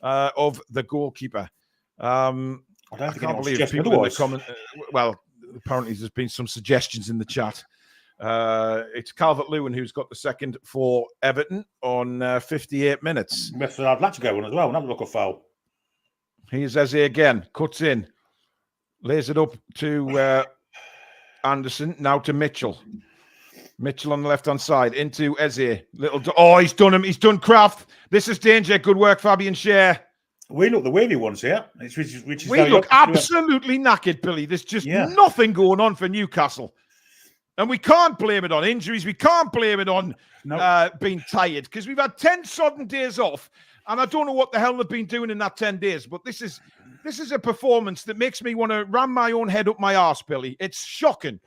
of the goalkeeper. I can't believe people in the comment. Well, apparently there's been some suggestions in the chat. It's Calvert-Lewin who's got the second for Everton on 58 minutes. I'd like to go on as well. Another look of foul. Here's Eze again. Cuts in. Lays it up to Anderson. Now to Mitchell. Mitchell on the left-hand side. Into Eze. He's done him. He's done Kraft. This is danger. Good work, Fabian Schär. We look the wavy ones here. We look absolutely knackered, Billy. There's just nothing going on for Newcastle. And we can't blame it on injuries. We can't blame it on being tired because we've had 10 sodden days off. And I don't know what the hell they've been doing in that 10 days. But this is a performance that makes me want to ram my own head up my arse, Billy. It's shocking.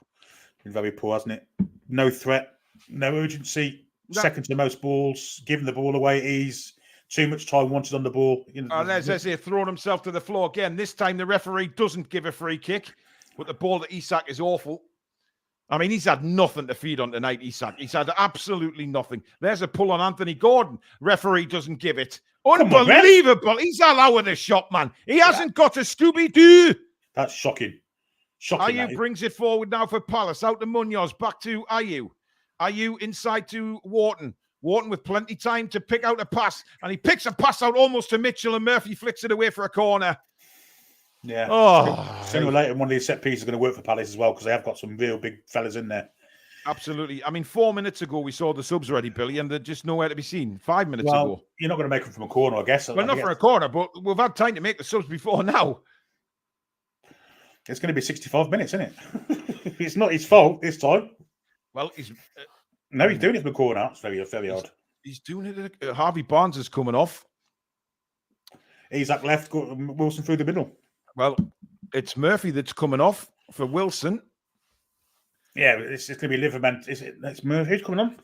Been very poor, hasn't it? No threat, no urgency. Second to most balls, giving the ball away at ease. Too much time wanted on the ball. And there's Eze throwing himself to the floor again. This time the referee doesn't give a free kick. But the ball to Isak is awful. I mean, he's had nothing to feed on tonight, Isak. He's had absolutely nothing. There's a pull on Anthony Gordon. Referee doesn't give it. Unbelievable. He's allowing a shot, man. He hasn't got a Scooby-Doo. That's shocking. Ayew brings it forward now for Palace. Out to Munoz. Back to Ayew. Ayew inside to Wharton. Wharton with plenty time to pick out a pass. And he picks a pass out almost to Mitchell. And Murphy flicks it away for a corner. Yeah. Sooner or later, one of these set pieces is going to work for Palace as well because they have got some real big fellas in there. Absolutely. I mean, 4 minutes ago, we saw the subs ready, Billy, and they're just nowhere to be seen. 5 minutes ago. You're not going to make them from a corner, I guess. Well, not from a corner, but we've had time to make the subs before now. It's going to be 65 minutes, isn't it? It's not his fault this time. Well, he's doing it from a corner. It's very odd. He's doing it. Harvey Barnes is coming off. Isak left, Wilson through the middle. Well, it's Murphy that's coming off for Wilson. Yeah, it's going to be Liverman. It's Murphy. Who's coming on?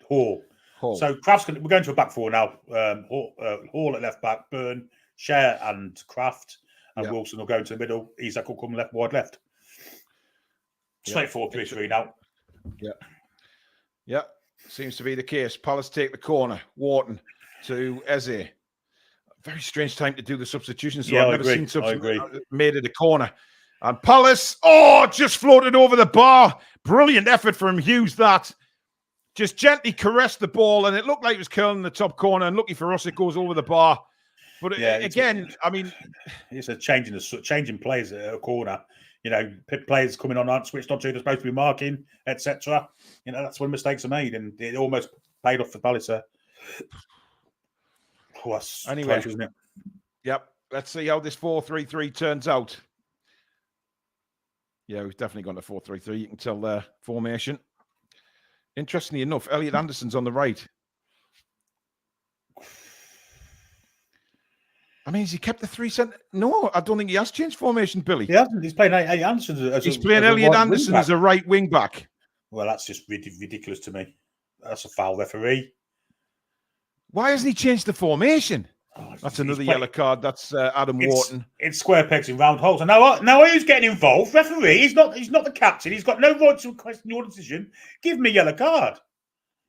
Hall. So we're going to a back four now. Hall at left back, Byrne, Share and Kraft. And Wilson will go into the middle. Isak will come wide left. Straight 4-3-3 now. Yeah. Seems to be the case. Palace take the corner. Wharton to Eze. Very strange time to do the substitution. So I've never seen substitution made at a corner. And Palace, just floated over the bar. Brilliant effort from Hughes, that. Just gently caressed the ball, and it looked like it was curling in the top corner. And lucky for us, it goes over the bar. But again, I mean, it's a changing players at a corner. You know, players coming on aren't switched on to, they're supposed to be marking, etc. You know, that's when mistakes are made, and it almost paid off for Palace. Anyway, close, isn't it? Yep. Let's see how this 4-3-3 turns out. Yeah, we've definitely gone to 4-3-3. You can tell their formation. Interestingly enough, Elliot Anderson's on the right. I mean, has he kept the 3 centre? No, I don't think he has changed formation, Billy. He hasn't. He's playing Elliot Anderson. He's playing Elliot Anderson as a right wing back. Well, that's just ridiculous to me. That's a foul, referee. Why hasn't he changed the formation? That's another yellow card. That's Adam Wharton. It's square pegs in round holes. And now who's getting involved? Referee. He's not the captain. He's got no right to question your decision. Give him a yellow card.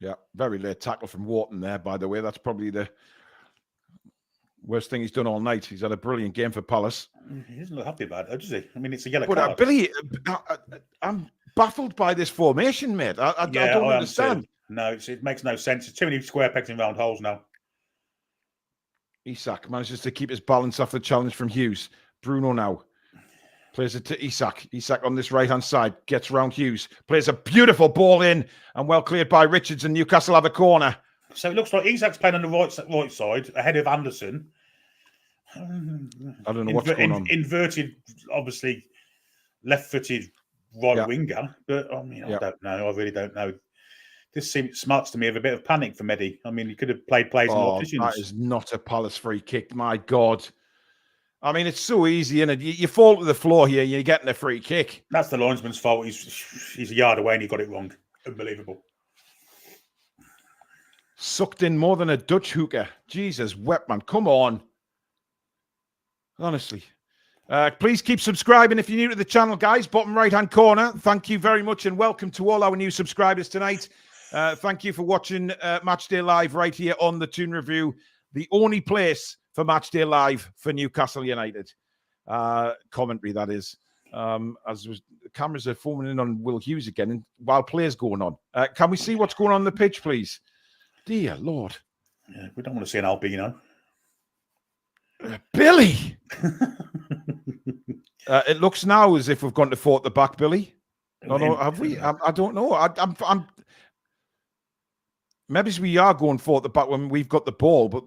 Yeah, very late tackle from Wharton there, by the way. That's probably the worst thing he's done all night. He's had a brilliant game for Palace. He doesn't look happy about it, does he? I mean, it's a yellow card. Billy, I'm baffled by this formation, mate. I don't understand. No, it makes no sense. There's too many square pegs in round holes now. Isak manages to keep his balance off the challenge from Hughes. Bruno now plays it to Isak. Isak on this right-hand side gets round Hughes. Plays a beautiful ball in and well cleared by Richards, and Newcastle have a corner. So it looks like Isak's playing on the right side ahead of Anderson. I don't know what's going on. Inverted, obviously, left-footed right winger. But, I mean, I don't know. I really don't know. This smarts to me of a bit of panic for Mehdi. I mean, he could have played plays in more positions. That is not a Palace free kick. My God. I mean, it's so easy, isn't it? You fall to the floor here, you're getting a free kick. That's the linesman's fault. He's a yard away and he got it wrong. Unbelievable. Sucked in more than a Dutch hooker. Jesus, wet man. Come on. Honestly. Please keep subscribing if you're new to the channel, guys. Bottom right-hand corner. Thank you very much and welcome to all our new subscribers tonight. Thank you for watching Matchday Live right here on the Toon Review, the only place for Matchday Live for Newcastle United. Commentary, that is. The cameras are forming in on Will Hughes again while play's going on. Can we see what's going on the pitch, please? Dear Lord. Yeah, we don't want to see an albino. Billy! It looks now as if we've gone to 4 at the back, Billy. No, have we? I don't know. I'm maybe we are going 4 at the back when we've got the ball, but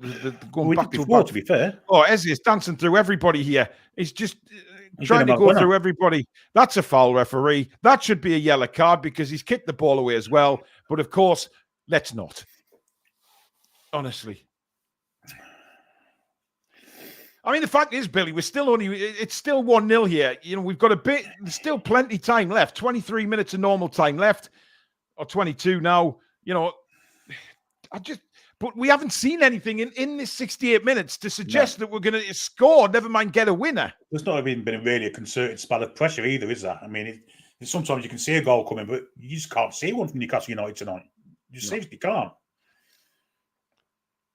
going back to back. To be fair. Oh, Eze is dancing through everybody here. He's just trying to go through everybody. That's a foul, referee. That should be a yellow card because he's kicked the ball away as well. But of course, let's not. Honestly. I mean, the fact is, Billy, it's still 1-0 here. You know, we've got there's still plenty of time left. 23 minutes of normal time left, or 22 now. You know, but we haven't seen anything in this 68 minutes to suggest that we're going to score, never mind get a winner. There's not even been really a concerted spell of pressure either, is there? I mean, sometimes you can see a goal coming, but you just can't see one from Newcastle United tonight. You seriously can't.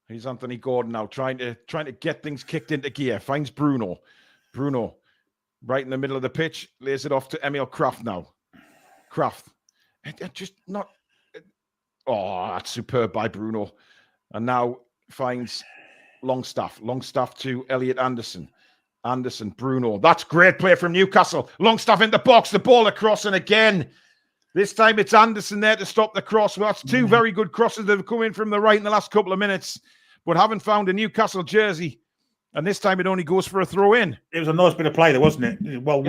Here's Anthony Gordon now trying to get things kicked into gear. Finds Bruno. Bruno, right in the middle of the pitch, lays it off to Emil Kraft now. Kraft, just not. Oh, that's superb by Bruno. And now finds Longstaff. Longstaff to Elliot Anderson. Anderson, Bruno. That's great play from Newcastle. Longstaff in the box, the ball across, and again, This time it's Anderson there to stop the cross. Well, that's two very good crosses that have come in from the right in the last couple of minutes, but haven't found a Newcastle jersey. And this time it only goes for a throw in. It was a nice bit of play, though, wasn't it? Well,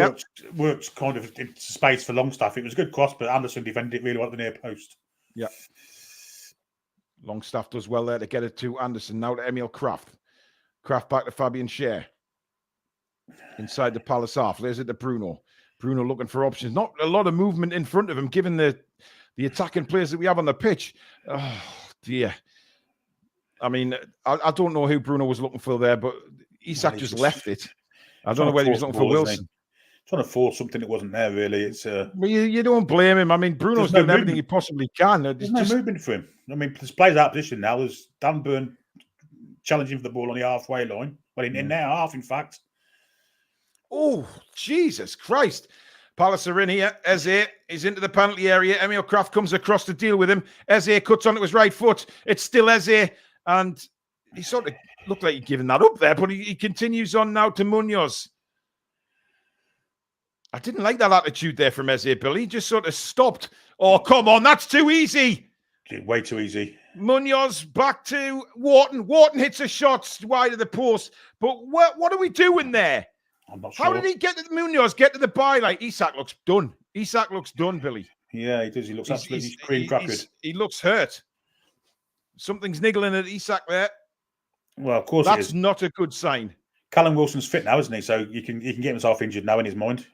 worked kind of into space for Longstaff. It was a good cross, but Anderson defended it really well at the near post. Yeah. Longstaff does well there to get it to Anderson. Now to Emil Kraft. Kraft back to Fabian Schär. Inside the Palace half. There's it to Bruno. Bruno looking for options. Not a lot of movement in front of him, given the attacking players that we have on the pitch. Oh, dear. I mean, I don't know who Bruno was looking for there, but Isak just left it. I don't know whether he was looking for Wilson. Trying to force something that wasn't there, really. It's you don't blame him. I mean, Bruno's doing everything he possibly can. There's no movement for him. I mean, there's players out of position now. There's Dan Burn challenging for the ball on the halfway line. Well, in their half, in fact. Oh, Jesus Christ. Palace are in here. Eze is into the penalty area. Emil Kraft comes across to deal with him. Eze cuts onto his right foot. It's still Eze. And he sort of looked like he'd given that up there, but he continues on now to Munoz. I didn't like that attitude there from Eze, Billy. He just sort of stopped. Oh, come on. That's too easy. Way too easy. Munoz back to Wharton. Wharton hits a shot wide of the post. But what are we doing there? I'm not sure. How did he get to Munoz, get to the byline? Isak looks done. Isak looks done, Billy. Yeah, he does. He looks absolutely cream crackered. He looks hurt. Something's niggling at Isak there. Well, of course that's not a good sign. Callum Wilson's fit now, isn't he? So he can get himself injured now in his mind.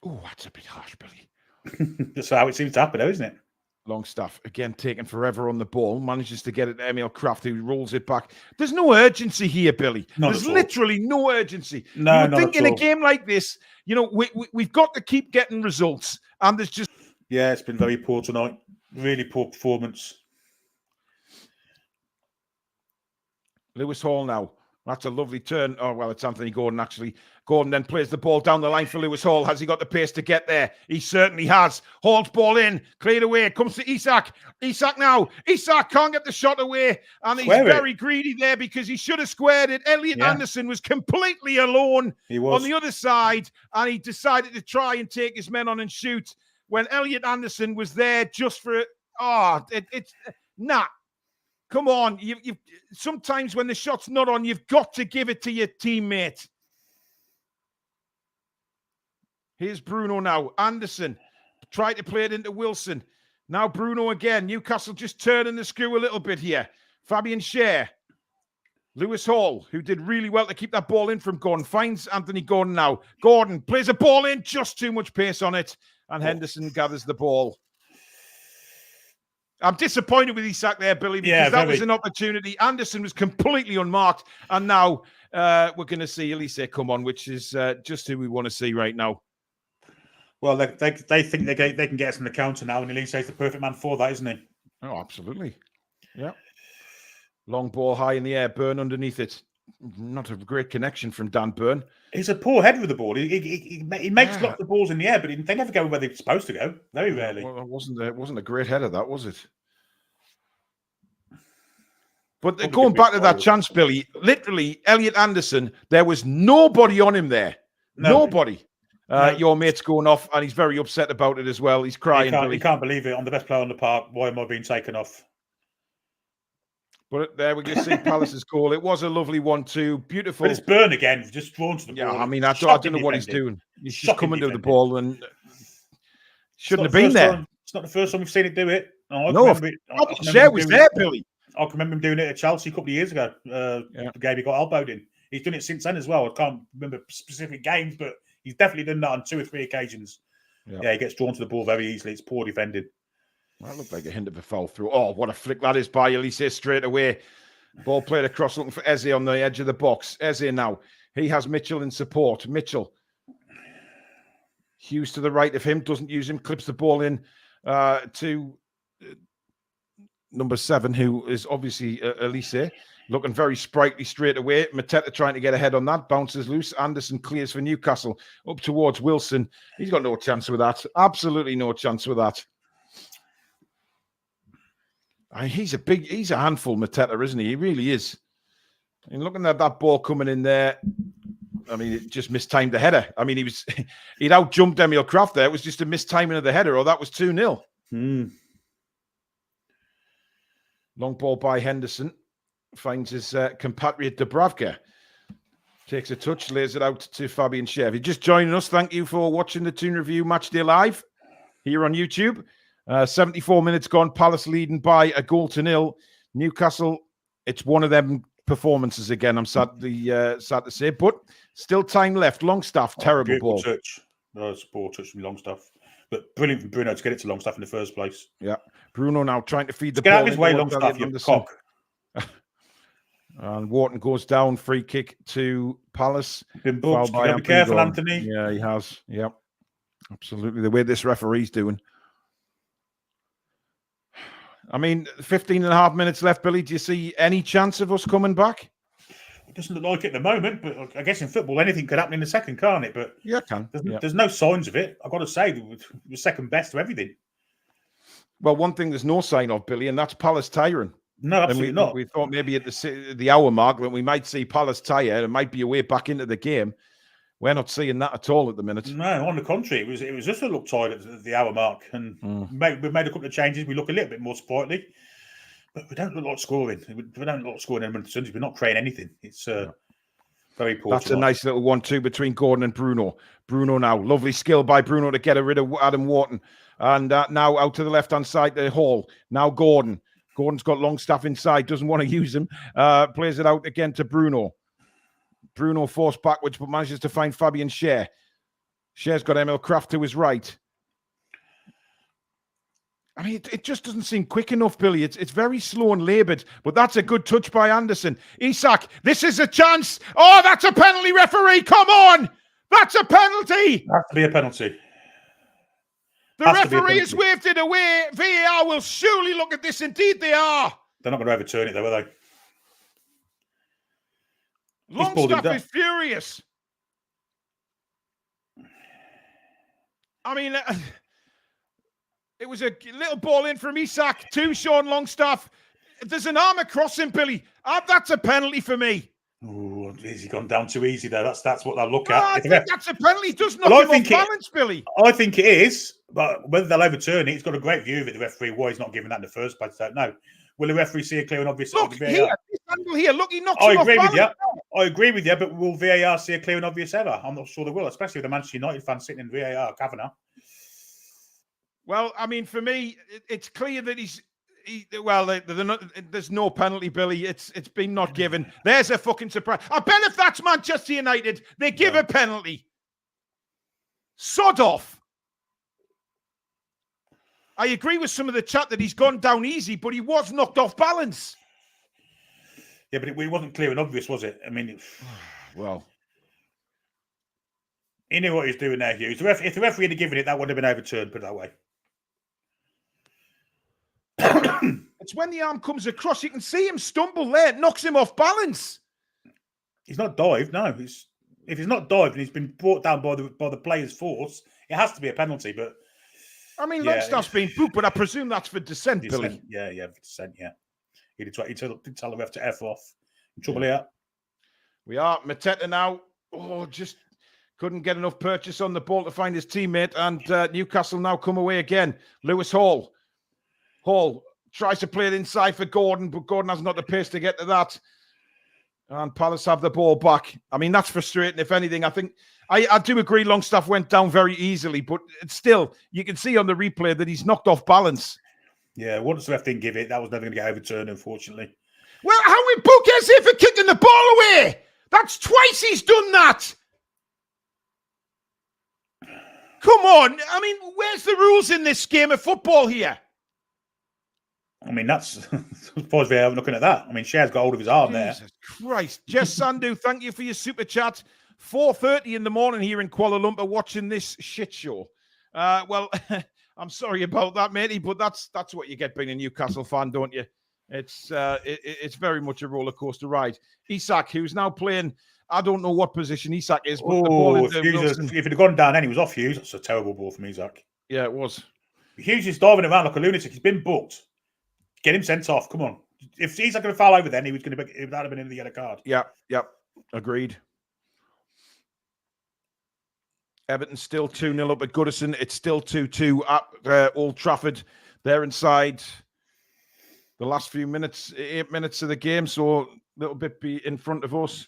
Oh, that's a bit harsh, Billy. That's how it seems to happen, though, isn't it? Longstaff, again, taking forever on the ball, manages to get it to Emil Kraft, who rolls it back. There's no urgency here, Billy. There's literally no urgency. No, you would think in a game like this, you know, we've got to keep getting results, and there's just... Yeah, it's been very poor tonight. Really poor performance. Lewis Hall now. That's a lovely turn. Oh, well, it's Anthony Gordon, actually. Gordon then plays the ball down the line for Lewis Hall. Has he got the pace to get there? He certainly has. Hall's ball in. Cleared away. Comes to Isak. Isak now. Isak can't get the shot away. And he's very greedy there because he should have squared it. Elliot Anderson was completely alone on the other side. And he decided to try and take his men on and shoot when Elliot Anderson was there just for... it's... Nah. Come on. You sometimes when the shot's not on, you've got to give it to your teammate. Here's Bruno now. Anderson tried to play it into Wilson. Now Bruno again. Newcastle just turning the screw a little bit here. Fabian Schär. Lewis Hall, who did really well to keep that ball in from Gordon, finds Anthony Gordon now. Gordon plays a ball in, just too much pace on it. And Henderson gathers the ball. I'm disappointed with Isak there, Billy, because that was an opportunity. Anderson was completely unmarked. And now we're going to see Elise come on, which is just who we want to see right now. Well, they think they can get us in the counter now, and Elise is the perfect man for that, isn't he? Oh, absolutely. Yeah. Long ball high in the air, Burn underneath it. Not a great connection from Dan Burn. He's a poor head with the ball. He makes lots of balls in the air, but they never go where they're supposed to go. Very rarely. Well, it wasn't a great header, that was it? But going back to that chance, Billy, literally, Elliot Anderson, there was nobody on him there. Nobody. Your mate's going off, and he's very upset about it as well. He's crying. He can't believe it. I'm the best player on the park. Why am I being taken off? But there we can see Palace's goal. It was a lovely 1-2. Beautiful. But it's Burn again, just drawn to the ball. Yeah, I mean, I don't know what he's doing. He's just coming to the ball and shouldn't have been there. It's not the first time we've seen it do it. Schär was there, Billy. I can remember him doing it at Chelsea a couple of year ago. The game he got elbowed in. He's done it since then as well. I can't remember specific games, but he's definitely done that on 2 or 3 occasions. Yeah, he gets drawn to the ball very easily. It's poor defended. That looked like a hint of a foul through. Oh, what a flick that is by Elise straight away. Ball played across, looking for Eze on the edge of the box. Eze now. He has Mitchell in support. Mitchell. Hughes to the right of him. Doesn't use him. Clips the ball in to number 7, who is obviously Elise. Looking very sprightly straight away. Mateta trying to get ahead on that. Bounces loose. Anderson clears for Newcastle. Up towards Wilson. He's got no chance with that. Absolutely no chance with that. He's a handful, Mateta, isn't he? He really is. And looking at that ball coming in there, I mean, it just mistimed the header. I mean, he'd out jumped Emil Kraft there. It was just a mistiming of the header, or that was 2-0. Long ball by Henderson. Finds his compatriot Dubravka. Takes a touch, lays it out to Fabian Schär. If you're just joining us, thank you for watching the Toon Review Matchday Live here on YouTube. 74 minutes gone. Palace leading by a 0-0. Newcastle, it's one of them performances again, I'm sad to say, but still time left. Longstaff, terrible ball. Touch. No, it's a poor touch from Longstaff. But brilliant from Bruno to get it to Longstaff in the first place. Yeah. Bruno now trying to feed the Get ball. out of his way, Longstaff, you cock. And Wharton goes down. Free kick to Palace. Been booked. Be careful, Anthony. Yeah, he has. Yeah, absolutely. The way this referee's doing. I mean, 15 and a half minutes left, Billy. Do you see any chance of us coming back? It doesn't look like it at the moment, but I guess in football, anything could happen in a second, can't it? But yeah, it can. There's no signs of it. I've got to say, we're second best to everything. Well, one thing there's no sign of, Billy, and that's Palace tiring. No, absolutely not. We thought maybe at the hour mark that we might see Palace tire. It might be a way back into the game. We're not seeing that at all at the minute. No, on the contrary, it was just a look tired at the hour mark, and we made a couple of changes. We look a little bit more sprightly, but we don't look like scoring. We don't look like scoring any We're not creating anything. It's very poor. That's a nice little 1-2 between Gordon and Bruno. Bruno now, lovely skill by Bruno to get rid of Adam Wharton, and now out to the left hand side to Hall. Now Gordon. Gordon's got Longstaff inside, doesn't want to use him. Plays it out again to Bruno. Bruno forced backwards, but manages to find Fabian Schär. Schär's got Emil Kraft to his right. I mean, it just doesn't seem quick enough, Billy. It's very slow and laboured, but that's a good touch by Anderson. Isak, this is a chance. Oh, that's a penalty, referee. Come on. That's a penalty. Has to be a penalty. The referee has waved it away. VAR will surely look at this. Indeed, they are. They're not going to overturn it, though, are they? Longstaff is furious. I mean, it was a little ball in from Isak to Sean Longstaff. There's an arm across him, Billy. That's a penalty for me. Oh, has he gone down too easy there? That's what they'll look at. I think that's a penalty. It does knock him off balance, Billy. I think it is, but whether they'll overturn it, he's got a great view of it, the referee, why he's not giving that in the first place. I don't know. Will the referee see a clear and obvious? Look here, this angle here. Look, he knocks him off balance. I agree with you, but will VAR see a clear and obvious error? I'm not sure they will, especially with the Manchester United fan sitting in VAR, Kavanagh. Well, I mean, for me, it's clear that there's no penalty, Billy. It's been not given. There's a fucking surprise. I bet if that's Manchester United, they give a penalty. Sod off. I agree with some of the chat that he's gone down easy, but he was knocked off balance. Yeah, but it wasn't clear and obvious, was it? I mean, well, he knew what he was doing there, Hughes. If the referee had given it, that would have been overturned, put it that way. It's when the arm comes across, you can see him stumble there. It knocks him off balance. He's not dived, no. If he's not dived and he's been brought down by the player's force, it has to be a penalty. But I mean, Longstaff's been booked, but I presume that's for dissent, Billy. Yeah, for dissent, yeah. He did tell the ref to F off. In trouble here. We are. Mateta now. Oh, just couldn't get enough purchase on the ball to find his teammate. And Newcastle now come away again. Lewis Hall. Hall tries to play it inside for Gordon, but Gordon has not the pace to get to that. And Palace have the ball back. I mean, that's frustrating. If anything, I think I do agree Longstaff went down very easily, but it's still, you can see on the replay that he's knocked off balance. Yeah, once the ref didn't give it, that was never going to get overturned, unfortunately. Well, how we book is here for kicking the ball away? That's twice he's done that. Come on. I mean, where's the rules in this game of football here? I mean, that's as far as we're looking at that. I mean, Schär's got hold of his arm there. Jesus Christ. Jess Sandu, thank you for your super chat. 4:30 in the morning here in Kuala Lumpur watching this shit show. Well, I'm sorry about that, matey, but that's what you get being a Newcastle fan, don't you? It's very much a roller coaster ride. Isak, who's now playing, I don't know what position Isak is, but the ball if it had gone down, then he was off Hughes. That's a terrible ball from Isak. Yeah, it was. Hughes is diving around like a lunatic. He's been booked. Get him sent off. Come on. If he's not going to fall over, then that would have been in the yellow card. Yeah. Agreed. Everton still 2-0 up at Goodison. It's still 2-2 at Old Trafford. They're inside the last few minutes, 8 minutes of the game, so a little bit be in front of us.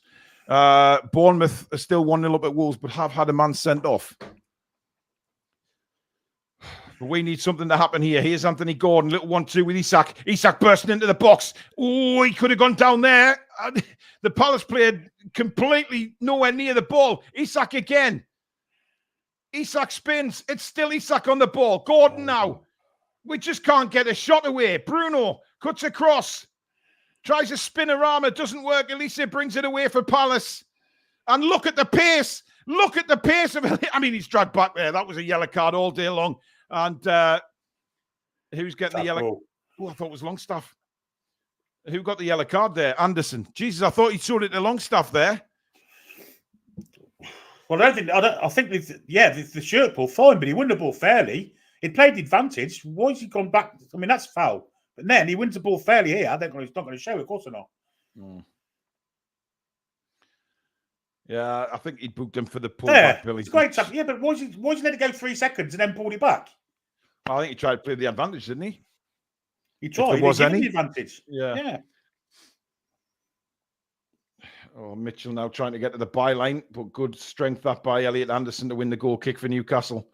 Bournemouth are still 1-0 up at Wolves, but have had a man sent off. But we need something to happen here. Here's Anthony Gordon, little 1-2 with Isak. Isak bursting into the box. Oh, he could have gone down there. The Palace player completely nowhere near the ball. Isak again. Isak spins. It's still Isak on the ball. Gordon now. We just can't get a shot away. Bruno cuts across. Tries a spin-a-rama. Doesn't work. Elise brings it away for Palace. And look at the pace. Look at the pace of it. I mean, he's dragged back there. That was a yellow card all day long. And who's getting the yellow? Oh, I thought it was Longstaff. Who got the yellow card there? Anderson. Jesus, I thought he showed it to Longstaff there. Well, I think the shirt pull fine, but he won the ball fairly. He played the advantage. Why has he gone back? I mean, that's foul. But then he wins the ball fairly here. I think he's not going to show, of course or not. Yeah, I think he booked him for the pullback, Billy. It's great stuff. Yeah, but why did he let it go 3 seconds and then pulled it back? I think he tried to play the advantage, didn't he? He tried. If there was any the advantage. Yeah. Oh, Mitchell now trying to get to the byline, but good strength up by Elliot Anderson to win the goal kick for Newcastle.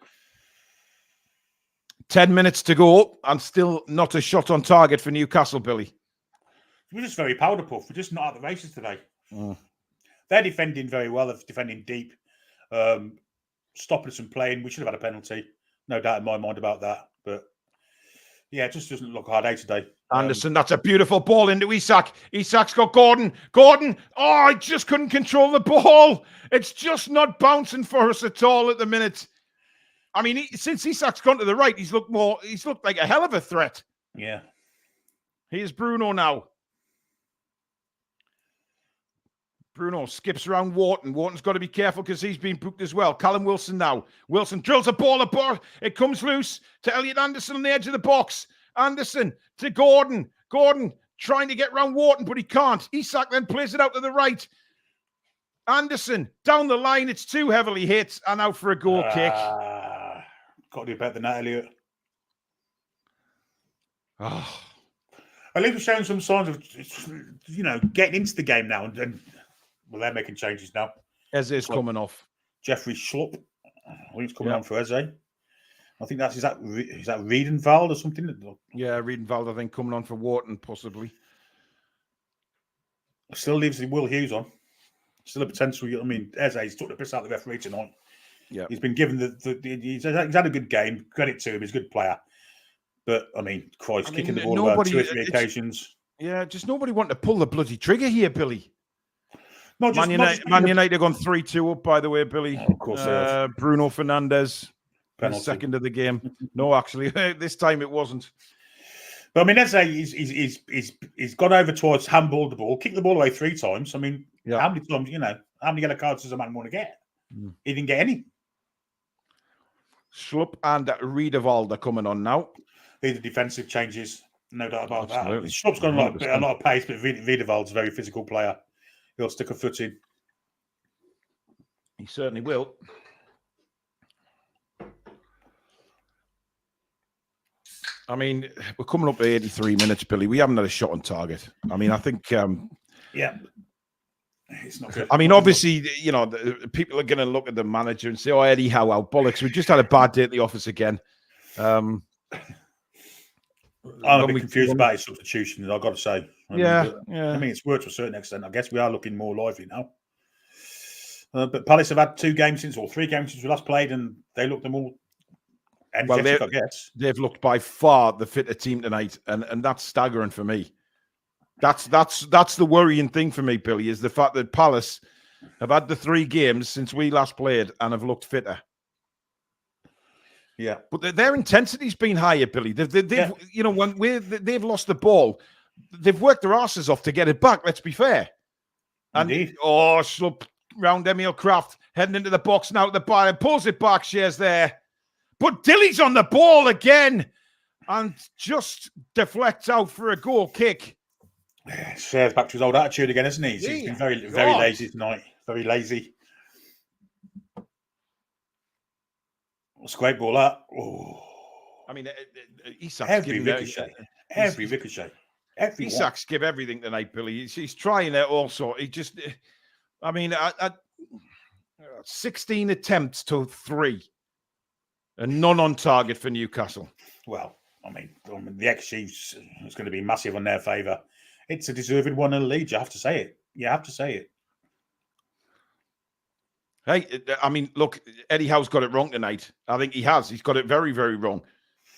10 minutes to go, and still not a shot on target for Newcastle, Billy. We're just very powder puff. We're just not at the races today. They're defending very well. They're defending deep, stopping us from playing. We should have had a penalty. No doubt in my mind about that. But, yeah, it just doesn't look a hard day today. Anderson, that's a beautiful ball into Isak. Isak's got Gordon. Gordon, I just couldn't control the ball. It's just not bouncing for us at all at the minute. I mean, since Isak's gone to the right, he's looked like a hell of a threat. Yeah. Here's Bruno now. Bruno skips around Wharton. Wharton's got to be careful because he's been booked as well. Callum Wilson now. Wilson drills a ball apart. It comes loose to Elliot Anderson on the edge of the box. Anderson to Gordon. Gordon trying to get round Wharton, but he can't. Isak then plays it out to the right. Anderson down the line. It's too heavily hit and out for a goal kick. Got to do better than that, Elliot. Oh. At least we're showing some signs of, getting into the game now. And well, they're making changes now. Eze's coming off. Jeffrey Schlupp. I think it's coming on for Eze. I think is that Riedenwald or something? Yeah, Riedenwald, I think, coming on for Wharton, possibly. Still leaves Will Hughes on. Still a potential. I mean, Eze's took the piss out of the referee tonight. Yeah, he's been given he's had a good game. Credit to him. He's a good player. But, I mean, Christ, kicking the ball about 2 or 3 occasions. Yeah, just nobody wanted to pull the bloody trigger here, Billy. Man United have gone 3-2 up, by the way, Billy. Oh, of course they have. Bruno Fernandes, second of the game. No, actually, this time it wasn't. But, I mean, let's say he's gone over towards handballed the ball, kicked the ball away 3 times. I mean, how many times, how many yellow cards does a man want to get? He didn't get any. Schlupp and Riedewald are coming on now. These are defensive changes, no doubt about that. Schlupp's got a lot of pace, but Riedewald's a very physical player. He'll stick a foot in. He certainly will. I mean, we're coming up to 83 minutes, Billy. We haven't had a shot on target. I mean, I think... it's not good. I mean, obviously, people are going to look at the manager and say, "Oh, Eddie Howe, bollocks. We just had a bad day at the office again." I'm a bit confused about his substitution, I've got to say. I mean, it's worked to a certain extent. I guess we are looking more lively now. But Palace have had 3 games since we last played, and they looked them all energetic, I guess. They've looked by far the fitter team tonight, and that's staggering for me. That's the worrying thing for me, Billy, is the fact that Palace have had the 3 games since we last played and have looked fitter. Yeah, but their intensity's been higher, Billy. They've when they've lost the ball, they've worked their asses off to get it back. Let's be fair. Indeed. And Schlupp round Emil Kraft heading into the box now at the bar and pulls it back. Shares there, but Dilly's on the ball again and just deflects out for a goal kick. Shares back to his old attitude again, isn't he? He's been very lazy tonight. Very lazy. Scrape ball that. Oh. I mean, Isak's Every giving ricochet. Every ricochet. Every Isak's give everything tonight, Billy. He's trying it also. He just, I mean, 16 attempts to 3 and none on target for Newcastle. Well, I mean the XG is going to be massive on their favour. It's a deserving 1-0 lead. You have to say it. You have to say it. Hey, I mean, look, Eddie Howe's got it wrong tonight. I think he has. He's got it very, very wrong.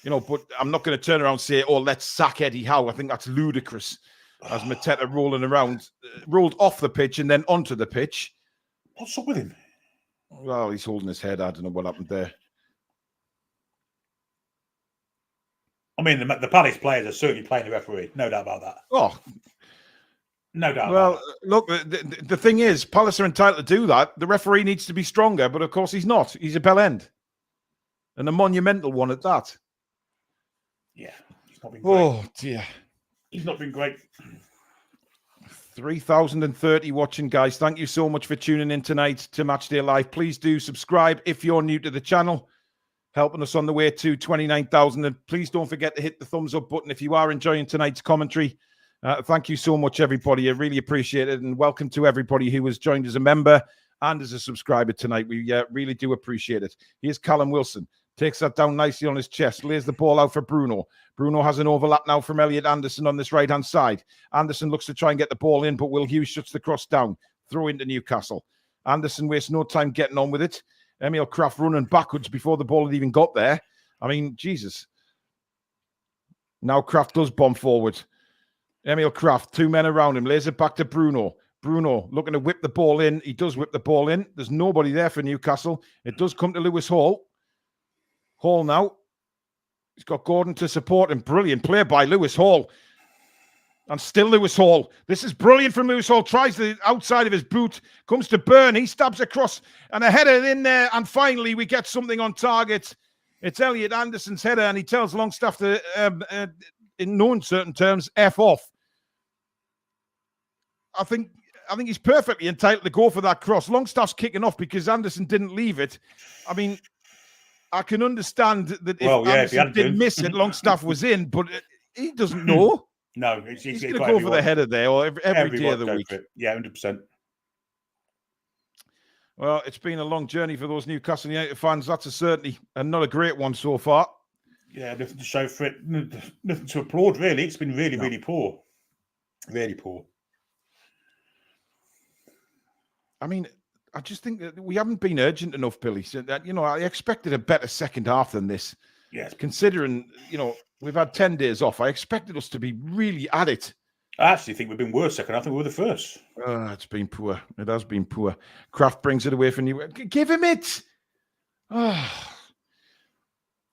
You know, but I'm not going to turn around and say, oh, let's sack Eddie Howe. I think that's ludicrous. As Mateta rolled off the pitch and then onto the pitch. What's up with him? Well, he's holding his head. I don't know what happened there. I mean, the Palace players are certainly playing the referee. No doubt about that. Oh, no doubt. Well, look, the thing is, Palace are entitled to do that. The referee needs to be stronger, but of course he's not. He's a bell end. And a monumental one at that. Yeah, he's not been great. Oh, dear. He's not been great. 3,030 watching, guys. Thank you so much for tuning in tonight to Matchday Live. Please do subscribe if you're new to the channel, helping us on the way to 29,000. And please don't forget to hit the thumbs up button if you are enjoying tonight's commentary. Thank you so much, everybody. I really appreciate it. And welcome to everybody who has joined as a member and as a subscriber tonight. We really do appreciate it. Here's Callum Wilson. Takes that down nicely on his chest. Lays the ball out for Bruno. Bruno has an overlap now from Elliot Anderson on this right-hand side. Anderson looks to try and get the ball in, but Will Hughes shuts the cross down. Throw into Newcastle. Anderson wastes no time getting on with it. Emil Kraft running backwards before the ball had even got there. I mean, Jesus. Now Kraft does bomb forward. Emil Kraft, 2 men around him. Lays it back to Bruno. Bruno looking to whip the ball in. He does whip the ball in. There's nobody there for Newcastle. It does come to Lewis Hall. Hall now. He's got Gordon to support him. Brilliant play by Lewis Hall. And still Lewis Hall. This is brilliant from Lewis Hall. Tries the outside of his boot. Comes to Byrne. He stabs across. And a header in there. And finally, we get something on target. It's Elliot Anderson's header. And he tells Longstaff to, in no uncertain terms, F off. I think he's perfectly entitled to go for that cross. Longstaff's kicking off because Anderson didn't leave it. I mean, I can understand that if Anderson didn't miss it, Longstaff was in, but he doesn't know. No, he's going to go for the header there or every day of the week. Yeah, 100%. Well, it's been a long journey for those Newcastle United fans, that's a certainty, and not a great one so far. Yeah, nothing to show for it. Nothing to applaud, really. It's been really, really poor. Really poor. I mean, I just think that we haven't been urgent enough, Billy. So that, you know, I expected a better second half than this. Yes. Considering, you know, we've had 10 days off, I expected us to be really at it. I actually think we've been worse second half than we were the first. It's been poor. It has been poor. Kraft brings it away from you. Give him it.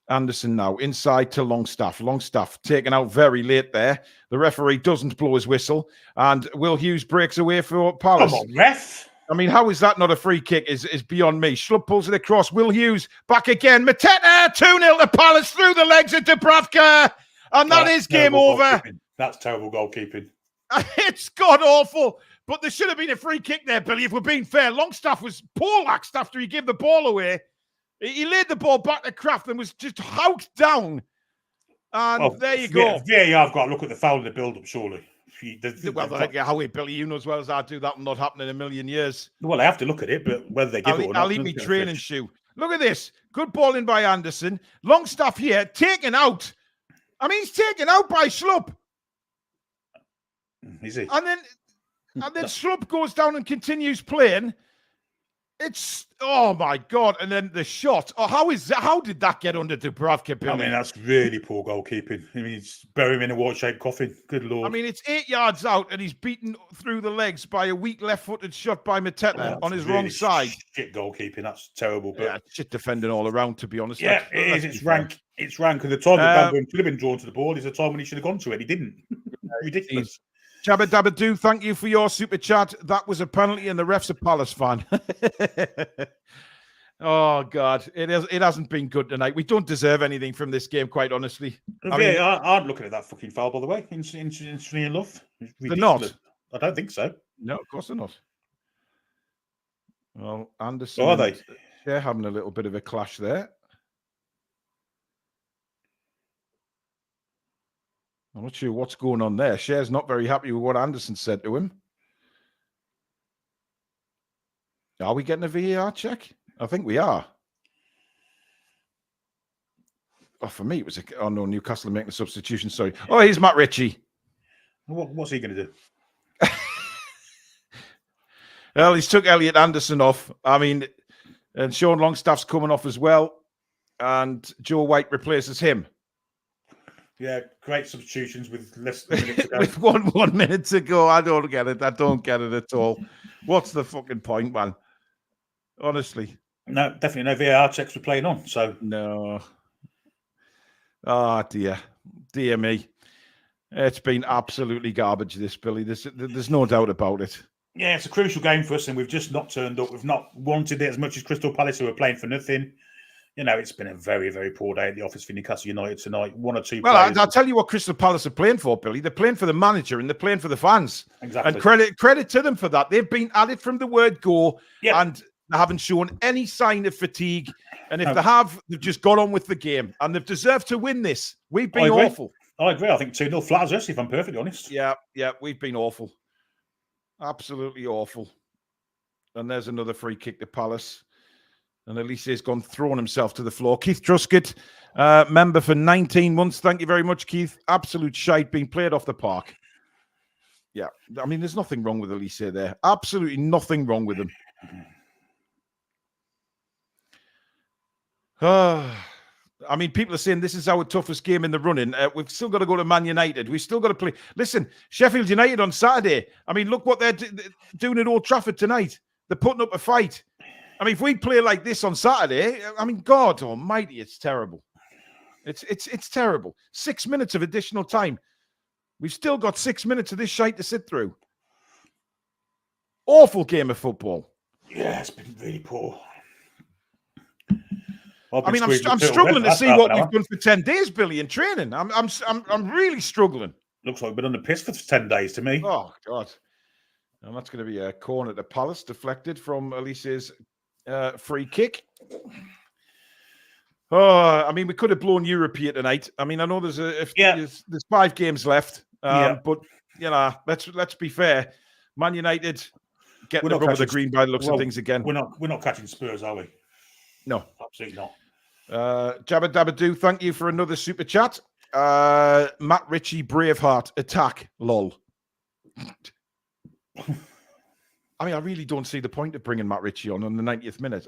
Anderson now inside to Longstaff. Longstaff taken out very late there. The referee doesn't blow his whistle. And Will Hughes breaks away for Palace. Come on, ref. I mean, how is that not a free kick is beyond me. Schlupp pulls it across. Will Hughes back again. Mateta 2-0 to Palace through the legs of Dubravka. And that is game over. That's terrible goalkeeping. It's god-awful. But there should have been a free kick there, Billy, if we're being fair. Longstaff was poleaxed after he gave the ball away. He laid the ball back to Kraft and was just howked down. And there you go. Yeah, I've got to look at the foul in the build-up, surely. Howie, Billy, you know as well as I do that will not happen in a million years. Well, I have to look at it, but whether they give it or not. I'll eat me training shoe. Look at this. Good ball in by Anderson. Longstaff here, taken out. I mean, he's taken out by Schlupp. Is he? And then Schlupp goes down and continues playing. It's, oh my God. And then the shot. Oh, how did that get under Dubravka, Billy? I mean, that's really poor goalkeeping. I mean, it's bury him in a water-shaped coffin. Good Lord. I mean, it's 8 yards out and he's beaten through the legs by a weak left-footed shot by Mateta on his really wrong side. Shit goalkeeping. That's terrible. But... yeah, shit defending all around, to be honest. Yeah, it is. It's rank. It's rank. And the time that Van should have been drawn to the ball is the time when he should have gone to it. He didn't. Ridiculous. Jabba Dabba Doo, thank you for your super chat. That was a penalty and the ref's a Palace fan. Oh, God. It hasn't been good tonight. We don't deserve anything from this game, quite honestly. I'm looking at that fucking foul, by the way. Instantly enough. They're not. I don't think so. No, of course they're not. Well, Anderson. Are they? They're having a little bit of a clash there. I'm not sure what's going on there. Cher's not very happy with what Anderson said to him. Are we getting a VAR check? I think we are. Oh, for me, it was oh no, Newcastle making a substitution. Sorry. Oh, here's Matt Ritchie. What's he going to do? Well, he's took Elliot Anderson off. I mean, and Sean Longstaff's coming off as well. And Joe White replaces him. Yeah, great substitutions with less than a minute to go. With 1 minute to go. I don't get it. I don't get it at all. What's the fucking point, man? Honestly. No, definitely no VAR checks were playing on. So no. Oh, dear. Dear me. It's been absolutely garbage, this, Billy. There's no doubt about it. Yeah, it's a crucial game for us, and we've just not turned up. We've not wanted it as much as Crystal Palace, who are playing for nothing. You know, it's been a very, very poor day at the office for Newcastle United tonight. One or two. Well, I'll tell you what Crystal Palace are playing for, Billy. They're playing for the manager and they're playing for the fans. Exactly. And credit to them for that. They've been at it from the word go, and they haven't shown any sign of fatigue. And if they have, they've just got on with the game, and they've deserved to win this. We've been awful. I agree. I think 2-0 flatters us, if I'm perfectly honest. Yeah, we've been awful. Absolutely awful. And there's another free kick to Palace. And Elise's thrown himself to the floor. Keith Truscott, member for 19 months. Thank you very much, Keith. Absolute shite being played off the park. Yeah, I mean, there's nothing wrong with Elise there. Absolutely nothing wrong with him. I mean, people are saying this is our toughest game in the running. We've still got to go to Man United. We've still got to play. Listen, Sheffield United on Saturday. I mean, look what they're doing at Old Trafford tonight. They're putting up a fight. I mean, if we play like this on Saturday, I mean, God almighty, it's terrible. It's terrible. 6 minutes of additional time. We've still got 6 minutes of this shite to sit through. Awful game of football. Yeah, it's been really poor. I mean, I'm struggling to see what we've done for 10 days, Billy, in training. I'm really struggling. Looks like we've been on the piss for 10 days to me. Oh, God. And that's going to be a corner to Palace, deflected from Elise's free kick. Oh, I mean, we could have blown Europe here tonight. I mean, I know there's 5 games left, but you know, let's be fair. Man United getting the rub of the green by the looks of things again. We're not catching Spurs, are we? No, absolutely not. Jabba Dabba Doo, thank you for another super chat. Matt Ritchie, Braveheart, attack, lol. I mean, I really don't see the point of bringing Matt Ritchie on the 90th minute.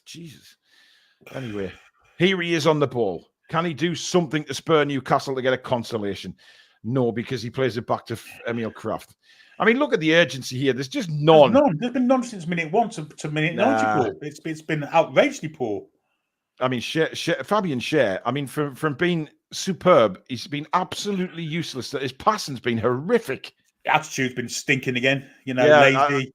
Jesus. Anyway, here he is on the ball. Can he do something to spur Newcastle to get a consolation? No, because he plays it back to Emil Kraft. I mean, look at the urgency here. There's just none. There's been none since minute 1 to minute 94. It's been outrageously poor. I mean, Fabian Schär, I mean, from being superb, he's been absolutely useless. His passing's been horrific. The attitude's been stinking again, lazy.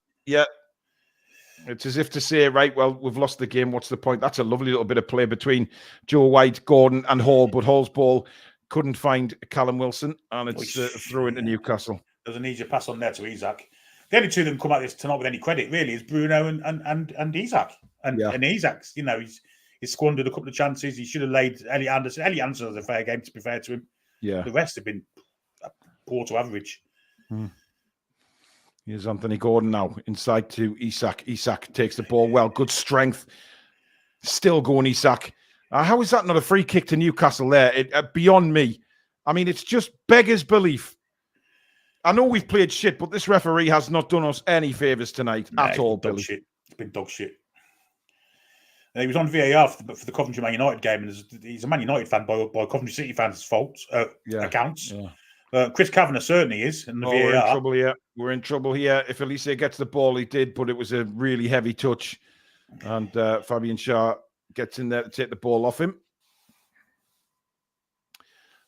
It's as if to say, right, well, we've lost the game. What's the point? That's a lovely little bit of play between Joe White, Gordon, and Hall, but Hall's ball couldn't find Callum Wilson, and it's through into Newcastle. There's an easier pass on there to Isak. The only two that can come out this tonight with any credit, really, is Bruno and Isak. And Isak's, he's squandered a couple of chances. He should have laid Elliot Anderson. Elliot Anderson has a fair game, to be fair to him. Yeah. The rest have been poor to average. Here's Anthony Gordon now, inside to Isak. Isak takes the ball well. Good strength. Still going, Isak. How is that not a free kick to Newcastle there? Beyond me. I mean, it's just beggars belief. I know we've played shit, but this referee has not done us any favours tonight at all, Billy. It's been dog shit. And he was on VAR for the Coventry Man United game, and he's a Man United fan by Coventry City fans' accounts. Yeah. Chris Kavanagh certainly is in the VAR. We're in trouble here. We're in trouble here. If Elise gets the ball, he did, but it was a really heavy touch. And Fabian Schär gets in there to take the ball off him.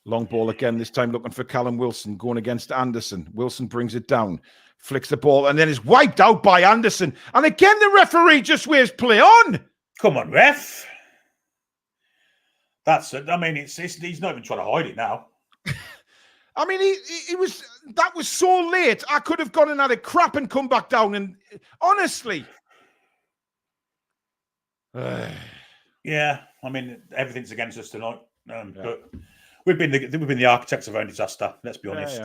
Long ball again, this time looking for Callum Wilson, going against Anderson. Wilson brings it down, flicks the ball, and then is wiped out by Anderson. And again, the referee just waves play on. Come on, ref. That's it. I mean, he's not even trying to hide it now. I mean, that was so late. I could have gone and had a crap and come back down. And honestly. Yeah, I mean, everything's against us tonight. But We've been the architects of our own disaster. Let's be honest.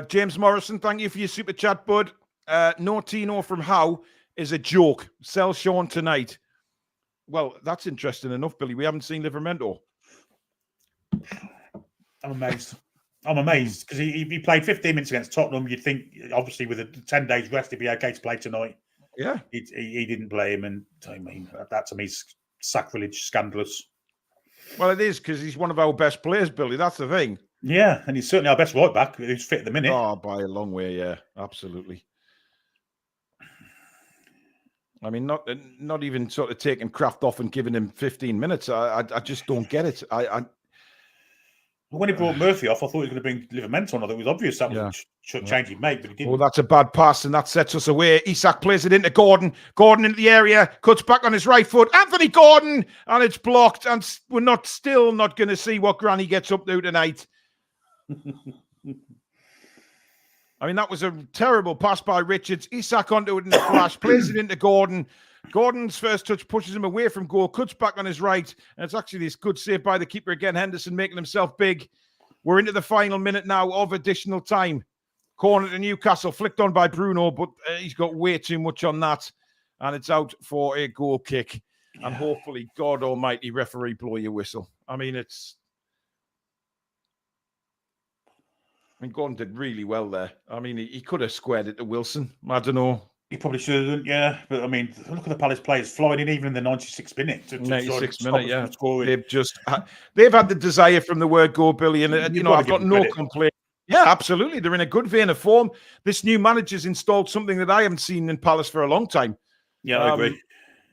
James Morrison, thank you for your super chat, bud. No Tino from How is a joke. Sell Sean tonight. Well, that's interesting enough, Billy. We haven't seen Livermento. I'm amazed. Because he played 15 minutes against Tottenham. You'd think, obviously, with a 10 days rest, he'd be okay to play tonight. Yeah. He didn't play him. And I mean, that to me is sacrilege, scandalous. Well, it is because he's one of our best players, Billy. That's the thing. Yeah. And he's certainly our best right back who's fit at the minute. Oh, by a long way. Yeah, absolutely. I mean, not even sort of taking Kraft off and giving him 15 minutes. I just don't get it. When he brought Murphy off, I thought he was going to bring Livermento on. I thought it was obvious that was a change he'd make, but he didn't. Oh, that's a bad pass, and that sets us away. Isak plays it into Gordon. Gordon into the area, cuts back on his right foot. Anthony Gordon, and it's blocked. And we're still not going to see what Granny gets up to tonight. I mean, that was a terrible pass by Richards. Isak onto it in the flash, plays it into Gordon. Gordon's first touch pushes him away from goal, cuts back on his right, and it's actually this good save by the keeper again, Henderson, making himself big. We're into the final minute now of additional time. Corner to Newcastle, flicked on by Bruno, but he's got way too much on that, and it's out for a goal kick. And hopefully, God almighty, referee, blow your whistle. I mean, Gordon did really well there. I mean, he could have squared it to Wilson. I don't know. He probably should have done, yeah. But I mean, look at the Palace players flying in even in the 96th minute. 96th minute, yeah. They've had the desire from the word go, Billy, and I've got no complaint. Yeah, absolutely. They're in a good vein of form. This new manager's installed something that I haven't seen in Palace for a long time. Yeah, I agree.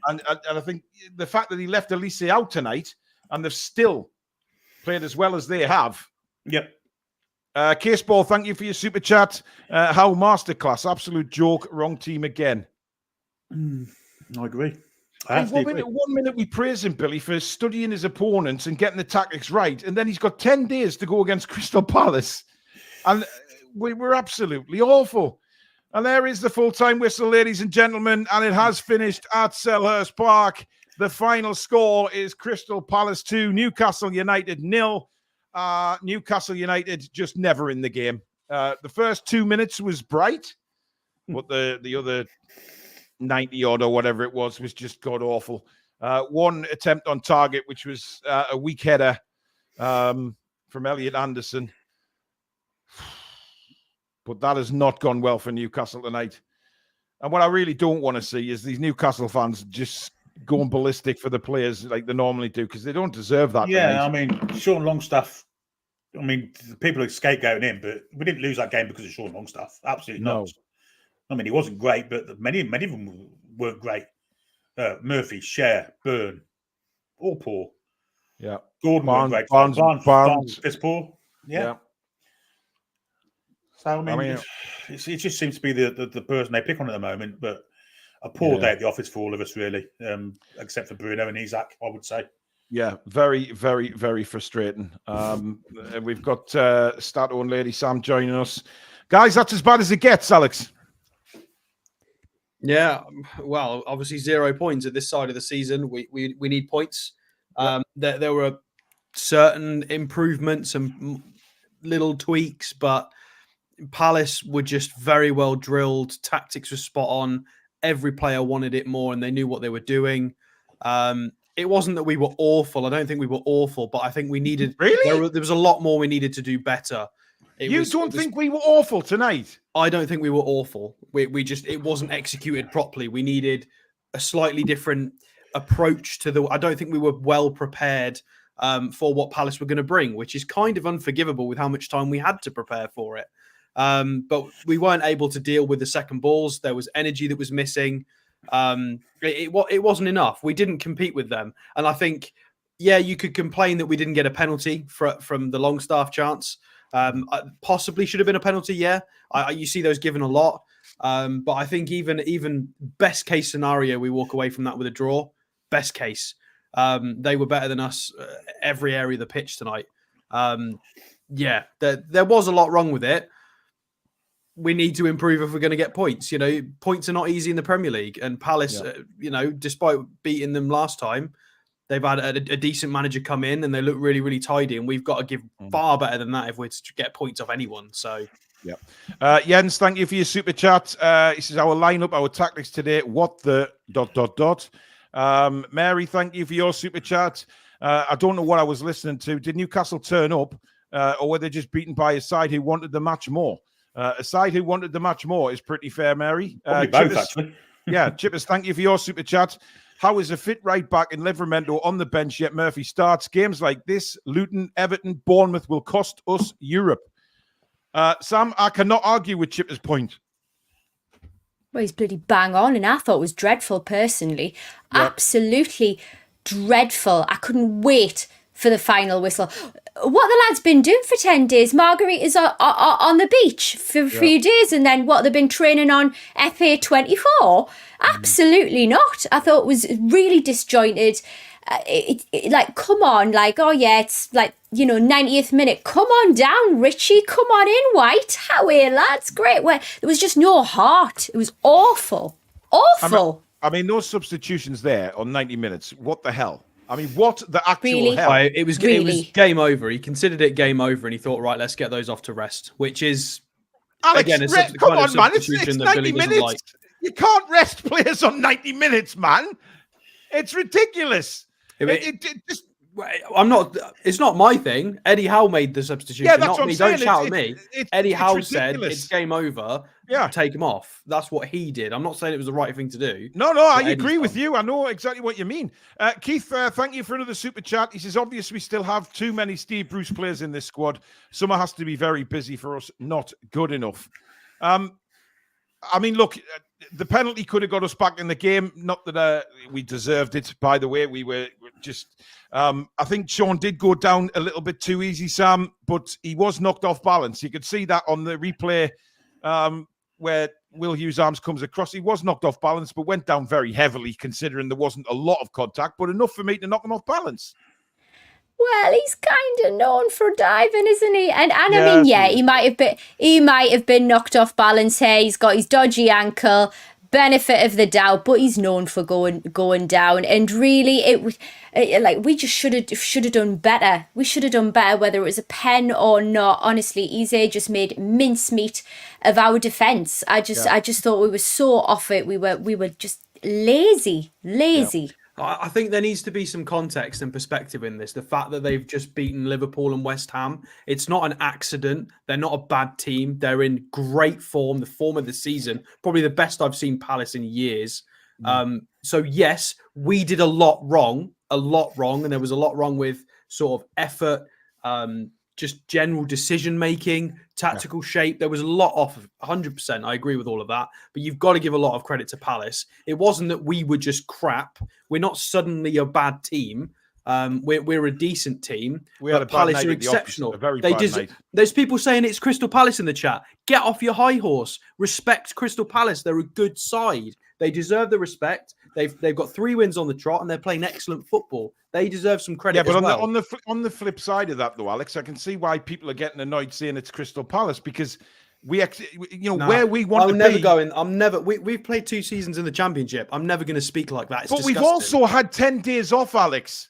And I think the fact that he left Elise out tonight and they've still played as well as they have. Yep. Case Ball, thank you for your super chat. How masterclass, absolute joke, wrong team again. I agree. One minute we praise him, Billy, for studying his opponents and getting the tactics right, and then he's got 10 days to go against Crystal Palace. And we're absolutely awful. And there is the full-time whistle, ladies and gentlemen, and it has finished at Selhurst Park. The final score is Crystal Palace 2, Newcastle United 0. Newcastle United just never in the game. The first 2 minutes was bright, but the other 90 odd or whatever it was just god awful. One attempt on target, which was a weak header from Elliot Anderson. But that has not gone well for Newcastle tonight. And what I really don't want to see is these Newcastle fans just going ballistic for the players like they normally do, because they don't deserve that. Yeah, tonight. I mean, Sean Longstaff, people are scapegoating him, but we didn't lose that game because of Sean Longstaff. Absolutely not. I mean, he wasn't great, but many of them weren't great. Murphy, Cher, Byrne, all poor. Yeah. Gordon Barnes, weren't great. Barnes piss poor. Yeah. So, I mean it just seems to be the person they pick on at the moment, but a poor day at the office for all of us, really, except for Bruno and Isak, I would say. Yeah, very, very, very frustrating. We've got Stato and Lady Sam joining us. Guys, that's as bad as it gets, Alex. Yeah, well, obviously 0 points at this side of the season. We need points. There were certain improvements and little tweaks, but Palace were just very well drilled. Tactics were spot on. Every player wanted it more, and they knew what they were doing. It wasn't that we were awful. I don't think we were awful, but I think we needed. Really? There was a lot more we needed to do better. You don't think we were awful tonight? I don't think we were awful. It wasn't executed properly. We needed a slightly different approach to I don't think we were well prepared for what Palace were going to bring, which is kind of unforgivable with how much time we had to prepare for it. But we weren't able to deal with the second balls. There was energy that was missing. It wasn't enough. We didn't compete with them. And I think, you could complain that we didn't get a penalty from the Longstaff chance. Possibly should have been a penalty. You see those given a lot. But I think even best case scenario, we walk away from that with a draw. Best case. They were better than us every area of the pitch tonight. There was a lot wrong with it. We need to improve if we're going to get points. Points are not easy in the Premier League. And Palace, despite beating them last time, They've had a decent manager come in and they look really, really tidy. And we've got to give far better than that if we're to get points off anyone. So, yeah. Jens, thank you for your super chat. This is our lineup, our tactics today. What the ... Mary, thank you for your super chat. I don't know what I was listening to. Did Newcastle turn up or were they just beaten by a side who wanted the match more? A side who wanted the match more is pretty fair, Mary. Probably both, actually. Yeah, Chippers, thank you for your super chat. How is a fit right back in Livermento on the bench yet Murphy starts? Games like this, Luton, Everton, Bournemouth will cost us Europe. Sam, I cannot argue with Chippers' point. Well, he's bloody bang on, and I thought it was dreadful personally. Yep. Absolutely dreadful. I couldn't wait for the final whistle. What the lad's been doing for 10 days? Margarita's on the beach for a few days, and then what, they've been training on FA 24? Absolutely not. I thought it was really disjointed. Like, come on, like, oh yeah, it's like, 90th minute. Come on down, Richie. Come on in, White. How are you, lads? Great. There was just no heart. It was awful. Awful. I mean, those substitutions there on 90 minutes. What the hell? I mean, what the actual Really? hell? It was game over. He considered it game over and he thought, right, let's get those off to rest, which is, Alex, again, come on, man. It's 90 minutes. Like. You can't rest players on 90 minutes, man. It's ridiculous. It's not my thing. Eddie Howe made the substitution, yeah, that's not what me. I'm saying. Don't shout at me. Eddie Howe said it's game over. Yeah, take him off. That's what he did. I'm not saying it was the right thing to do. No, I agree with you. I know exactly what you mean. Keith, thank you for another super chat. He says, obviously, we still have too many Steve Bruce players in this squad. Summer has to be very busy for us. Not good enough. I mean, look, the penalty could have got us back in the game. Not that we deserved it, by the way. We were just... I think Sean did go down a little bit too easy, Sam, but he was knocked off balance. You could see that on the replay where Will Hughes' arms comes across. He was knocked off balance, but went down very heavily, considering there wasn't a lot of contact, but enough for me to knock him off balance. Well, he's kind of known for diving, isn't he? And I mean, yeah, he might have been knocked off balance here. He's got his dodgy ankle. Benefit of the doubt, but he's known for going down. And really, we just should have done better. We should have done better, whether it was a pen or not. Honestly, Eze just made mincemeat of our defence. I just thought we were so off it. We were just lazy. Yeah. I think there needs to be some context and perspective in this. The fact that they've just beaten Liverpool and West Ham, it's not an accident. They're not a bad team. They're in great form, the form of the season, probably the best I've seen Palace in years. So yes, we did a lot wrong, and there was a lot wrong with sort of effort, just general decision-making, tactical shape. There was a lot off of 100%. I agree with all of that. But you've got to give a lot of credit to Palace. It wasn't that we were just crap. We're not suddenly a bad team. We're a decent team. Palace are exceptional. There's people saying it's Crystal Palace in the chat. Get off your high horse. Respect Crystal Palace. They're a good side. They deserve the respect. They've got 3 wins on the trot and they're playing excellent football. They deserve some credit. Yeah, but on the flip side of that, though, Alex, I can see why people are getting annoyed saying it's Crystal Palace, because where we want to be. We've played 2 seasons in the Championship. I'm never going to speak like that. It's but disgusting. We've also had 10 days off, Alex.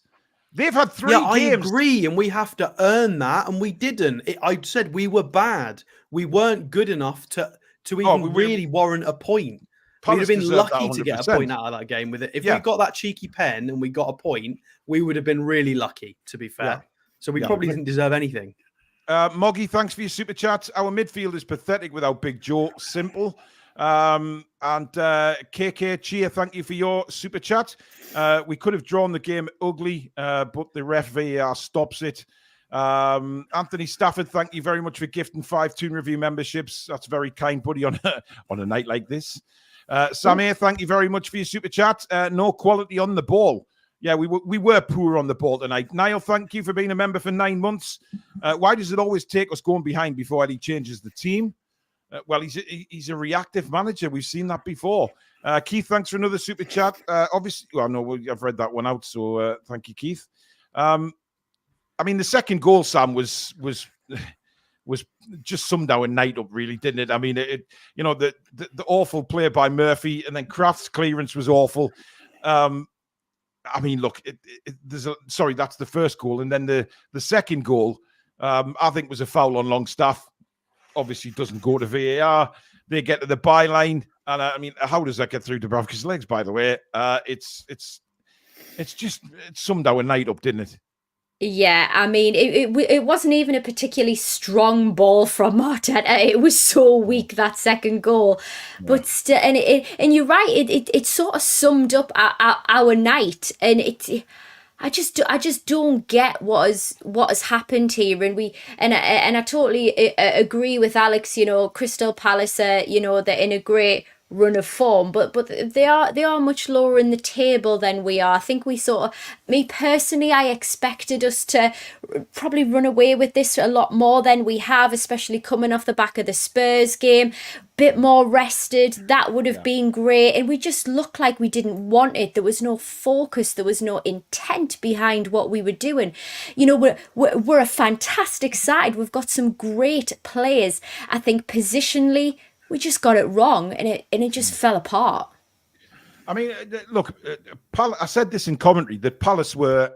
They've had 3 games. I agree, and we have to earn that, and we didn't. I said we were bad. We weren't good enough to even really warrant a point. We'd have been lucky to get a point out of that game with it. If we got that cheeky pen and we got a point, we would have been really lucky, to be fair. Yeah. So we probably didn't deserve anything. Moggy, thanks for your super chat. Our midfield is pathetic without Big Joe. Simple. And KK Cheer, thank you for your super chat. We could have drawn the game ugly, but the ref VAR stops it. Anthony Stafford, thank you very much for gifting 5 Toon Review memberships. That's very kind, buddy, on a night like this. Samir, thank you very much for your super chat. No quality on the ball. Yeah, we were poor on the ball tonight. Niall, thank you for being a member for 9 months. Why does it always take us going behind before Eddie changes the team? Well, he's a reactive manager. We've seen that before. Keith, thanks for another super chat. Obviously, well, no, I've read that one out, so thank you, Keith. I mean, the second goal, Sam, was just summed our night up, really, didn't it? I mean, the awful play by Murphy, and then Kraft's clearance was awful. I mean, look, sorry, that's the first goal. And then the second goal, I think was a foul on Longstaff. Obviously doesn't go to VAR. They get to the byline. And I mean, how does that get through Dubravka's legs, by the way? It summed our night up, didn't it? Yeah, I mean, it wasn't even a particularly strong ball from Arteta. It was so weak, that second goal. Yeah. But still, and you're right. It sort of summed up our night, and I just don't get what has happened here, and I totally agree with Alex. Crystal Palace, they're in a great run of form, but they are much lower in the table than we are. I think me personally, I expected us to probably run away with this a lot more than we have, especially coming off the back of the Spurs game. Bit more rested, that would have been great, and we just looked like we didn't want it. There was no focus, there was no intent behind what we were doing. We're a fantastic side. We've got some great players. I think positionally we just got it wrong, and it just fell apart. I mean, look, I said this in commentary that Palace were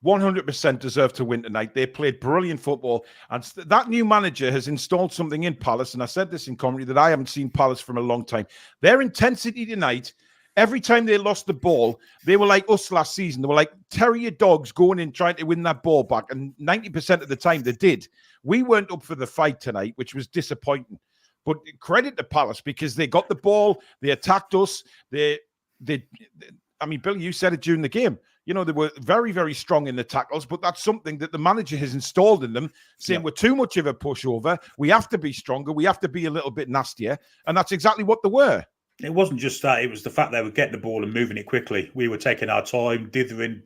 100% deserved to win tonight. They played brilliant football, and that new manager has installed something in Palace, and I said this in commentary that I haven't seen Palace from a long time. Their intensity tonight, every time they lost the ball, they were like us last season. They were like terrier dogs going in trying to win that ball back, and 90% of the time they did. We weren't up for the fight tonight, which was disappointing. But credit to Palace because they got the ball, they attacked us. I mean, Bill, you said it during the game. They were very, very strong in the tackles, but that's something that the manager has installed in them, saying we're too much of a pushover. We have to be stronger. We have to be a little bit nastier. And that's exactly what they were. It wasn't just that. It was the fact they were getting the ball and moving it quickly. We were taking our time, dithering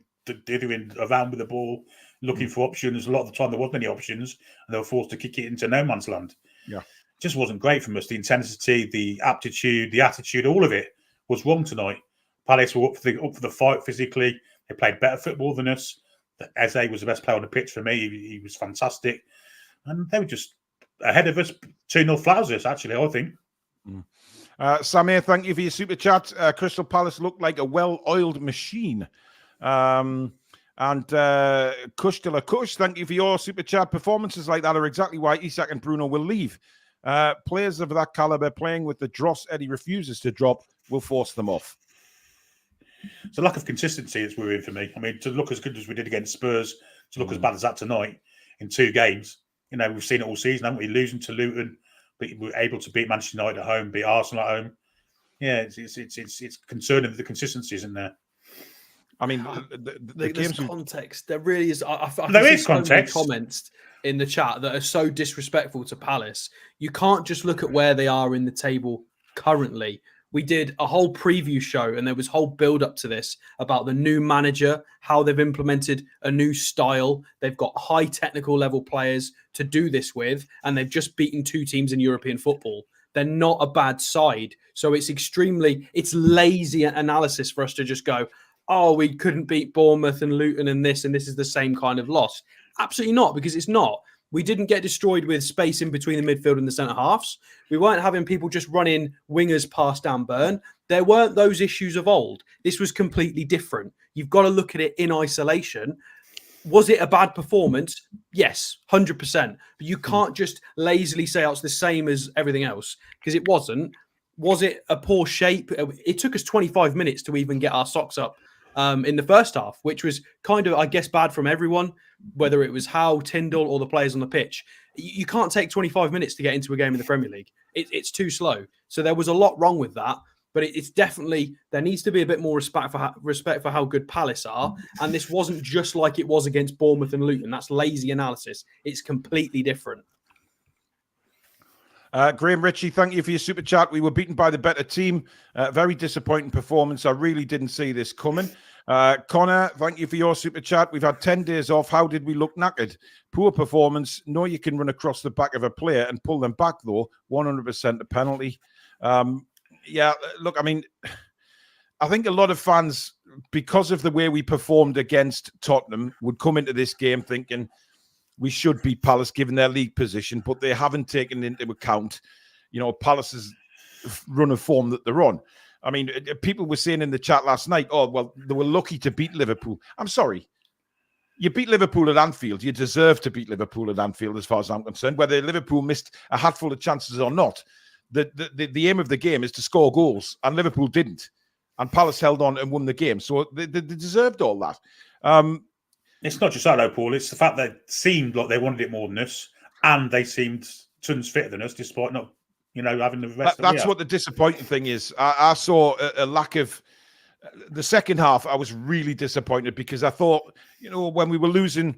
around with the ball, looking for options. A lot of the time there wasn't any options, and they were forced to kick it into no man's land. Yeah. Just wasn't great from us. The intensity, the aptitude, the attitude, all of it was wrong tonight. Palace were up for the fight physically. They played better football than us. Eze was the best player on the pitch for me. He was fantastic. And they were just ahead of us. 2-0 flowers us, actually, I think. Samir, thank you for your super chat. Crystal Palace looked like a well-oiled machine. And Kush de la Kush, thank you for your super chat. Performances like that are exactly why Isak and Bruno will leave. Players of that caliber playing with the dross Eddie refuses to drop will force them off. It's a lack of consistency that's worrying for me. I mean, to look as good as we did against Spurs, to look as bad as that tonight in 2 games, we've seen it all season, haven't we? Losing to Luton, but we're able to beat Manchester United at home, beat Arsenal at home. Yeah, it's concerning that the consistency isn't there. I mean, the game's context. There really is. There is context. Comments in the chat that are so disrespectful to Palace. You can't just look at where they are in the table currently. We did a whole preview show, and there was whole build up to this about the new manager, how they've implemented a new style. They've got high technical level players to do this with, and they've just beaten 2 teams in European football. They're not a bad side. So it's lazy analysis for us to just go, oh, we couldn't beat Bournemouth and Luton and this is the same kind of loss. Absolutely not, because it's not. We didn't get destroyed with space in between the midfield and the centre halves. We weren't having people just running wingers past Dan Burn. There weren't those issues of old. This was completely different. You've got to look at it in isolation. Was it a bad performance? Yes, 100%. But you can't just lazily say, oh, it's the same as everything else, because it wasn't. Was it a poor shape? It took us 25 minutes to even get our socks up in the first half, which was kind of, I guess, bad from everyone, whether it was Howe, Tyndall, or the players on the pitch. You can't take 25 minutes to get into a game in the Premier League. It's too slow. So there was a lot wrong with that. But it's definitely, there needs to be a bit more respect for how good Palace are. And this wasn't just like it was against Bournemouth and Luton. That's lazy analysis. It's completely different. Graham Ritchie, thank you for your super chat. We were beaten by the better team. Very disappointing performance. I really didn't see this coming. Connor, thank you for your super chat. We've had 10 days off. How did we look knackered? Poor performance. No, you can run across the back of a player and pull them back, though. 100% a penalty. Yeah, look, I mean, I think a lot of fans, because of the way we performed against Tottenham, would come into this game thinking we should beat Palace given their league position, but they haven't taken into account, Palace's run of form that they're on. I mean, people were saying in the chat last night, oh, well, they were lucky to beat Liverpool. I'm sorry. You beat Liverpool at Anfield. You deserve to beat Liverpool at Anfield, as far as I'm concerned. Whether Liverpool missed a hatful of chances or not, the aim of the game is to score goals, and Liverpool didn't. And Palace held on and won the game. So they deserved all that. It's not just that, though, Paul. It's the fact that it seemed like they wanted it more than us, and they seemed tons fitter than us, despite not, having the rest of That's what the disappointing thing is. I saw a lack of... The second half, I was really disappointed because I thought, when we were losing,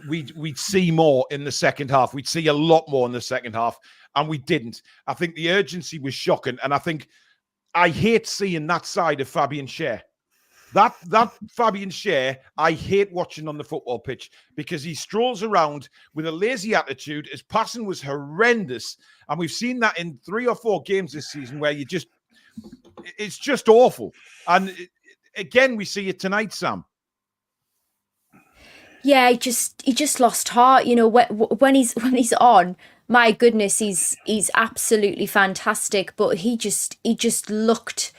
we'd see more in the second half. We'd see a lot more in the second half, and we didn't. I think the urgency was shocking, and I hate seeing that side of Fabian Schär. That Fabian Schär, I hate watching on the football pitch because he strolls around with a lazy attitude. His passing was horrendous, and we've seen that in 3 or 4 games this season where it's just awful. And again, we see it tonight, Sam. Yeah, he just lost heart. When he's on, my goodness, he's absolutely fantastic. But he just looked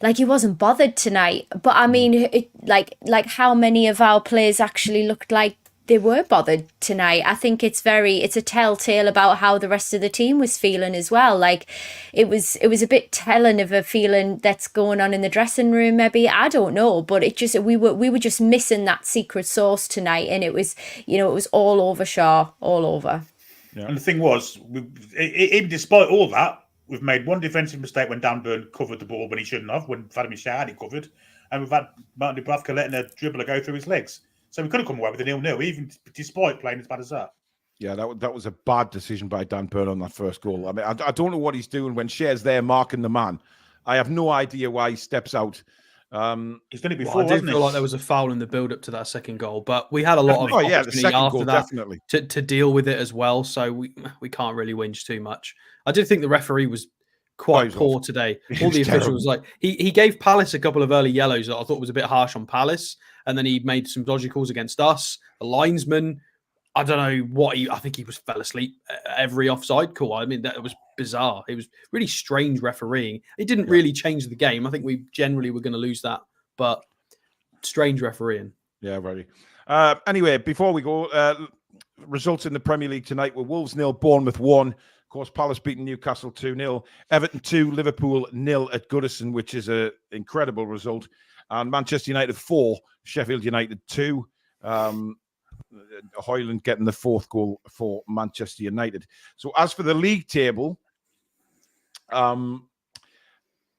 like he wasn't bothered tonight. But I mean, like how many of our players actually looked like they were bothered tonight? I think it's a telltale about how the rest of the team was feeling as well. Like it was a bit telling of a feeling that's going on in the dressing room, maybe. I don't know, but we were just missing that secret sauce tonight, and it was all over Shaw, all over. Yeah. And the thing was, even despite all that, we've made one defensive mistake when Dan Burn covered the ball when he shouldn't have, when Vladimir Shah had it covered, and we've had Martin Dubravka letting a dribbler go through his legs. So we could have come away with a 0-0, even despite playing as bad as that. Yeah, that was a bad decision by Dan Burn on that first goal. I mean, I don't know what he's doing when Scher's there marking the man. I have no idea why he steps out. He's done it before, I did feel like there was a foul in the build-up to that second goal, but we had a lot of opportunity after goal, that definitely. to deal with it as well, so we can't really whinge too much. I did think the referee was quite poor today. All the officials, he gave Palace a couple of early yellows that I thought was a bit harsh on Palace, and then he made some dodgy calls against us. The linesman, I don't know I think he fell asleep at every offside call. I mean, that was bizarre. It was really strange refereeing. It didn't really change the game. I think we generally were going to lose that, but strange refereeing. Yeah, very. Anyway, before we go, results in the Premier League tonight were Wolves 0, Bournemouth 1. Of course, Palace beating Newcastle 2-0. Everton 2, Liverpool 0 at Goodison, which is an incredible result. And Manchester United 4, Sheffield United 2. Højlund getting the 4th goal for Manchester United. So as for the league table, we are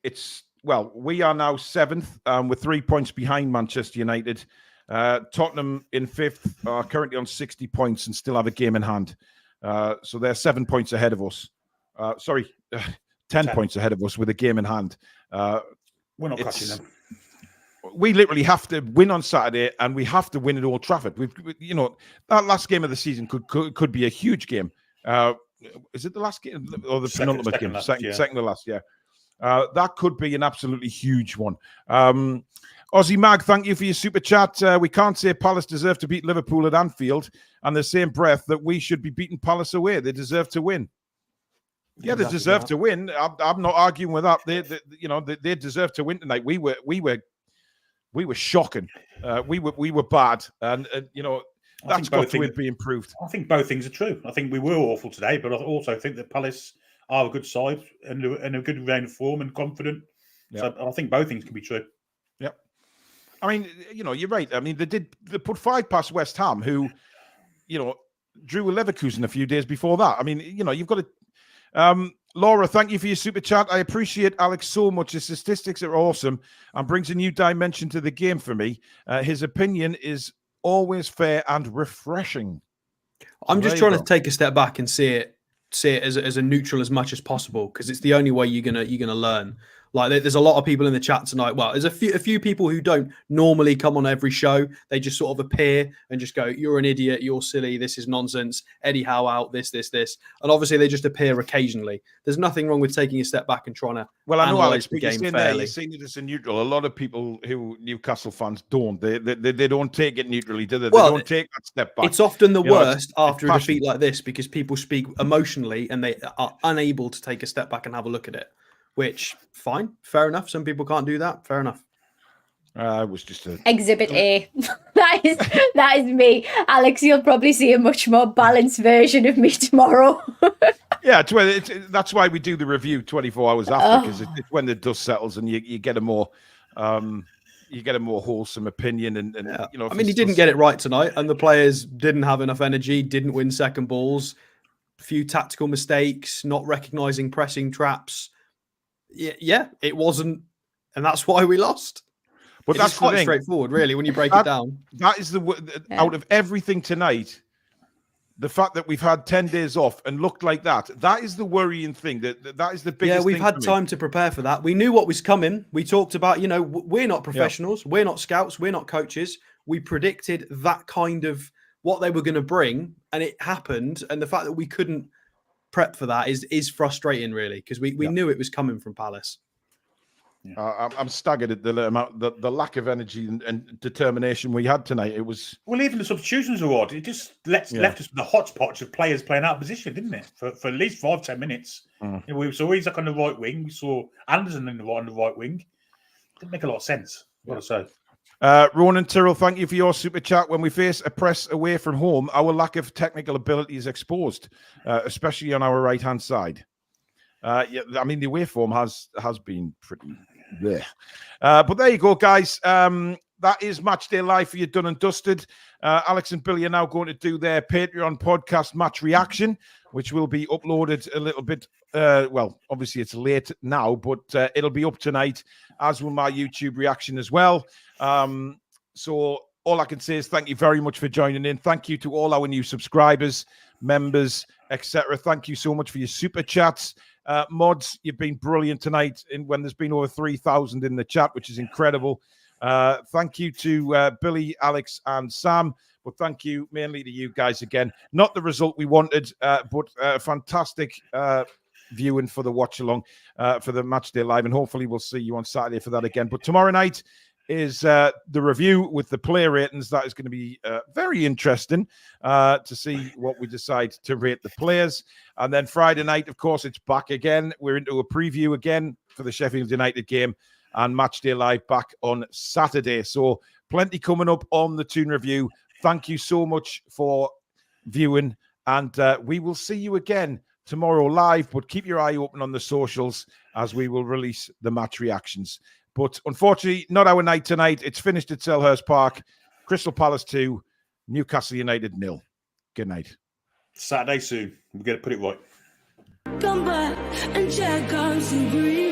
now 7th with 3 points behind Manchester United. Tottenham in 5th are currently on 60 points and still have a game in hand. So they're 7 points ahead of us. 10 points ahead of us with a game in hand. We're not catching them. We literally have to win on Saturday, and we have to win at Old Trafford. That last game of the season could be a huge game. Is it the last game or the penultimate game? Second to last, yeah. That could be an absolutely huge one. Aussie Mag, thank you for your super chat. We can't say Palace deserve to beat Liverpool at Anfield, and the same breath that we should be beating Palace away. They deserve to win. Yeah, they deserve to win. I'm not arguing with that. They deserve to win tonight. We were shocking. We were bad, and that's got to be improved. I think both things are true. I think we were awful today, but I also think that Palace are a good side and a good vein of form and confident. Yeah. So I think both things can be true. Yeah. I mean, you're right. I mean, they put 5 past West Ham, who, drew a Leverkusen a few days before that. I mean, you've got to. Laura, thank you for your super chat. I appreciate Alex so much. His statistics are awesome and brings a new dimension to the game for me. His opinion is always fair and refreshing. I'm just trying to take a step back and see it as a neutral as much as possible, because it's the only way you're gonna learn. Like, there's a lot of people in the chat tonight. Well, there's a few people who don't normally come on every show. They just sort of appear and just go, "You're an idiot. You're silly. This is nonsense. Eddie Howe out. This." And obviously, they just appear occasionally. There's nothing wrong with taking a step back and trying to. Well, I know, Alex, but you're saying it as a neutral. A lot of people who Newcastle fans don't. They don't take it neutrally, do they? They don't take that step back. It's often the worst after a defeat like this, because people speak emotionally and they are unable to take a step back and have a look at it. which fine, fair enough. Some people can't do that. Fair enough. It was just a Exhibit A. that is me. Alex, you'll probably see a much more balanced version of me tomorrow. yeah. That's why we do the review 24 hours after, because it's when the dust settles and you get a more wholesome opinion. And you know, I mean, he didn't get it right tonight, and the players didn't have enough energy, didn't win second balls, a few tactical mistakes, not recognizing pressing traps. Yeah, it wasn't, and that's why we lost. But that's quite straightforward, really, when you break it down. That is out of everything tonight, the fact that we've had 10 days off and looked like that is the worrying thing. That is the biggest thing. Yeah, we've had time to prepare for that. We knew what was coming. We talked about, we're not professionals. Yeah. We're not scouts. We're not coaches. We predicted that kind of what they were going to bring, and it happened. And the fact that we couldn't prep for that is frustrating, really, because we knew it was coming from Palace. Yeah. I'm staggered at the lack of energy and determination we had tonight. It was even the substitutions were odd. It just left us with the hotspot of players playing out of position, didn't it? For at least 5-10 minutes. We saw Isaac on the right wing. We saw Anderson on the right wing. Didn't make a lot of sense. What to say. Ronan Tyrrell, thank you for your super chat. When we face a press away from home, our lack of technical ability is exposed, especially on our right hand side. I mean, the away form has been pretty there. But there you go, guys. That is Matchday Live for you, done and dusted. Alex and Billy are now going to do their Patreon podcast match reaction, which will be uploaded a little bit. Well, obviously it's late now, but it'll be up tonight, as will my YouTube reaction as well. So all I can say is thank you very much for joining in. Thank you to all our new subscribers, members, etc. Thank you so much for your super chats. Mods, you've been brilliant tonight when there's been over 3,000 in the chat, which is incredible. Thank you to Billy, Alex, and Sam. But thank you mainly to you guys again. Not the result we wanted, but fantastic viewing for the watch along for the Matchday Live. And hopefully we'll see you on Saturday for that again. But tomorrow night is the review with the player ratings. That is going to be very interesting to see what we decide to rate the players. And then Friday night, of course, it's back again. We're into a preview again for the Sheffield United game, and Matchday Live back on Saturday. So plenty coming up on the Toon Review. Thank you so much for viewing, and we will see you again tomorrow live, but keep your eye open on the socials as we will release the match reactions. But unfortunately, not our night tonight. It's finished at Selhurst Park. Crystal Palace 2, Newcastle United 0. Good night. Saturday soon. We're going to put it right. Come back and check on to breathe.